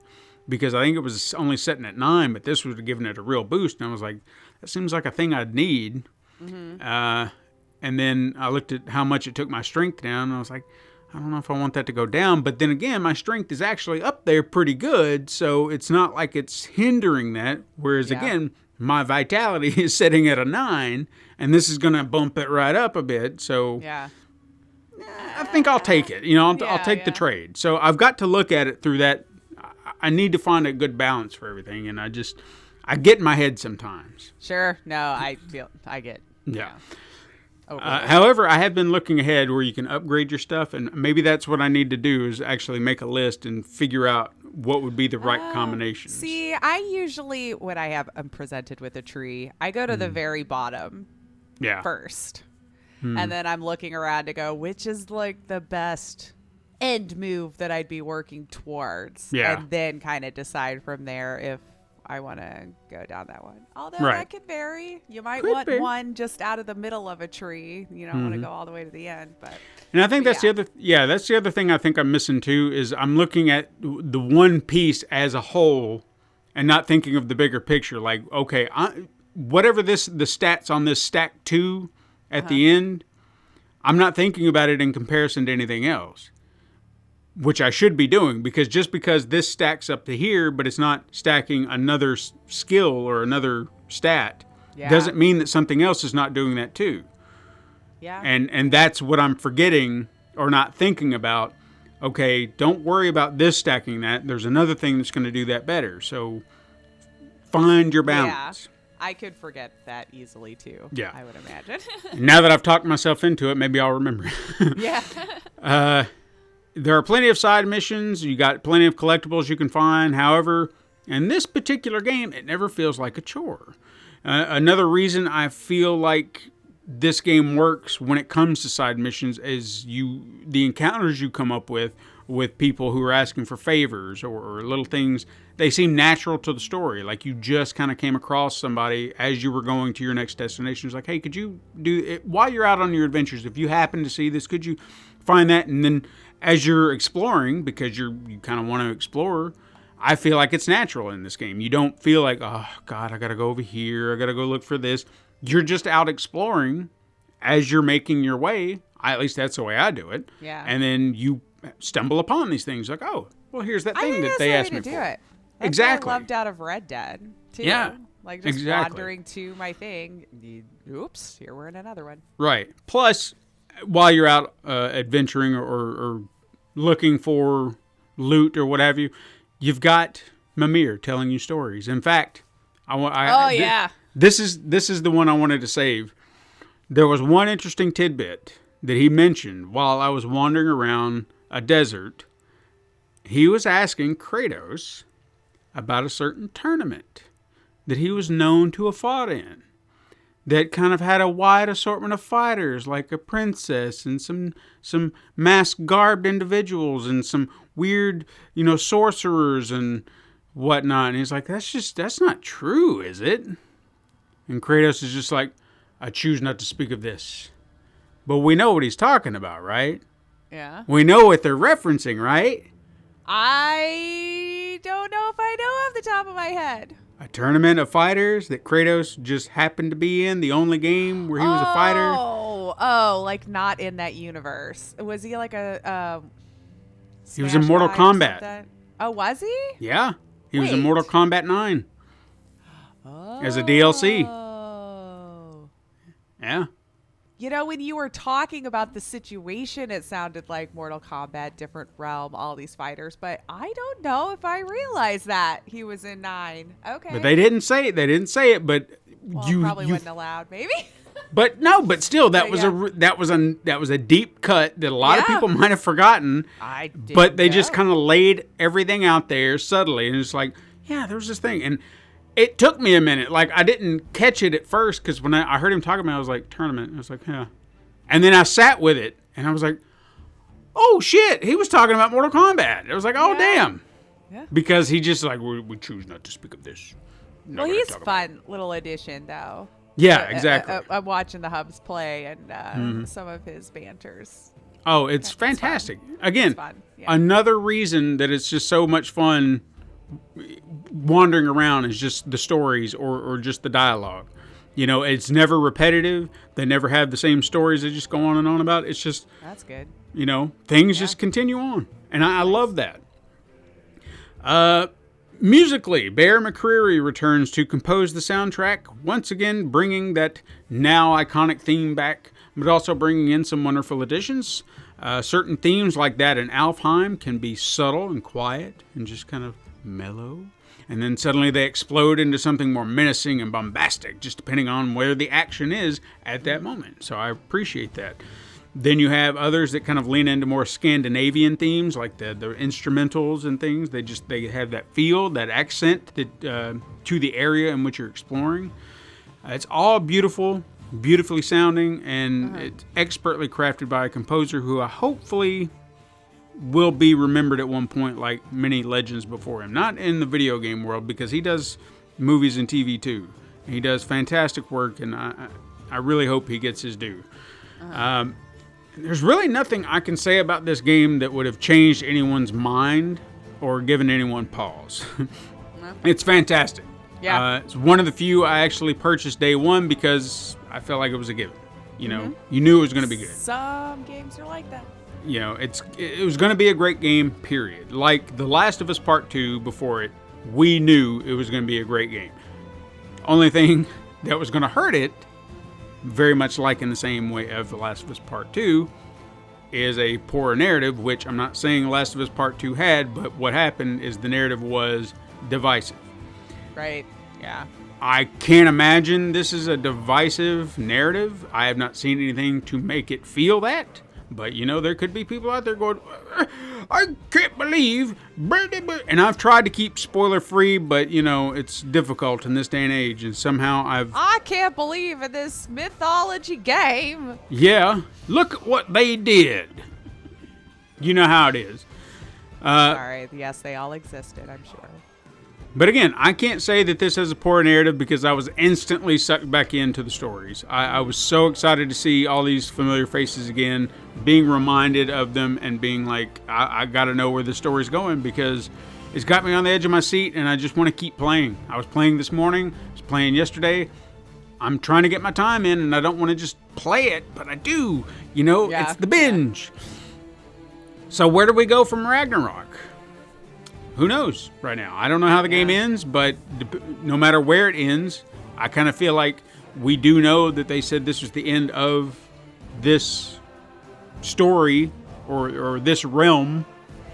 because I think it was only setting at 9, but this was giving it a real boost. And I was like, that seems like a thing I'd need. Mm-hmm. And then I looked at how much it took my strength down, and I was like, I don't know if I want that to go down. But then again, my strength is actually up there pretty good, so it's not like it's hindering that. Whereas again, my vitality is sitting at a 9, and this is going to bump it right up a bit. So I think I'll take it. You know, I'll take the trade. So I've got to look at it through that. I need to find a good balance for everything, and I get in my head sometimes. Sure. No, I get. Yeah. However, I have been looking ahead where you can upgrade your stuff, and maybe that's what I need to do, is actually make a list and figure out what would be the right combinations. See, I usually, when I'm presented with a tree, I go to the very bottom first. And then I'm looking around to go, which is like the best end move that I'd be working towards. Yeah. And then kind of decide from there if I want to go down that one. Although that could vary. You might want one just out of the middle of a tree. You don't want to go all the way to the end. And I think that's the other. Yeah, that's the other thing I think I'm missing too, is I'm looking at the one piece as a whole, and not thinking of the bigger picture. Like, okay, whatever the stats on this stack 2 at the end, I'm not thinking about it in comparison to anything else, which I should be doing, because just because this stacks up to here, but it's not stacking another skill or another stat, doesn't mean that something else is not doing that too. Yeah. And that's what I'm forgetting or not thinking about. Okay, don't worry about this stacking that. There's another thing that's going to do that better. So find your balance. Yeah. I could forget that easily too. Yeah. I would imagine. Now that I've talked myself into it, maybe I'll remember. Yeah. There are plenty of side missions. You got plenty of collectibles you can find. However, in this particular game, it never feels like a chore. Another reason I feel like this game works when it comes to side missions is the encounters you come up with people who are asking for favors or little things. They seem natural to the story. Like you just kind of came across somebody as you were going to your next destination. It's like, hey, could you do it while you're out on your adventures? If you happen to see this, could you find that? And then as you're exploring, because you kind of want to explore, I feel like it's natural in this game. You don't feel like, oh, God, I got to go over here. I got to go look for this. You're just out exploring as you're making your way. At least that's the way I do it. Yeah. And then you stumble upon these things like, oh, well, here's that thing that they asked me for. That's exactly. What I loved out of Red Dead, too. Yeah. Like just wandering to my thing. Oops, here we're in another one. Right. Plus, while you're out adventuring or looking for loot or what have you, you've got Mimir telling you stories. In fact, this is the one I wanted to save. There was one interesting tidbit that he mentioned while I was wandering around a desert. He was asking Kratos about a certain tournament that he was known to have fought in, that kind of had a wide assortment of fighters, like a princess and some mask-garbed individuals and some weird, sorcerers and whatnot. And he's like, that's not true, is it? And Kratos is just like, I choose not to speak of this. but we know what he's talking about, right? Yeah. We know what they're referencing, right? I don't know if I know off the top of my head. A tournament of fighters that Kratos just happened to be in, the only game where he was a fighter. Oh, like not in that universe. Was he like a He was in Mortal Kombat. Oh, was he? Yeah. He was in Wait. Mortal Kombat 9 as a DLC. Oh. Yeah. You know, when you were talking about the situation, it sounded like Mortal Kombat, different realm, all these fighters. But I don't know if I realized that he was in 9. Okay. But they didn't say it. They didn't say it. But well, you probably wasn't allowed, maybe. But no. But still, that was yeah. that was a deep cut that a lot of Yeah. people might have forgotten. I didn't But they know. just kind of laid everything out there subtly, and it's like, yeah, there was this thing, and it took me a minute. Like, I didn't catch it at first, because when I heard him talking about it, I was like, tournament. I was like, yeah. And then I sat with it, and I was like, oh, shit, he was talking about Mortal Kombat. I was like, oh, Yeah. damn. Yeah. Because he just like, we choose not to speak of this. Well, he's fun little addition, though. Yeah, exactly. I'm watching the Hubs play and some of his banters. Oh, it's fantastic. Again, It's fun. Yeah. another reason that it's just so much fun wandering around is just the stories or just the dialogue. You know, it's never repetitive. They never have the same stories they just go on and on about. It's just, That's good. you know, things just continue on. And I love that. Musically, Bear McCreary returns to compose the soundtrack, once again bringing that now iconic theme back, but also bringing in some wonderful additions. Certain themes like that in Alfheim can be subtle and quiet and just kind of mellow. And then suddenly they explode into something more menacing and bombastic, just depending on where the action is at that moment. So I appreciate that. Then you have others that kind of lean into more Scandinavian themes, like the instrumentals and things. They have that feel, that accent that to the area in which you're exploring. It's all beautiful, beautifully sounding, and it's expertly crafted by a composer who I hopefully will be remembered at one point like many legends before him. Not in the video game world, because he does movies and TV too. He does fantastic work, and I really hope he gets his due. There's really nothing I can say about this game that would have changed anyone's mind or given anyone pause. It's fantastic. Yeah. It's one of the few I actually purchased day one because I felt like it was a given. You know, you knew it was going to be good. Some games are like that. You know, it was going to be a great game, period. Like The Last of Us Part 2 before it, we knew it was going to be a great game. Only thing that was going to hurt it, very much like in the same way of The Last of Us Part 2, is a poor narrative, which I'm not saying The Last of Us Part 2 had, but what happened is the narrative was divisive. Right. Yeah. I can't imagine this is a divisive narrative. I have not seen anything to make it feel that. But, you know, there could be people out there going, I can't believe. And I've tried to keep spoiler free, but, you know, it's difficult in this day and age. And somehow I can't believe in this mythology game. Yeah, look at what they did. You know how it is. Sorry. Yes, they all existed, I'm sure. But again, I can't say that this has a poor narrative because I was instantly sucked back into the stories. I was so excited to see all these familiar faces again, being reminded of them and being like, I got to know where the story's going because it's got me on the edge of my seat and I just want to keep playing. I was playing this morning, I was playing yesterday. I'm trying to get my time in and I don't want to just play it, but I do. You know, it's the binge. So where do we go from Ragnarok? Who knows right now? I don't know how the game ends, but no matter where it ends, I kind of feel like we do know that they said this was the end of this story or this realm.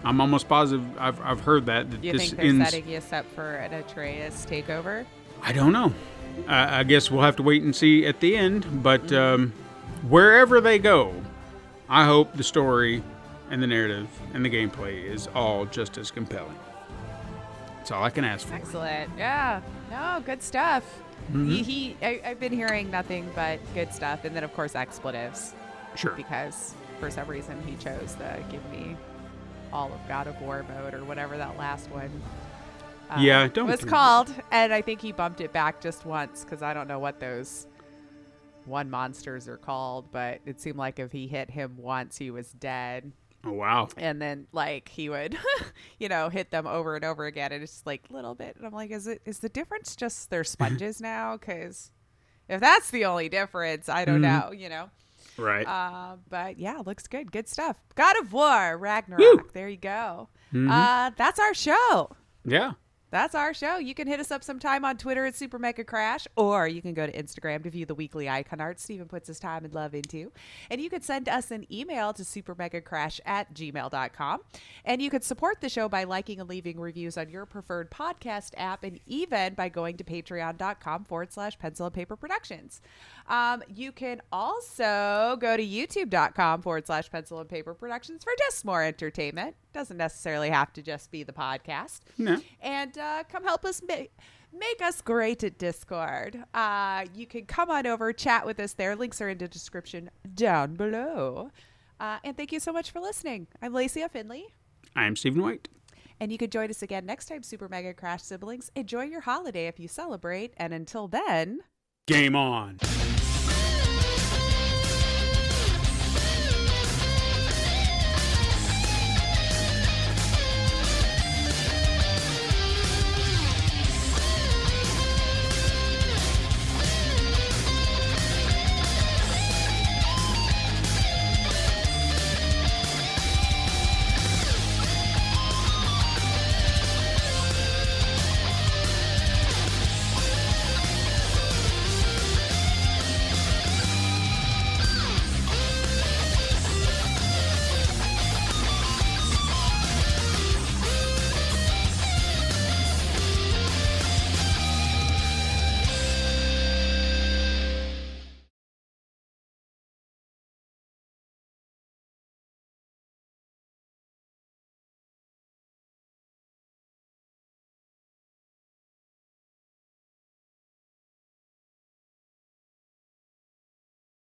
I'm almost positive I've heard that You this think they're ends. setting us up for an Atreus takeover? I don't know. I guess we'll have to wait and see at the end. But wherever they go, I hope the story and the narrative and the gameplay is all just as compelling. That's all I can ask for. Excellent. Yeah. No, good stuff. I've been hearing nothing but good stuff. And then, of course, expletives. Sure. Because for some reason he chose to give me all of God of War mode or whatever that last one don't was do called. And I think he bumped it back just once because I don't know what those one monsters are called, but it seemed like if he hit him once, he was dead. Oh, wow. And then like he would, hit them over and over again. And it's just like little bit. And I'm like, is the difference just they're sponges now? Because if that's the only difference, I don't know, Right. But yeah, looks good. Good stuff. God of War Ragnarok. Woo! There you go. Mm-hmm. That's our show. Yeah. That's our show. You can hit us up sometime on Twitter at Super Mega Crash, or you can go to Instagram to view the weekly icon art Steven puts his time and love into. And you could send us an email to supermegacrash@gmail.com. And you could support the show by liking and leaving reviews on your preferred podcast app, and even by going to patreon.com/pencil and paper productions. You can also go to youtube.com/pencil and paper productions for just more entertainment. Doesn't necessarily have to just be the podcast. No. And come help us make us great at Discord. You can come on over, chat with us there. Links are in the description down below. And thank you so much for listening. I'm Lacey Finley. I'm Stephen White. And you can join us again next time, Super Mega Crash siblings. Enjoy your holiday if you celebrate. And until then, Game on.